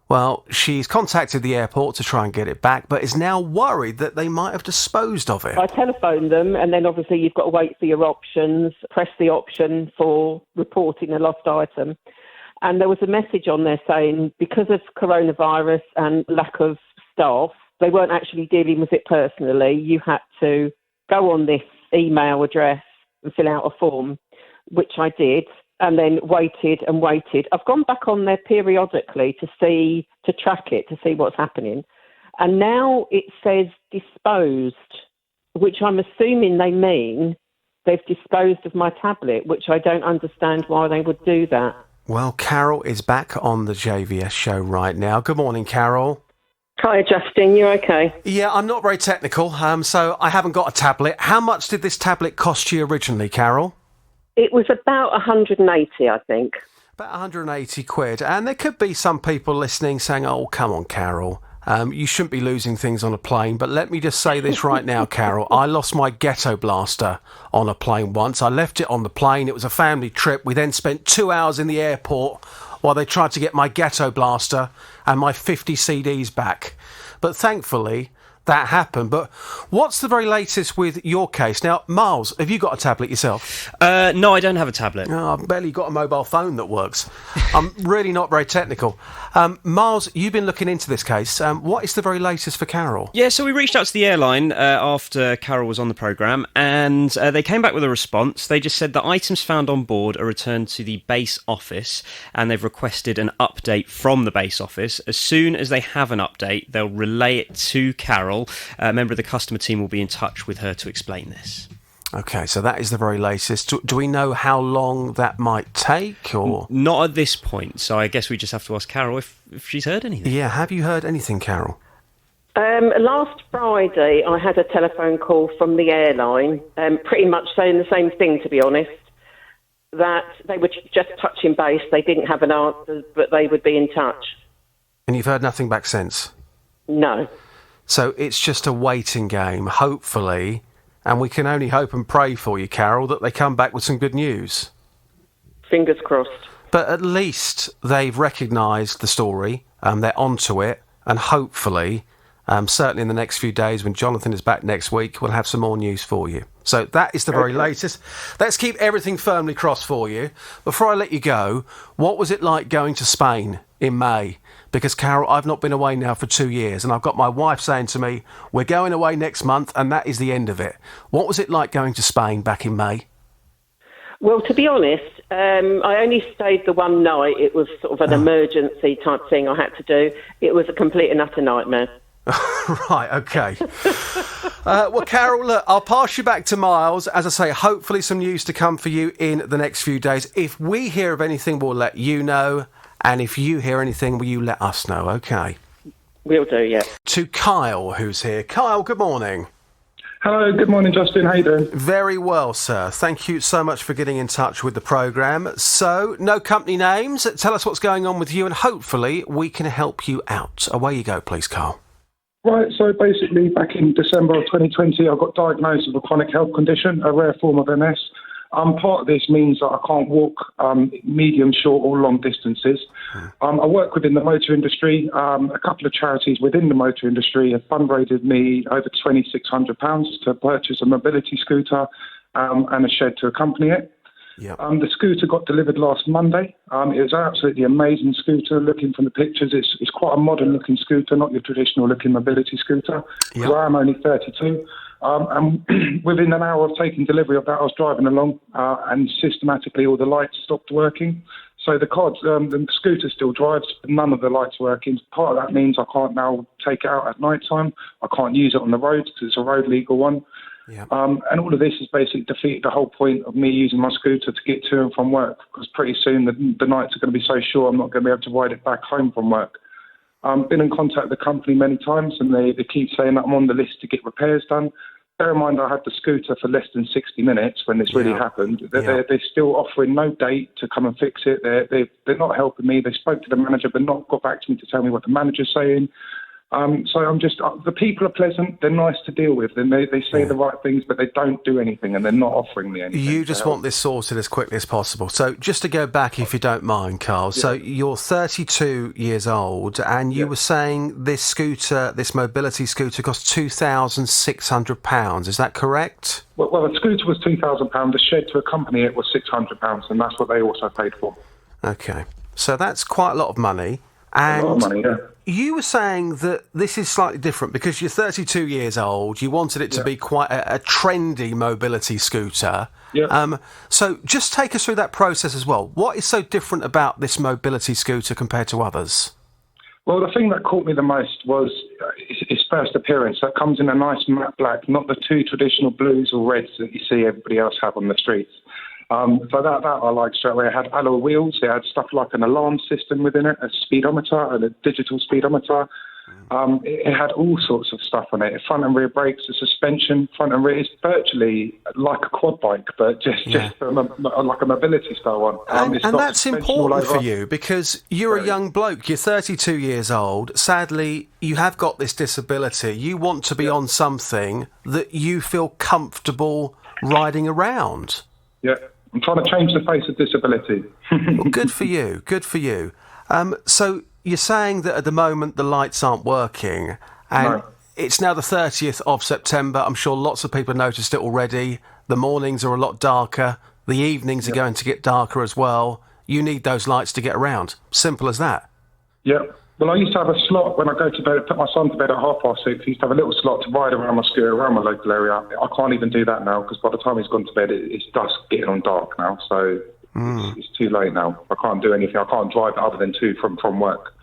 Well, she's contacted the airport to try and get it back, but is now worried that they might have disposed of it. I telephoned them, and then obviously you've got to wait for your options, press the option for reporting a lost item. And there was a message on there saying because of coronavirus and lack of staff, they weren't actually dealing with it personally. You had to go on this email address and fill out a form, which I did. And then waited and waited. I've gone back on there periodically to track it, to see what's happening. And now it says disposed, which I'm assuming they mean they've disposed of my tablet, which I don't understand why they would do that. Well, Carol is back on the JVS show right now. Good morning, Carol. Hi, Justin. You okay? Yeah, I'm not very technical, so I haven't got a tablet. How much did this tablet cost you originally, Carol? It was about 180, I think. About 180 quid. And there could be some people listening saying, oh, come on, Carol. You shouldn't be losing things on a plane. But let me just say this right now, Carol. I lost my Ghetto Blaster on a plane once. I left it on the plane. It was a family trip. We then spent 2 hours in the airport while they tried to get my Ghetto Blaster and my 50 CDs back. But thankfully, that happened. But what's the very latest with your case? Now, Miles, have you got a tablet yourself? No, I don't have a tablet. Oh, I've barely got a mobile phone that works. I'm really not very technical. Miles, you've been looking into this case. What is the very latest for Carol? Yeah, so we reached out to the airline after Carol was on the programme, and they came back with a response. They just said that items found on board are returned to the base office, and they've requested an update from the base office. As soon as they have an update, they'll relay it to Carol. A member of the customer team will be in touch with her to explain this. Okay, so that is the very latest. Do we know how long that might take? Or not at this point, so I guess we just have to ask Carol if she's heard anything. Yeah, have you heard anything, Carol? Last Friday, I had a telephone call from the airline, pretty much saying the same thing, to be honest, that they were just touching base. They didn't have an answer, but they would be in touch. And you've heard nothing back since? No. So it's just a waiting game, hopefully, and we can only hope and pray for you, Carol, that they come back with some good news. Fingers crossed. But at least they've recognised the story, they're onto it, and hopefully, certainly in the next few days when Jonathan is back next week, we'll have some more news for you. So that is the very latest. Let's keep everything firmly crossed for you. Before I let you go, what was it like going to Spain in May? Because, Carol, I've not been away now for 2 years, and I've got my wife saying to me, we're going away next month, and that is the end of it. What was it like going to Spain back in May? Well, to be honest, I only stayed the one night. It was sort of an emergency type thing I had to do. It was a complete and utter nightmare. Right, OK. Well, Carol, look, I'll pass you back to Miles. As I say, hopefully some news to come for you in the next few days. If we hear of anything, we'll let you know. And if you hear anything, will you let us know, OK? Will do, yeah. To Kyle, who's here. Kyle, good morning. Hello, good morning, Justin. How you doing? Very well, sir. Thank you so much for getting in touch with the programme. So, no company names. Tell us what's going on with you, and hopefully we can help you out. Away you go, please, Carl. Right, so basically back in December of 2020, I got diagnosed with a chronic health condition, a rare form of MS. Part of this means that I can't walk medium, short or long distances. I work within the motor industry. A couple of charities within the motor industry have fundraised me over £2,600 to purchase a mobility scooter and a shed to accompany it. Yep. The scooter got delivered last Monday. It was an absolutely amazing scooter. Looking from the pictures, it's quite a modern-looking scooter, not your traditional-looking mobility scooter. Yep. I am only 32. And within an hour of taking delivery of that, I was driving along and systematically all the lights stopped working. So the scooter still drives, but none of the lights working. Part of that means I can't now take it out at night time. I can't use it on the roads because it's a road legal one. Yeah. And all of this has basically defeated the whole point of me using my scooter to get to and from work, because pretty soon the nights are going to be so short I'm not going to be able to ride it back home from work. Been in contact with the company many times, and they keep saying that I'm on the list to get repairs done. Bear in mind, I had the scooter for less than 60 minutes when this really happened. They're still offering no date to come and fix it. They're not helping me. They spoke to the manager, but not got back to me to tell me what the manager's saying. So I'm just, the people are pleasant, they're nice to deal with, and they say the right things, but they don't do anything, and they're not offering me anything. You just want this sorted as quickly as possible. So just to go back, if you don't mind, Carl, so you're 32 years old, and you were saying this scooter, this mobility scooter, cost £2,600, is that correct? Well, the scooter was £2,000, the shed to accompany it was £600, and that's what they also paid for. Okay, so that's quite a lot of money. And a lot of money, yeah. You were saying that this is slightly different because you're 32 years old. You wanted it to be quite a trendy mobility scooter. Yeah. So just take us through that process as well. What is so different about this mobility scooter compared to others? Well, the thing that caught me the most was its first appearance. That comes in a nice matte black, not the two traditional blues or reds that you see everybody else have on the streets. So that I liked straight away. It had alloy wheels. It had stuff like an alarm system within it, a speedometer and a digital speedometer. It had all sorts of stuff on it. Front and rear brakes, the suspension, front and rear. It's virtually like a quad bike, but just like a mobility style one. And that's important for you because you're a young bloke. You're 32 years old. Sadly, you have got this disability. You want to be on something that you feel comfortable riding around. Yeah. I'm trying to change the face of disability. Well, good for you. Good for you. So you're saying that at the moment the lights aren't working, and it's now the 30th of September. I'm sure lots of people have noticed it already. The mornings are a lot darker. The evenings are going to get darker as well. You need those lights to get around. Simple as that. Yeah. Well, I used to have a slot when I go to bed, put my son to bed at 6:30. I used to have a little slot to ride around my scooter, around my local area. I can't even do that now because by the time he's gone to bed, it's dusk, getting on dark now. So it's too late now. I can't do anything. I can't drive other than to from work.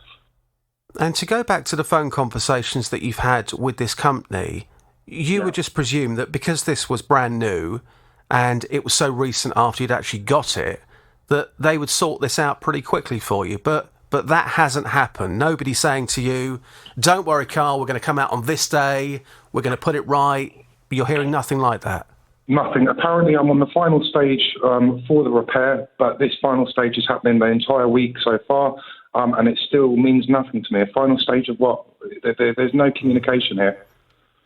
And to go back to the phone conversations that you've had with this company, you would just presume that because this was brand new and it was so recent after you'd actually got it, that they would sort this out pretty quickly for you. But that hasn't happened. Nobody's saying to you, don't worry, Carl, we're going to come out on this day, we're going to put it right. You're hearing nothing like that? Nothing. Apparently, I'm on the final stage for the repair, but this final stage is happening the entire week so far, and it still means nothing to me. A final stage of what? There's no communication here.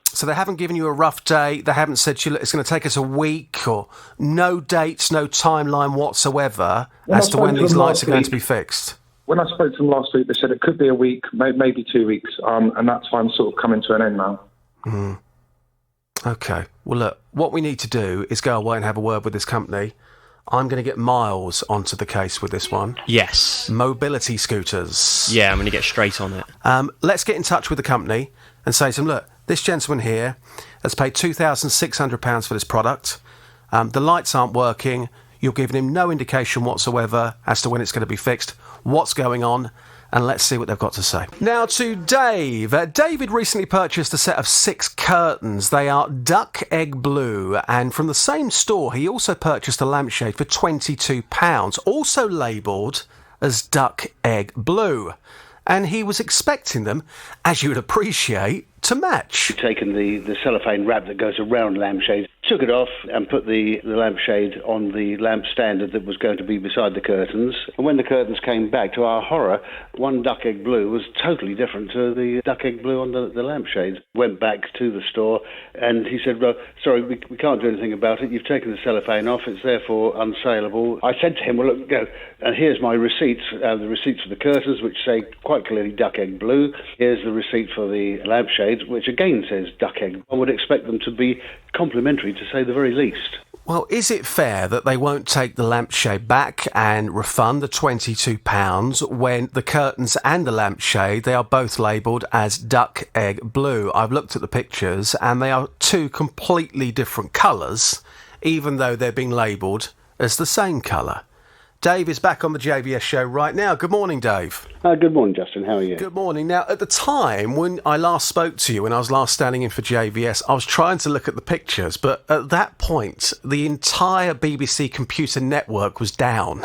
So they haven't given you a rough date, they haven't said to you, it's going to take us a week, or no dates, no timeline whatsoever as to when these lights are going to be fixed? When I spoke to them last week, they said it could be a week, maybe 2 weeks, and that time's sort of coming to an end now. OK. Well, look, what we need to do is go away and have a word with this company. I'm going to get Miles onto the case with this one. Yes. Mobility scooters. Yeah, I'm going to get straight on it. Let's get in touch with the company and say to them, look, this gentleman here has paid £2,600 for this product. The lights aren't working. You're giving him no indication whatsoever as to when it's going to be fixed, what's going on, and let's see what they've got to say. Now to Dave. David recently purchased a set of 6 curtains. They are duck egg blue, and from the same store he also purchased a lampshade for £22, also labelled as duck egg blue. And he was expecting them, as you would appreciate, to match. Taken the cellophane wrap that goes around lampshades, took it off and put the lampshade on the lamp standard that was going to be beside the curtains. And when the curtains came back, to our horror, one duck egg blue was totally different to the duck egg blue on the lampshades. Went back to the store and he said, well, sorry, we can't do anything about it. You've taken the cellophane off. It's therefore unsaleable. I said to him, well, look, go, and here's my receipts, the receipts for the curtains, which say quite clearly duck egg blue. Here's the receipt for the lampshades, which again says duck egg. I would expect them to be complimentary, to say the very least. Well, is it fair that they won't take the lampshade back and refund the £22 when the curtains and the lampshade, they are both labelled as duck egg blue? I've looked at the pictures and they are 2 completely different colours, even though they're being labelled as the same colour. Dave is back on the JVS show right now. Good morning, Dave. Good morning, Justin. How are you? Good morning. Now, at the time when I last spoke to you, when I was last standing in for JVS, I was trying to look at the pictures, but at that point, the entire BBC computer network was down.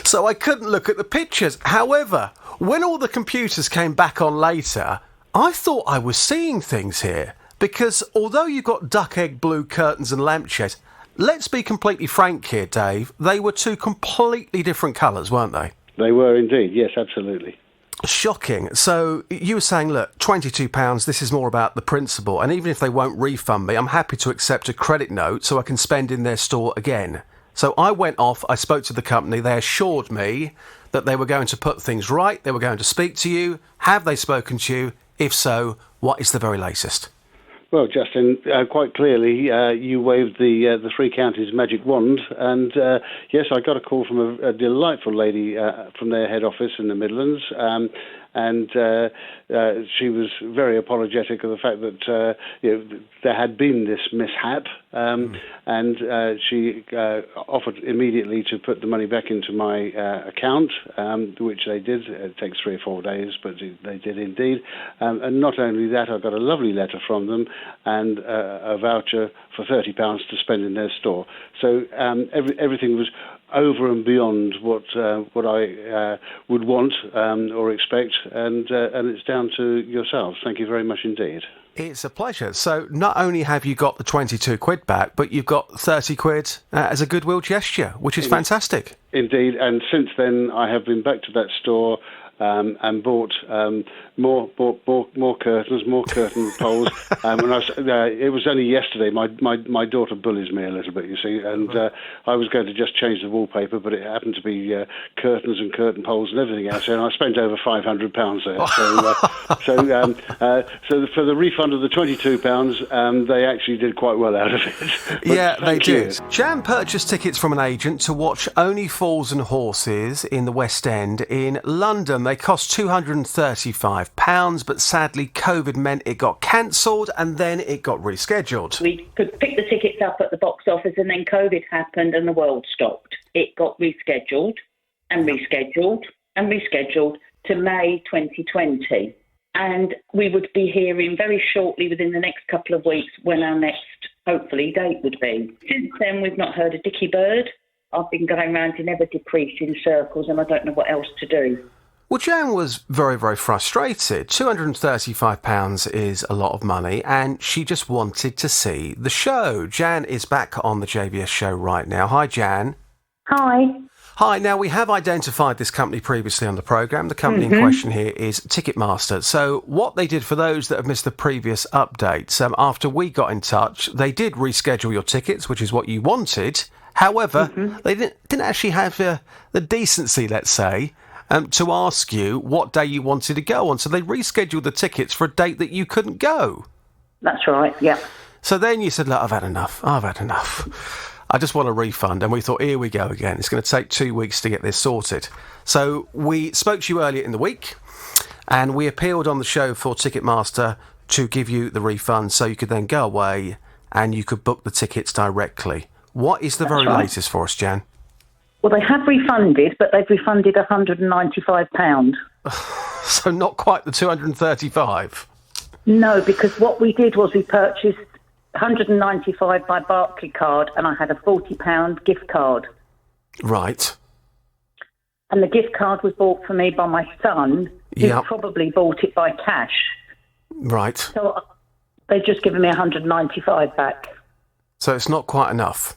So I couldn't look at the pictures. However, when all the computers came back on later, I thought I was seeing things here. Because although you've got duck egg blue curtains and lampshades, let's be completely frank here, Dave. They were 2 completely different colours, weren't they? They were indeed, yes, absolutely. Shocking. So you were saying, look, £22, this is more about the principle, and even if they won't refund me, I'm happy to accept a credit note so I can spend in their store again. So I went off, I spoke to the company, they assured me that they were going to put things right, they were going to speak to you. Have they spoken to you? If so, what is the very latest? Well, Justin, quite clearly, you waved the 3 counties magic wand, and yes, I got a call from a delightful lady from their head office in the Midlands, and she was very apologetic of the fact that there had been this mishap, and she offered immediately to put the money back into my account, which they did. It takes 3 or 4 days, but they did indeed. And not only that, I got a lovely letter from them and a voucher for £30 to spend in their store. So everything was over and beyond what I would want or expect, and it's down to yourselves. Thank you very much indeed. It's a pleasure. So not only have you got the £22 back, but you've got £30 as a goodwill gesture, which is fantastic. Indeed, and since then I have been back to that store and bought more curtains, more curtain poles. It was only yesterday. My daughter bullies me a little bit, you see, and I was going to just change the wallpaper, but it happened to be curtains and curtain poles and everything else, and I spent over £500 there. So for the refund of the £22, they actually did quite well out of it. Yeah, they did. Jan purchased tickets from an agent to watch Only Fools and Horses in the West End in London. They cost £235, but sadly COVID meant it got cancelled and then it got rescheduled. We could pick the tickets up at the box office and then COVID happened and the world stopped. It got rescheduled and rescheduled and rescheduled to May 2020. And we would be hearing very shortly within the next couple of weeks when our next, hopefully, date would be. Since then, we've not heard a dicky bird. I've been going round in ever decreasing circles and I don't know what else to do. Well, Jan was very, very frustrated. £235 is a lot of money, and she just wanted to see the show. Jan is back on the JVS show right now. Hi, Jan. Hi. Hi. Now, we have identified this company previously on the programme. The company in question here is Ticketmaster. So what they did, for those that have missed the previous updates, after we got in touch, they did reschedule your tickets, which is what you wanted. However, they didn't actually have the decency, let's say, to ask you what day you wanted to go on. So they rescheduled the tickets for a date that you couldn't go. That's right, yeah. So then you said, look, I've had enough. I just want a refund. And we thought, here we go again. It's going to take 2 weeks to get this sorted. So we spoke to you earlier in the week, and we appealed on the show for Ticketmaster to give you the refund so you could then go away and you could book the tickets directly. What is the very latest for us, Jan? Well, they have refunded, but they've refunded £195. So not quite the 235? No, because what we did was we purchased £195 by Barclaycard, and I had a £40 gift card. Right. And the gift card was bought for me by my son, who probably bought it by cash. Right. So they've just given me £195 back. So it's not quite enough?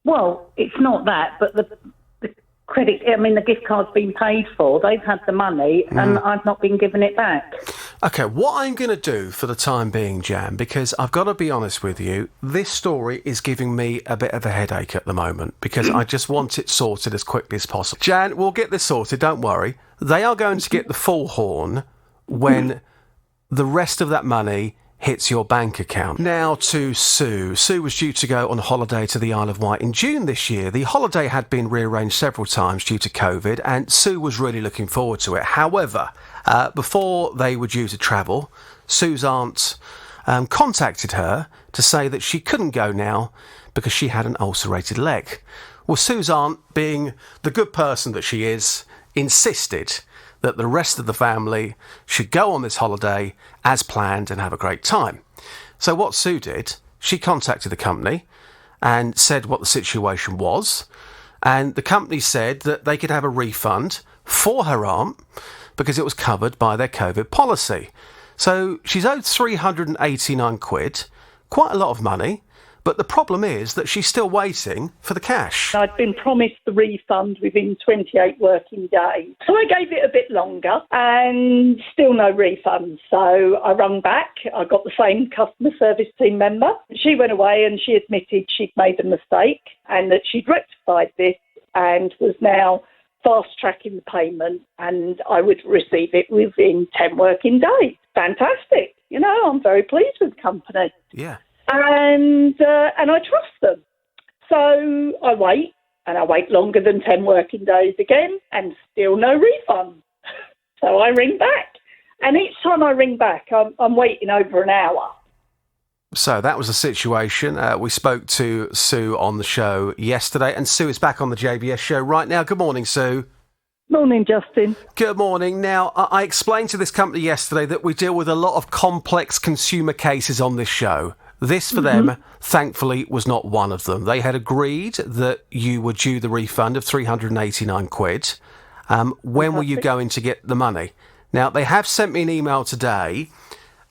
Well, it's not that, but the credit, I mean, the gift card's been paid for. They've had the money, and I've not been given it back. OK, what I'm going to do for the time being, Jan, because I've got to be honest with you, this story is giving me a bit of a headache at the moment because I just want it sorted as quickly as possible. Jan, we'll get this sorted, don't worry. They are going to get the full horn when the rest of that money hits your bank account. Now to Sue. Sue was due to go on holiday to the Isle of Wight in June this year. The holiday had been rearranged several times due to COVID, and Sue was really looking forward to it. However, before they were due to travel, Sue's aunt contacted her to say that she couldn't go now because she had an ulcerated leg. Well, Sue's aunt, being the good person that she is, insisted that the rest of the family should go on this holiday as planned and have a great time. So what Sue did, she contacted the company and said what the situation was, and the company said that they could have a refund for her aunt because it was covered by their COVID policy. So she's owed £389, quite a lot of money, but the problem is that she's still waiting for the cash. I'd been promised the refund within 28 working days. So I gave it a bit longer and still no refund. So I rung back. I got the same customer service team member. She went away and she admitted she'd made a mistake and that she'd rectified this and was now fast-tracking the payment, and I would receive it within 10 working days. Fantastic. You know, I'm very pleased with the company. Yeah. And I trust them. So I wait, and I wait longer than 10 working days again, and still no refund. So I ring back. And each time I ring back, I'm waiting over an hour. So that was the situation. We spoke to Sue on the show yesterday, and Sue is back on the JBS show right now. Good morning, Sue. Morning, Justin. Good morning. Now, I explained to this company yesterday that we deal with a lot of complex consumer cases on this show. This, for them, thankfully, was not one of them. They had agreed that you were due the refund of £389. When were you going to get the money? Now, they have sent me an email today,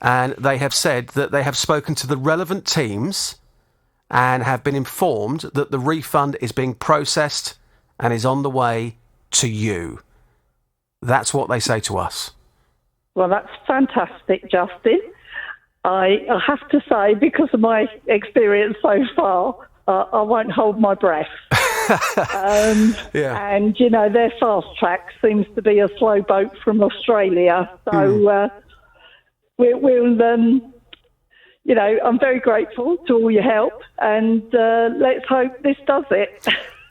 and they have said that they have spoken to the relevant teams and have been informed that the refund is being processed and is on the way to you. That's what they say to us. Well, that's fantastic, Justin. I have to say, because of my experience so far, I won't hold my breath. Yeah. And, you know, their fast track seems to be a slow boat from Australia. So we'll you know, I'm very grateful to all your help, and let's hope this does it.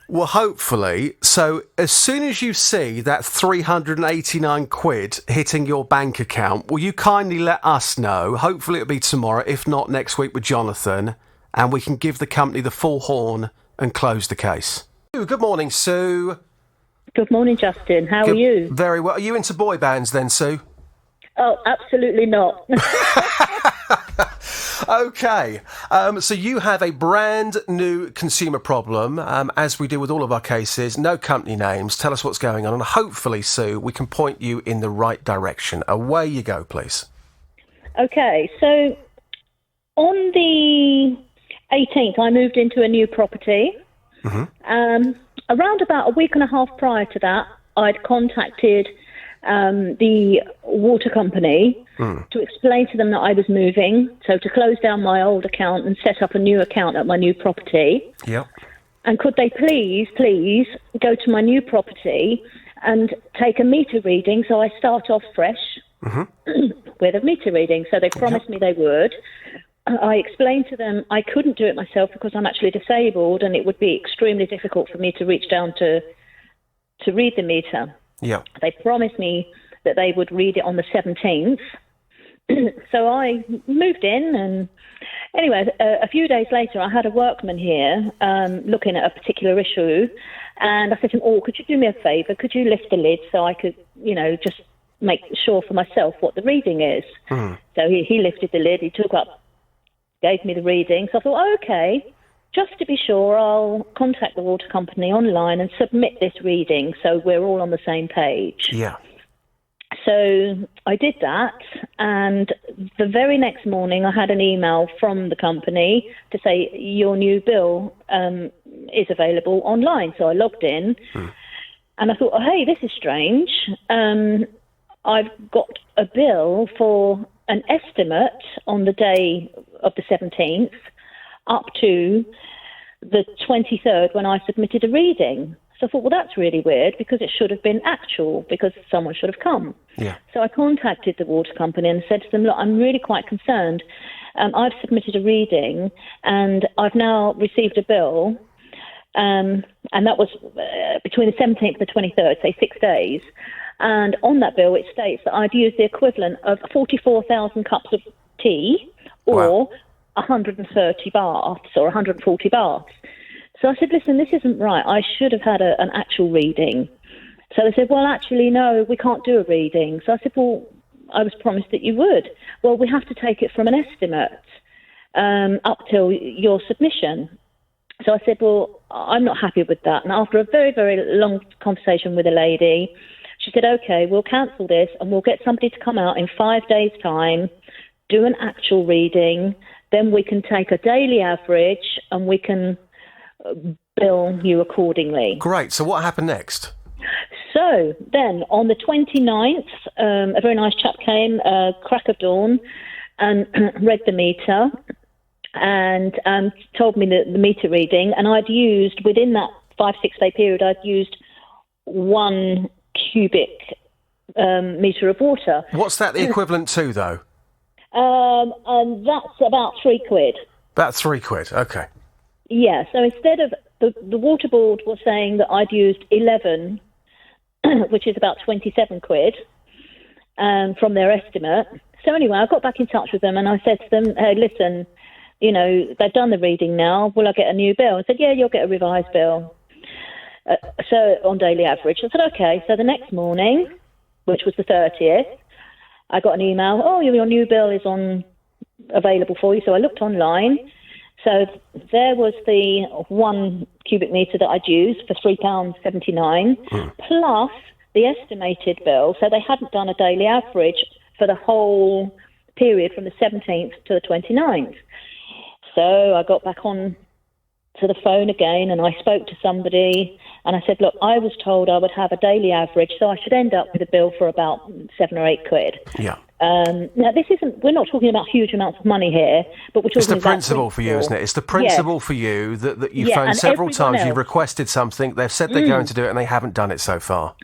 Well, hopefully. So as soon as you see that £389 hitting your bank account, will you kindly let us know? Hopefully it'll be tomorrow, if not next week with Jonathan, and we can give the company the full horn and close the case. Good morning, Sue. Good morning, Justin. How are you? Very well. Are you into boy bands then, Sue? Oh, absolutely not. OK, so you have a brand new consumer problem, as we do with all of our cases. No company names. Tell us what's going on, and hopefully, Sue, we can point you in the right direction. Away you go, please. OK, so on the 18th, I moved into a new property. Around about a week and a half prior to that, I'd contacted the water company to explain to them that I was moving, so to close down my old account and set up a new account at my new property. Yep. And could they please go to my new property and take a meter reading so I start off fresh? with a meter reading. So they promised me they would. I explained to them I couldn't do it myself because I'm actually disabled, and it would be extremely difficult for me to reach down to read the meter. Yeah. They promised me that they would read it on the 17th. So I moved in, and anyway, a few days later, I had a workman here looking at a particular issue, and I said to him, "Oh, could you do me a favour? Could you lift the lid so I could, just make sure for myself what the reading is?" So he lifted the lid, he took up, gave me the reading. So I thought, okay, just to be sure, I'll contact the water company online and submit this reading so we're all on the same page. Yeah. So I did that, and the very next morning I had an email from the company to say your new bill is available online. So I logged in, and I thought, oh, hey, this is strange. I've got a bill for an estimate on the day of the 17th up to the 23rd when I submitted a reading. So I thought, well, that's really weird because it should have been actual, because someone should have come. Yeah. So I contacted the water company and said to them, look, I'm really quite concerned. I've submitted a reading and I've now received a bill, and that was between the 17th and the 23rd, say 6 days. And on that bill, it states that I'd used the equivalent of 44,000 cups of tea or 130 baths or 140 baths. So I said, listen, this isn't right. I should have had an actual reading. So they said, well, actually, no, we can't do a reading. So I said, well, I was promised that you would. Well, we have to take it from an estimate up till your submission. So I said, well, I'm not happy with that. And after a very, very long conversation with a lady, she said, okay, we'll cancel this and we'll get somebody to come out in 5 days' time, do an actual reading, then we can take a daily average and we can bill you accordingly. Great. So what happened next? So then on the 29th, a very nice chap came, crack of dawn, and read the meter and told me the meter reading. And I'd used, within that 5-6 day period, I'd used 1 cubic metre of water. What's that the equivalent to, though? And that's about £3. About £3, okay. Yeah, so instead of the water board was saying that I'd used 11, which is about £27 from their estimate. So anyway, I got back in touch with them and I said to them, hey, listen, they've done the reading now. Will I get a new bill? I said, yeah, you'll get a revised bill. So on daily average. I said, okay. So the next morning, which was the 30th, I got an email, oh, your new bill is available for you. So I looked online. So there was the 1 cubic metre that I'd used for £3.79, plus the estimated bill. So they hadn't done a daily average for the whole period from the 17th to the 29th. So I got back on to the phone again and I spoke to somebody and I said, look, I was told I would have a daily average, so I should end up with a bill for about £7 or £8. Yeah. Now, we're not talking about huge amounts of money here, but we're talking about... It's the principle for you, isn't it? It's the principle for you that you've phoned several times, you've requested something, they've said they're going to do it and they haven't done it so far.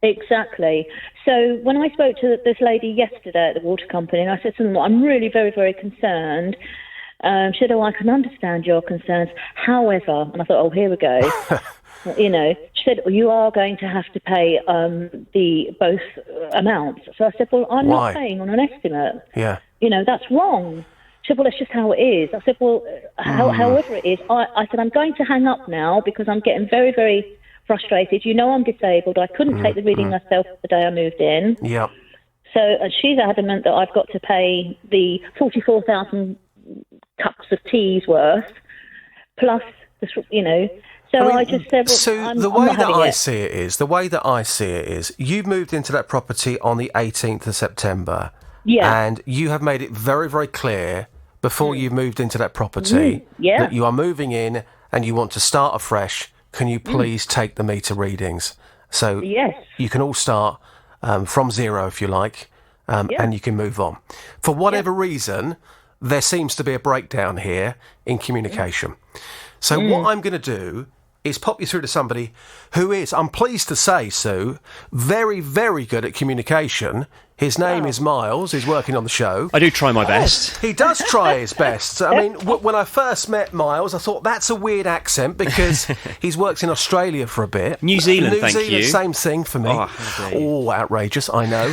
Exactly. So when I spoke to this lady yesterday at the water company and I said to them, well, I'm really very, very concerned, she said, oh, I can understand your concerns. However, and I thought, oh, here we go. She said, well, you are going to have to pay both amounts. So I said, well, I'm not paying on an estimate. Yeah. That's wrong. She said, well, that's just how it is. I said, well, however it is, I said, I'm going to hang up now because I'm getting very, very frustrated. I'm disabled. I couldn't take the reading myself the day I moved in. Yeah. So she's adamant that I've got to pay the 44,000 cups of tea's worth, plus, So I just said, well, the way that I see it is, you've moved into that property on the 18th of September. Yeah. And you have made it very, very clear before you've moved into that property that you are moving in and you want to start afresh. Can you please take the meter readings? So you can all start from zero, if you like, and you can move on. For whatever reason, there seems to be a breakdown here in communication. So what I'm going to do, is pop you through to somebody who is, I'm pleased to say, Sue, very, very good at communication. His name is Miles. He's working on the show. I do try my best. He does try his best. I mean, when I first met Miles, I thought that's a weird accent because he's worked in Australia for a bit. New Zealand, thank you. Same thing for me. Oh, outrageous, I know.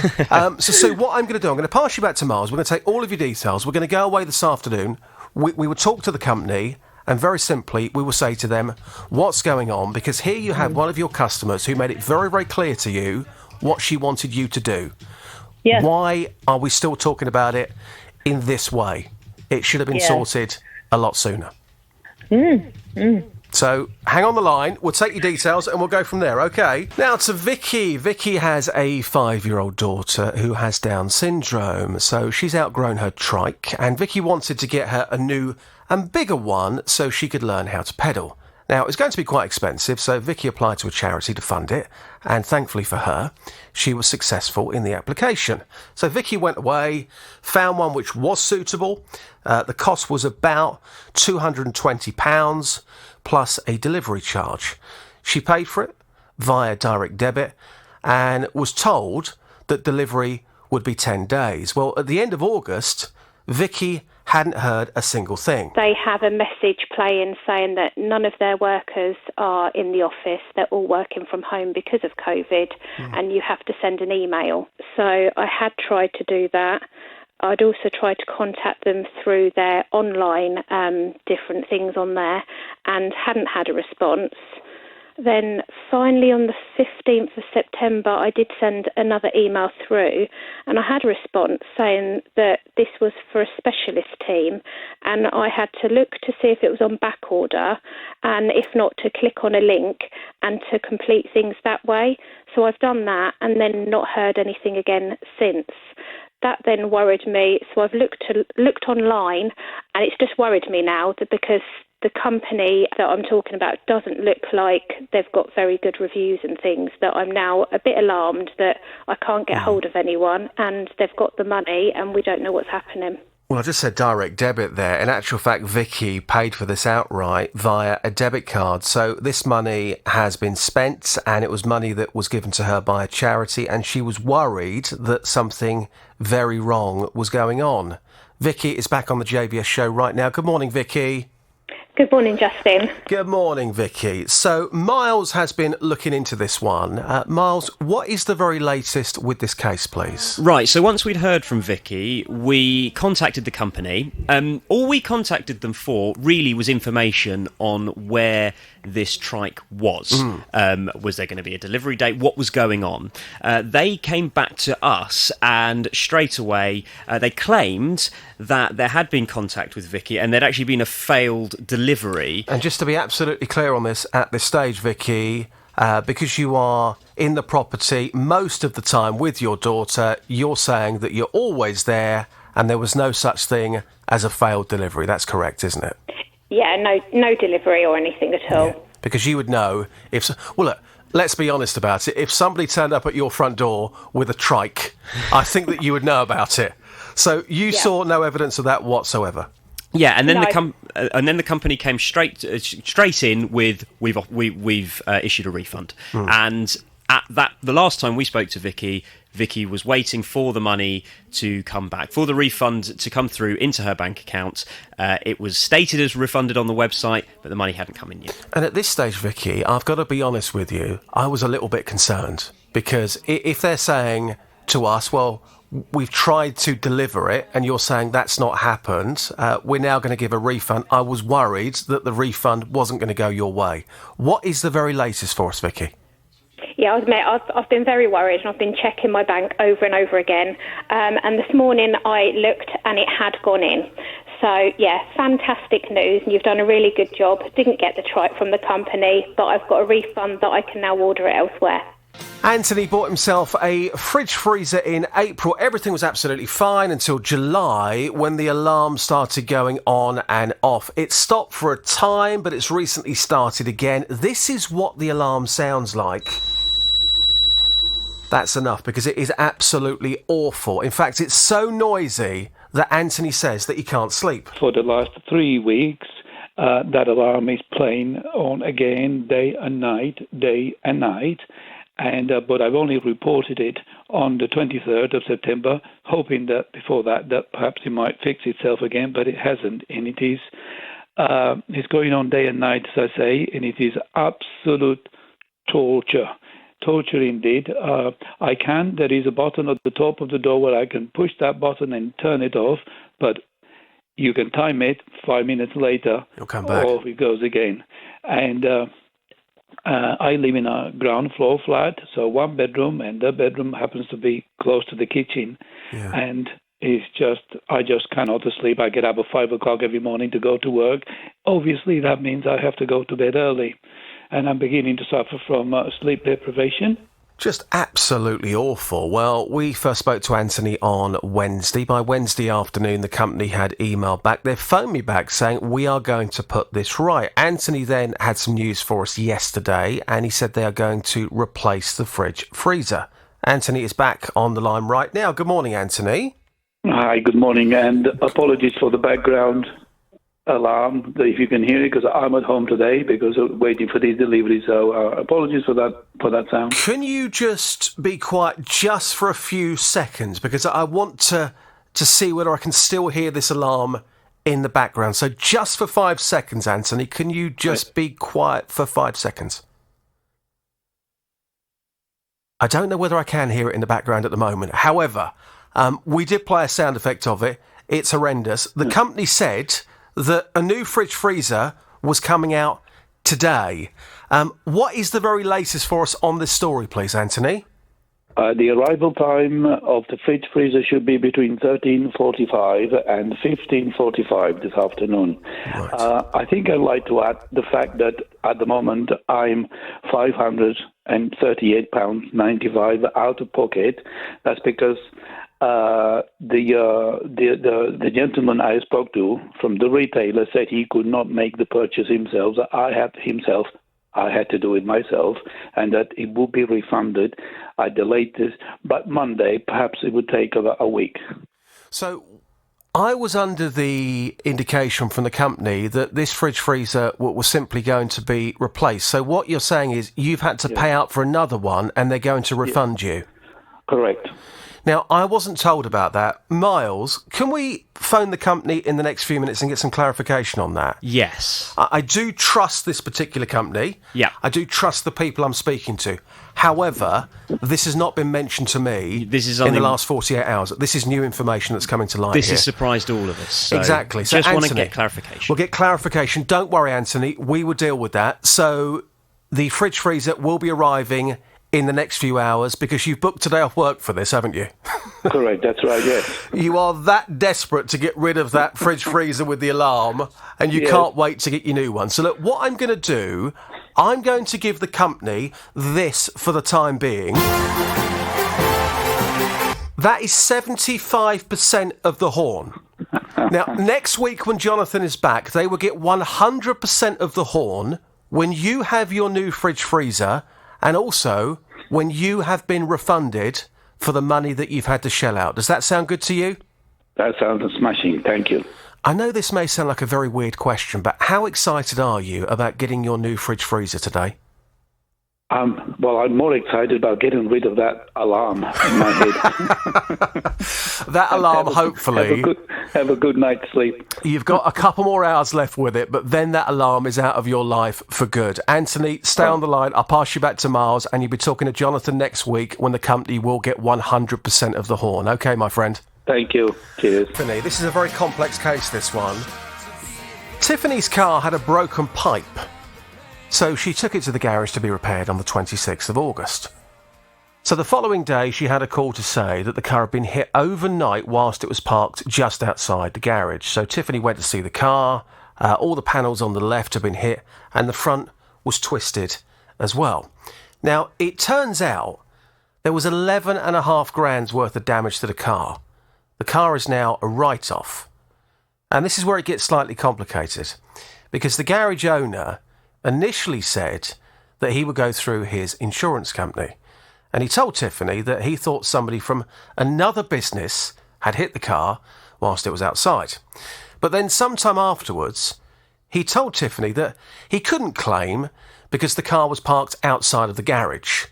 So, Sue, what I'm going to do, I'm going to pass you back to Miles. We're going to take all of your details. We're going to go away this afternoon. We will talk to the company. And very simply, we will say to them, what's going on? Because here you have one of your customers who made it very, very clear to you what she wanted you to do. Yeah. Why are we still talking about it in this way? It should have been sorted a lot sooner. So hang on the line. We'll take your details and we'll go from there, OK? Now to Vicky. Vicky has a 5-year-old daughter who has Down syndrome. So she's outgrown her trike and Vicky wanted to get her a new and bigger one so she could learn how to pedal. Now, it's going to be quite expensive, so Vicky applied to a charity to fund it, and thankfully for her, she was successful in the application. So Vicky went away, found one which was suitable. The cost was about £220 plus a delivery charge. She paid for it via direct debit and was told that delivery would be 10 days. Well, at the end of August, Vicky hadn't heard a single thing. They have a message playing saying that none of their workers are in the office. They're all working from home because of COVID, and you have to send an email. So I had tried to do that. I'd also tried to contact them through their online different things on there and hadn't had a response. Then finally on the 15th of September, I did send another email through and I had a response saying that this was for a specialist team and I had to look to see if it was on back order and if not to click on a link and to complete things that way. So I've done that and then not heard anything again since. That then worried me, so I've looked online and it's just worried me now that because the company that I'm talking about doesn't look like they've got very good reviews and things, that I'm now a bit alarmed that I can't get hold of anyone and they've got the money and we don't know what's happening. Well, I just said direct debit there. In actual fact, Vicky paid for this outright via a debit card. So this money has been spent and it was money that was given to her by a charity and she was worried that something very wrong was going on. Vicky is back on the JVS show right now. Good morning, Vicky. Good morning, Justin. Good morning, Vicky. So Miles has been looking into this one. Miles, what is the very latest with this case, please? Right, so once we'd heard from Vicky, we contacted the company. All we contacted them for really was information on where this trike was. Was there going to be a delivery date? What was going on? They came back to us and straight away they claimed that there had been contact with Vicky and there'd actually been a failed delivery. And just to be absolutely clear on this at this stage, Vicky, because you are in the property most of the time with your daughter, you're saying that you're always there and there was no such thing as a failed delivery. That's correct, isn't it? Yeah, no delivery or anything at all. Yeah, because you would know if... Well, look, let's be honest about it. If somebody turned up at your front door with a trike, I think that you would know about it. So you saw no evidence of that whatsoever. Yeah, and then the company came straight in with we've issued a refund, and at the last time we spoke to Vicky was waiting for the money to come back, for the refund to come through into her bank account. It was stated as refunded on the website, but the money hadn't come in yet. And at this stage, Vicky, I've got to be honest with you, I was a little bit concerned because if they're saying to us, well, we've tried to deliver it and you're saying that's not happened, we're now going to give a refund. I was worried that the refund wasn't going to go your way. What is the very latest for us, Vicky? Yeah, I admit, I've been very worried and I've been checking my bank over and over again. And this morning I looked and it had gone in. So, yeah, fantastic news. And you've done a really good job. Didn't get the trike from the company, but I've got a refund that I can now order it elsewhere. Anthony bought himself a fridge freezer in April. Everything was absolutely fine until July when the alarm started going on and off. It stopped for a time, but it's recently started again. This is what the alarm sounds like. That's enough because it is absolutely awful. In fact, it's so noisy that Anthony says that he can't sleep. For the last 3 weeks, that alarm is playing on again day and night. And but I've only reported it on the 23rd of September, hoping that before that perhaps it might fix itself again, but it hasn't, and it's going on day and night, as I say, and it is absolute torture indeed. There is a button at the top of the door where I can push that button and turn it off, but you can time it 5 minutes later, it'll come back. Off it goes again. And I live in a ground floor flat, so one bedroom, and the bedroom happens to be close to the kitchen. Yeah. And I just cannot sleep. I get up at 5 o'clock every morning to go to work. Obviously, that means I have to go to bed early, and I'm beginning to suffer from sleep deprivation. Just absolutely awful. Well, we first spoke to Anthony on Wednesday. By Wednesday afternoon, the company had emailed back. They phoned me back saying, we are going to put this right. Anthony then had some news for us yesterday, and he said they are going to replace the fridge freezer. Anthony is back on the line right now. Good morning, Anthony. Hi, good morning, and apologies for the background alarm, if you can hear it, because I'm at home today because I'm waiting for these deliveries, so apologies for that sound. Can you just be quiet just for a few seconds, because I want to see whether I can still hear this alarm in the background. So just for 5 seconds, Anthony, can you just be quiet for 5 seconds? I don't know whether I can hear it in the background at the moment. However, we did play a sound effect of it. It's horrendous. The company said that a new fridge freezer was coming out today. What is the very latest for us on this story, please, Anthony? The arrival time of the fridge freezer should be between 13:45 and 15:45 this afternoon. Right. I think I'd like to add the fact that at the moment I'm £538.95 out of pocket. That's because the gentleman I spoke to from the retailer said he could not make the purchase himself. I had to do it myself, and that it would be refunded at the latest, but Monday, perhaps it would take about a week. So I was under the indication from the company that this fridge freezer was simply going to be replaced. So what you're saying is you've had to pay out for another one and they're going to refund you? Correct. Now, I wasn't told about that. Miles, can we phone the company in the next few minutes and get some clarification on that? Yes. I do trust this particular company. Yeah. I do trust the people I'm speaking to. However, this has not been mentioned to me in the last 48 hours. This is new information that's coming to light This here. has surprised all of us. So exactly. So just Anthony, want to get clarification. We'll get clarification. Don't worry, Anthony. We will deal with that. So the fridge freezer will be arriving in the next few hours, because you've booked today off work for this, haven't you? Correct, that's right, yes. You are that desperate to get rid of that fridge freezer with the alarm, and you can't wait to get your new one. So look, what I'm going to do, I'm going to give the company this for the time being. That is 75% of the horn. Now, next week when Jonathan is back, they will get 100% of the horn when you have your new fridge freezer, and also when you have been refunded for the money that you've had to shell out. Does that sound good to you? That sounds smashing. Thank you. I know this may sound like a very weird question, but how excited are you about getting your new fridge freezer today? Well, I'm more excited about getting rid of that alarm in my head. That alarm, hopefully... Have a good night's sleep. You've got a couple more hours left with it, but then that alarm is out of your life for good. Anthony, stay on the line. I'll pass you back to Miles, and you'll be talking to Jonathan next week when the company will get 100% of the horn. OK, my friend? Thank you. Cheers. Tiffany, this is a very complex case, this one. Tiffany's car had a broken pipe, so she took it to the garage to be repaired on the 26th of August. So the following day, she had a call to say that the car had been hit overnight whilst it was parked just outside the garage. So Tiffany went to see the car. All the panels on the left had been hit, and the front was twisted as well. Now, it turns out there was 11.5 grand's worth of damage to the car. The car is now a write-off. And this is where it gets slightly complicated, because the garage owner initially said that he would go through his insurance company. And he told Tiffany that he thought somebody from another business had hit the car whilst it was outside. But then sometime afterwards, he told Tiffany that he couldn't claim because the car was parked outside of the garage.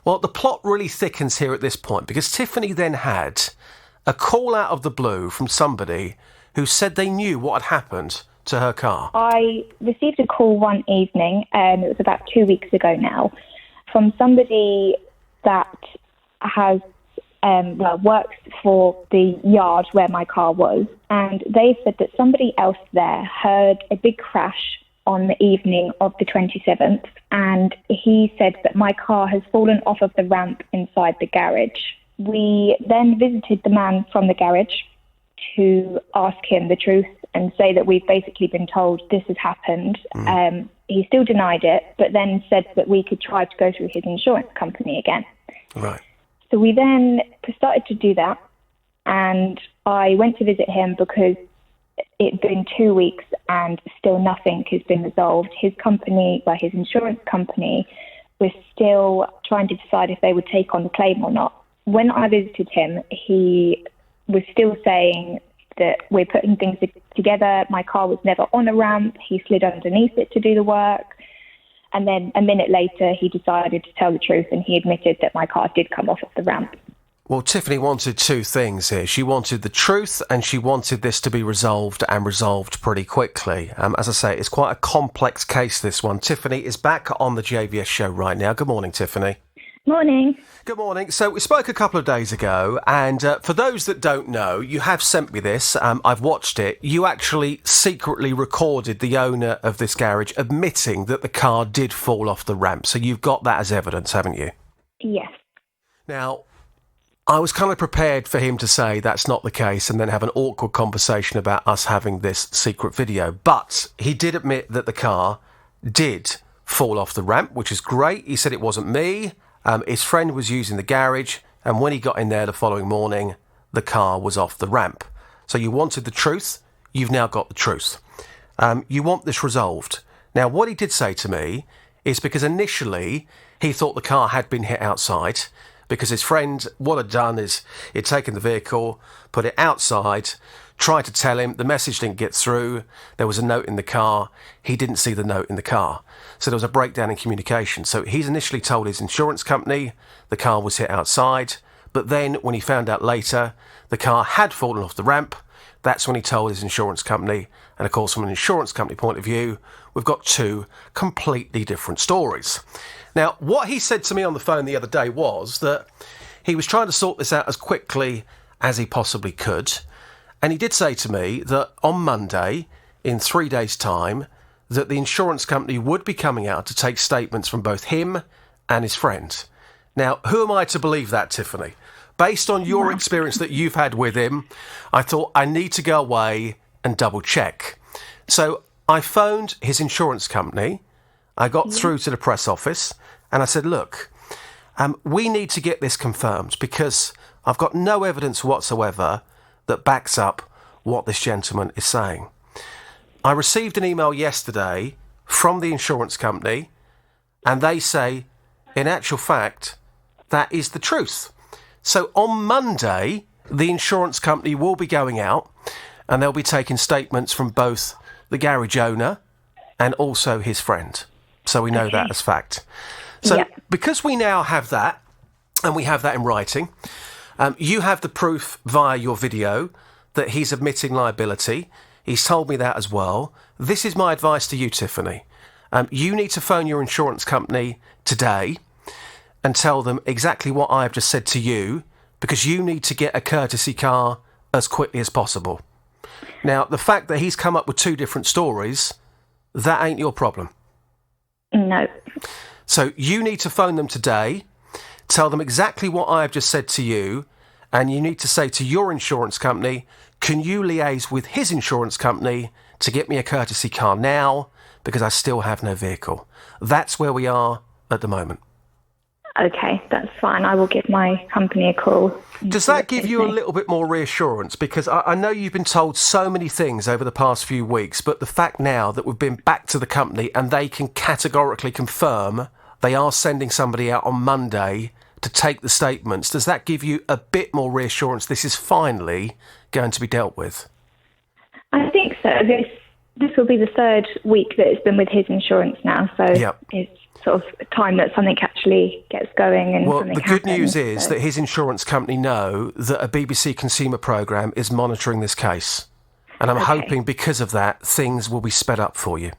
Well, the plot really thickens here at this point, because Tiffany then had a call out of the blue from somebody who said they knew what had happened to her car. I received a call one evening, it was about 2 weeks ago now, from somebody that has works for the yard where my car was, and they said that somebody else there heard a big crash on the evening of the 27th, and he said that my car has fallen off of the ramp inside the garage. We then visited the man from the garage to ask him the truth and say that we've basically been told this has happened. He still denied it, but then said that we could try to go through his insurance company again. Right. So we then started to do that, and I went to visit him because it'd been 2 weeks and still nothing has been resolved. His company, his insurance company, was still trying to decide if they would take on the claim or not. When I visited him, he was still saying that we're putting things together. My car was never on a ramp. He slid underneath it to do the work. And then a minute later, he decided to tell the truth, and he admitted that my car did come off of the ramp. Well, Tiffany wanted two things here. She wanted the truth, and she wanted this to be resolved, and resolved pretty quickly. As I say, it's quite a complex case, this one. Tiffany is back on the JVS show right now. Good morning, Tiffany. Morning. Good morning. So we spoke a couple of days ago, and for those that don't know, you have sent me this. I've watched it. You actually secretly recorded the owner of this garage admitting that the car did fall off the ramp. So you've got that as evidence, haven't you? Yes. Now, I was kind of prepared for him to say that's not the case and then have an awkward conversation about us having this secret video. But he did admit that the car did fall off the ramp, which is great. He said it wasn't me. His friend was using the garage, and when he got in there the following morning, the car was off the ramp. So you wanted the truth. You've now got the truth. You want this resolved. Now, what he did say to me is because initially he thought the car had been hit outside, because his friend, what had done is he'd taken the vehicle, put it outside, tried to tell him, the message didn't get through, there was a note in the car, he didn't see the note in the car. So there was a breakdown in communication. So he's initially told his insurance company the car was hit outside, but then when he found out later the car had fallen off the ramp, that's when he told his insurance company. And of course, from an insurance company point of view, we've got two completely different stories. Now, what he said to me on the phone the other day was that he was trying to sort this out as quickly as he possibly could. And he did say to me that on Monday, in 3 days' time, that the insurance company would be coming out to take statements from both him and his friend. Now, who am I to believe that, Tiffany? Based on your experience that you've had with him, I thought I need to go away and double check. So I phoned his insurance company. I got through to the press office and I said, look, we need to get this confirmed because I've got no evidence whatsoever that backs up what this gentleman is saying. I received an email yesterday from the insurance company and they say, in actual fact, that is the truth. So on Monday, the insurance company will be going out and they'll be taking statements from both the garage owner and also his friend. So we know that as fact. So because we now have that, and we have that in writing, you have the proof via your video that he's admitting liability. He's told me that as well. This is my advice to you, Tiffany. You need to phone your insurance company today and tell them exactly what I've just said to you, because you need to get a courtesy car as quickly as possible. Now, the fact that he's come up with two different stories, that ain't your problem. No. So you need to phone them today, tell them exactly what I've just said to you, and you need to say to your insurance company, can you liaise with his insurance company to get me a courtesy car now, because I still have no vehicle. That's where we are at the moment. Okay, that's fine. I will give my company a call. Does that give you a little bit more reassurance? Because I know you've been told so many things over the past few weeks, but the fact now that we've been back to the company and they can categorically confirm they are sending somebody out on Monday to take the statements, does that give you a bit more reassurance this is finally going to be dealt with? I think so. this will be the third week that it's been with his insurance now, so it's sort of time that something actually gets going and something the good happens, news is that his insurance company know that a BBC Consumer programme is monitoring this case. And I'm hoping because of that, things will be sped up for you.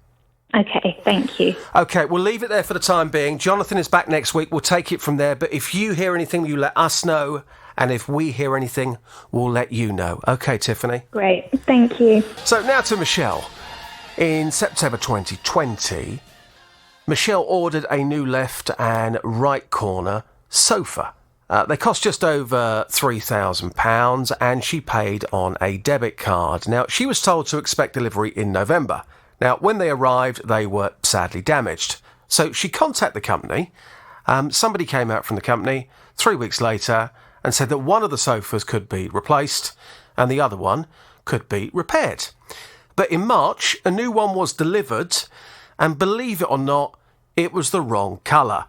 Okay, thank you. OK, we'll leave it there for the time being. Jonathan is back next week. We'll take it from there. But if you hear anything, you let us know. And if we hear anything, we'll let you know. OK, Tiffany? Great, thank you. So now to Michelle. In September 2020, Michelle ordered a new left and right corner sofa. They cost just over £3,000 and she paid on a debit card. Now, she was told to expect delivery in November. Now, when they arrived, they were sadly damaged. So she contacted the company. Somebody came out from the company 3 weeks later and said that one of the sofas could be replaced and the other one could be repaired. But in March, a new one was delivered, and believe it or not, it was the wrong colour.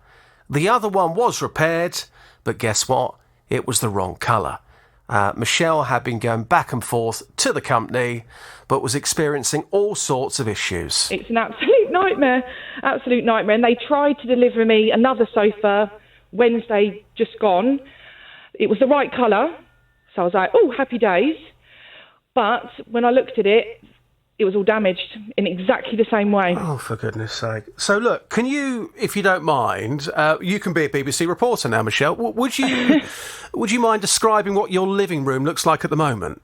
The other one was repaired, but guess what? It was the wrong colour. Michelle had been going back and forth to the company, but was experiencing all sorts of issues. It's an absolute nightmare. And they tried to deliver me another sofa Wednesday just gone. It was the right colour, so I was like, oh, happy days. But when I looked at it, it was all damaged in exactly the same way. Oh, for goodness sake. So, look, can you, if you don't mind, you can be a BBC reporter now, Michelle. Would you mind describing what your living room looks like at the moment?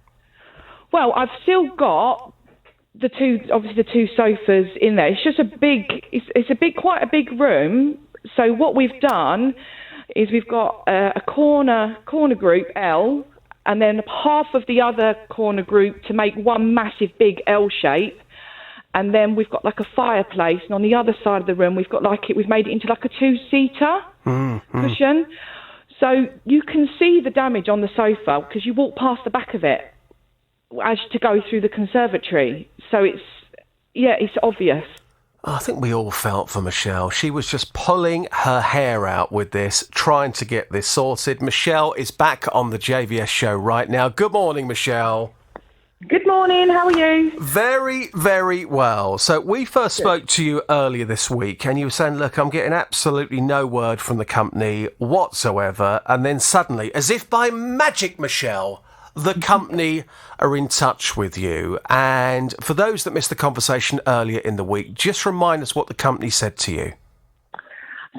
Well, I've still got the two sofas in there. It's just quite a big room. So what we've done is we've got a corner group L, and then half of the other corner group to make one massive big L shape. And then we've got like a fireplace, and on the other side of the room we've made it into like a two-seater cushion. So you can see the damage on the sofa because you walk past the back of it as to go through the conservatory. So it's obvious. I think we all felt for Michelle. She was just pulling her hair out with this, trying to get this sorted. Michelle is back on the JVS show right now. Good morning, Michelle. Good morning, how are you? Very, very well. So we first spoke to you earlier this week and you were saying, look, I'm getting absolutely no word from the company whatsoever. And then suddenly, as if by magic, Michelle, the company are in touch with you. And for those that missed the conversation earlier in the week, just remind us what the company said to you.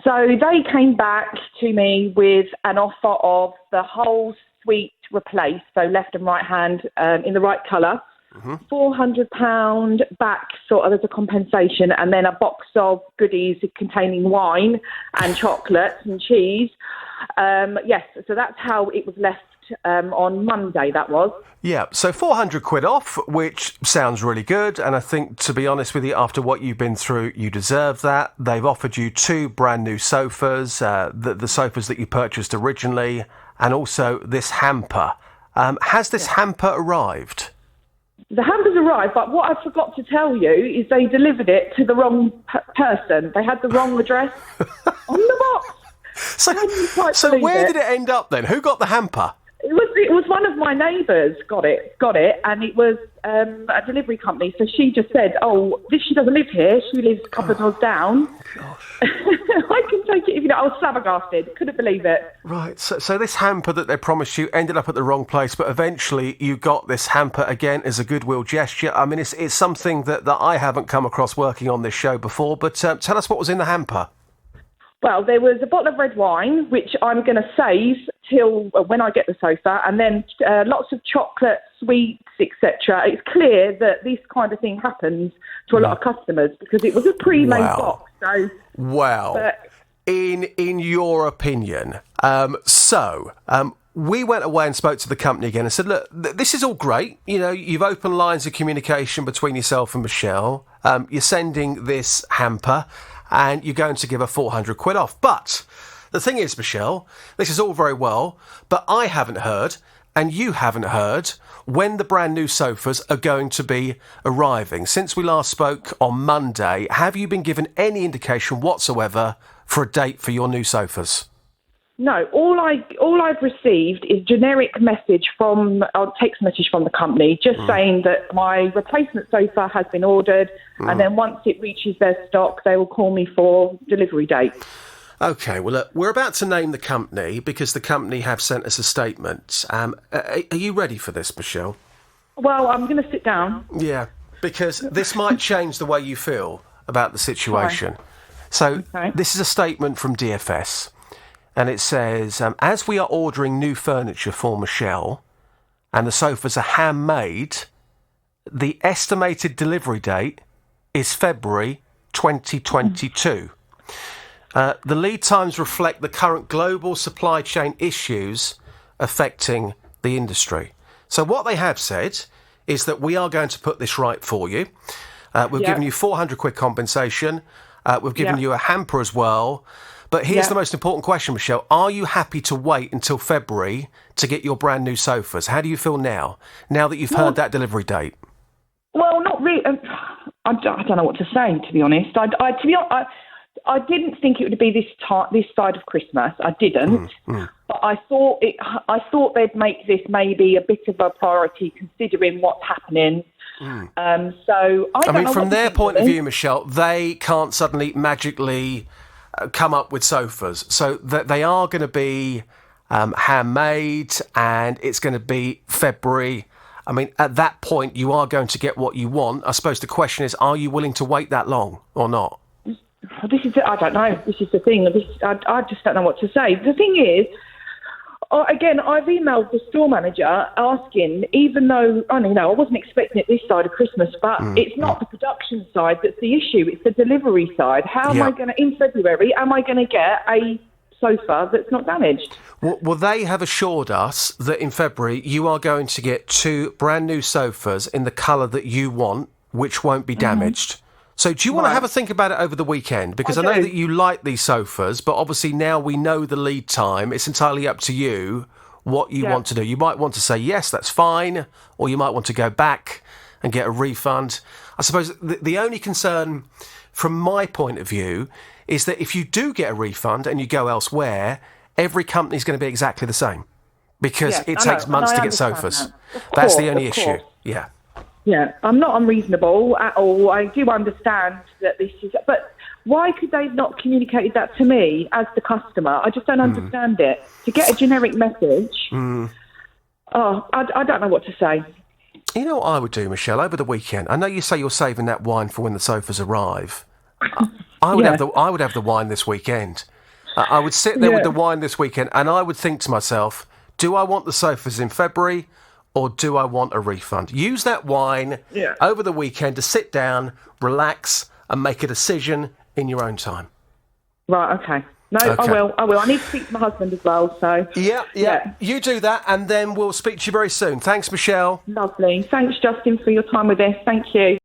So they came back to me with an offer of the whole suite replaced, so left and right hand in the right colour, £400 back sort of as a compensation, and then a box of goodies containing wine and chocolates and cheese. Yes, so that's how it was left on Monday, that was. Yeah, so £400 off, which sounds really good. And I think, to be honest with you, after what you've been through, you deserve that. They've offered you 2 brand new sofas, the sofas that you purchased originally, and also this hamper. Has this hamper arrived? The hamper's arrived, but what I forgot to tell you is they delivered it to the wrong person. They had the wrong address on the box. So where did it end up then? Who got the hamper? It was one of my neighbours got it, and it was a delivery company. So she just said, "Oh, she doesn't live here. She lives a couple of doors down." Gosh. I can take it if you know. I was flabbergasted. Couldn't believe it. Right. So this hamper that they promised you ended up at the wrong place, but eventually you got this hamper again as a goodwill gesture. I mean, it's something that I haven't come across working on this show before. But tell us what was in the hamper. Well, there was a bottle of red wine, which I'm going to save till when I get the sofa, and then lots of chocolate, sweets, etc. It's clear that this kind of thing happens to a lot of customers because it was a pre-made box. So, in your opinion, we went away and spoke to the company again and said, look, this is all great. You know, you've opened lines of communication between yourself and Michelle. You're sending this hamper, and you're going to give her £400 off. But the thing is, Michelle, this is all very well, but I haven't heard, and you haven't heard, when the brand new sofas are going to be arriving. Since we last spoke on Monday, have you been given any indication whatsoever for a date for your new sofas? No, all I've received is generic text message from the company, just saying that my replacement sofa has been ordered, and then once it reaches their stock, they will call me for delivery date. Okay, well, look, we're about to name the company because the company have sent us a statement. Are you ready for this, Michelle? Well, I'm going to sit down. Yeah, because this might change the way you feel about the situation. Fine. So, This is a statement from DFS, and it says, as we are ordering new furniture for Michelle, and the sofas are handmade, the estimated delivery date is February 2022. The lead times reflect the current global supply chain issues affecting the industry. So what they have said is that we are going to put this right for you. We've given you £400 compensation. We've given you a hamper as well. But here's the most important question, Michelle. Are you happy to wait until February to get your brand new sofas? How do you feel now that you've heard that delivery date? Well, not really. I don't know what to say, to be honest. I didn't think it would be this side of Christmas. I didn't, but I thought they'd make this maybe a bit of a priority considering what's happening. So I mean, from their point of view, Michelle, they can't suddenly magically come up with sofas. So that they are going to be handmade, and it's going to be February. I mean, at that point, you are going to get what you want. I suppose the question is, are you willing to wait that long or not? I don't know. This is the thing. I just don't know what to say. The thing is, again, I've emailed the store manager asking, even though, I wasn't expecting it this side of Christmas, but it's not the production side that's the issue. It's the delivery side. How am I going to, in February, am I going to get a sofa that's not damaged? Well, they have assured us that in February you are going to get 2 brand new sofas in the colour that you want, which won't be damaged. So do you want to have a think about it over the weekend? Because I know that you like these sofas, but obviously now we know the lead time. It's entirely up to you what you want to do. You might want to say, yes, that's fine, or you might want to go back and get a refund. I suppose the only concern from my point of view is that if you do get a refund and you go elsewhere, every company's going to be exactly the same because it takes months to get sofas. That's the only issue. Yeah. Yeah, I'm not unreasonable at all. I do understand that this is... But why could they not communicated that to me as the customer? I just don't understand it. To get a generic message... I don't know what to say. You know what I would do, Michelle, over the weekend? I know you say you're saving that wine for when the sofas arrive. I would have the wine this weekend. I would sit there with the wine this weekend and I would think to myself, do I want the sofas in February or do I want a refund? Use that wine over the weekend to sit down, relax, and make a decision in your own time. Right, okay. No, okay. I will. I need to speak to my husband as well, so... Yeah. You do that, and then we'll speak to you very soon. Thanks, Michelle. Lovely. Thanks, Justin, for your time with this. Thank you.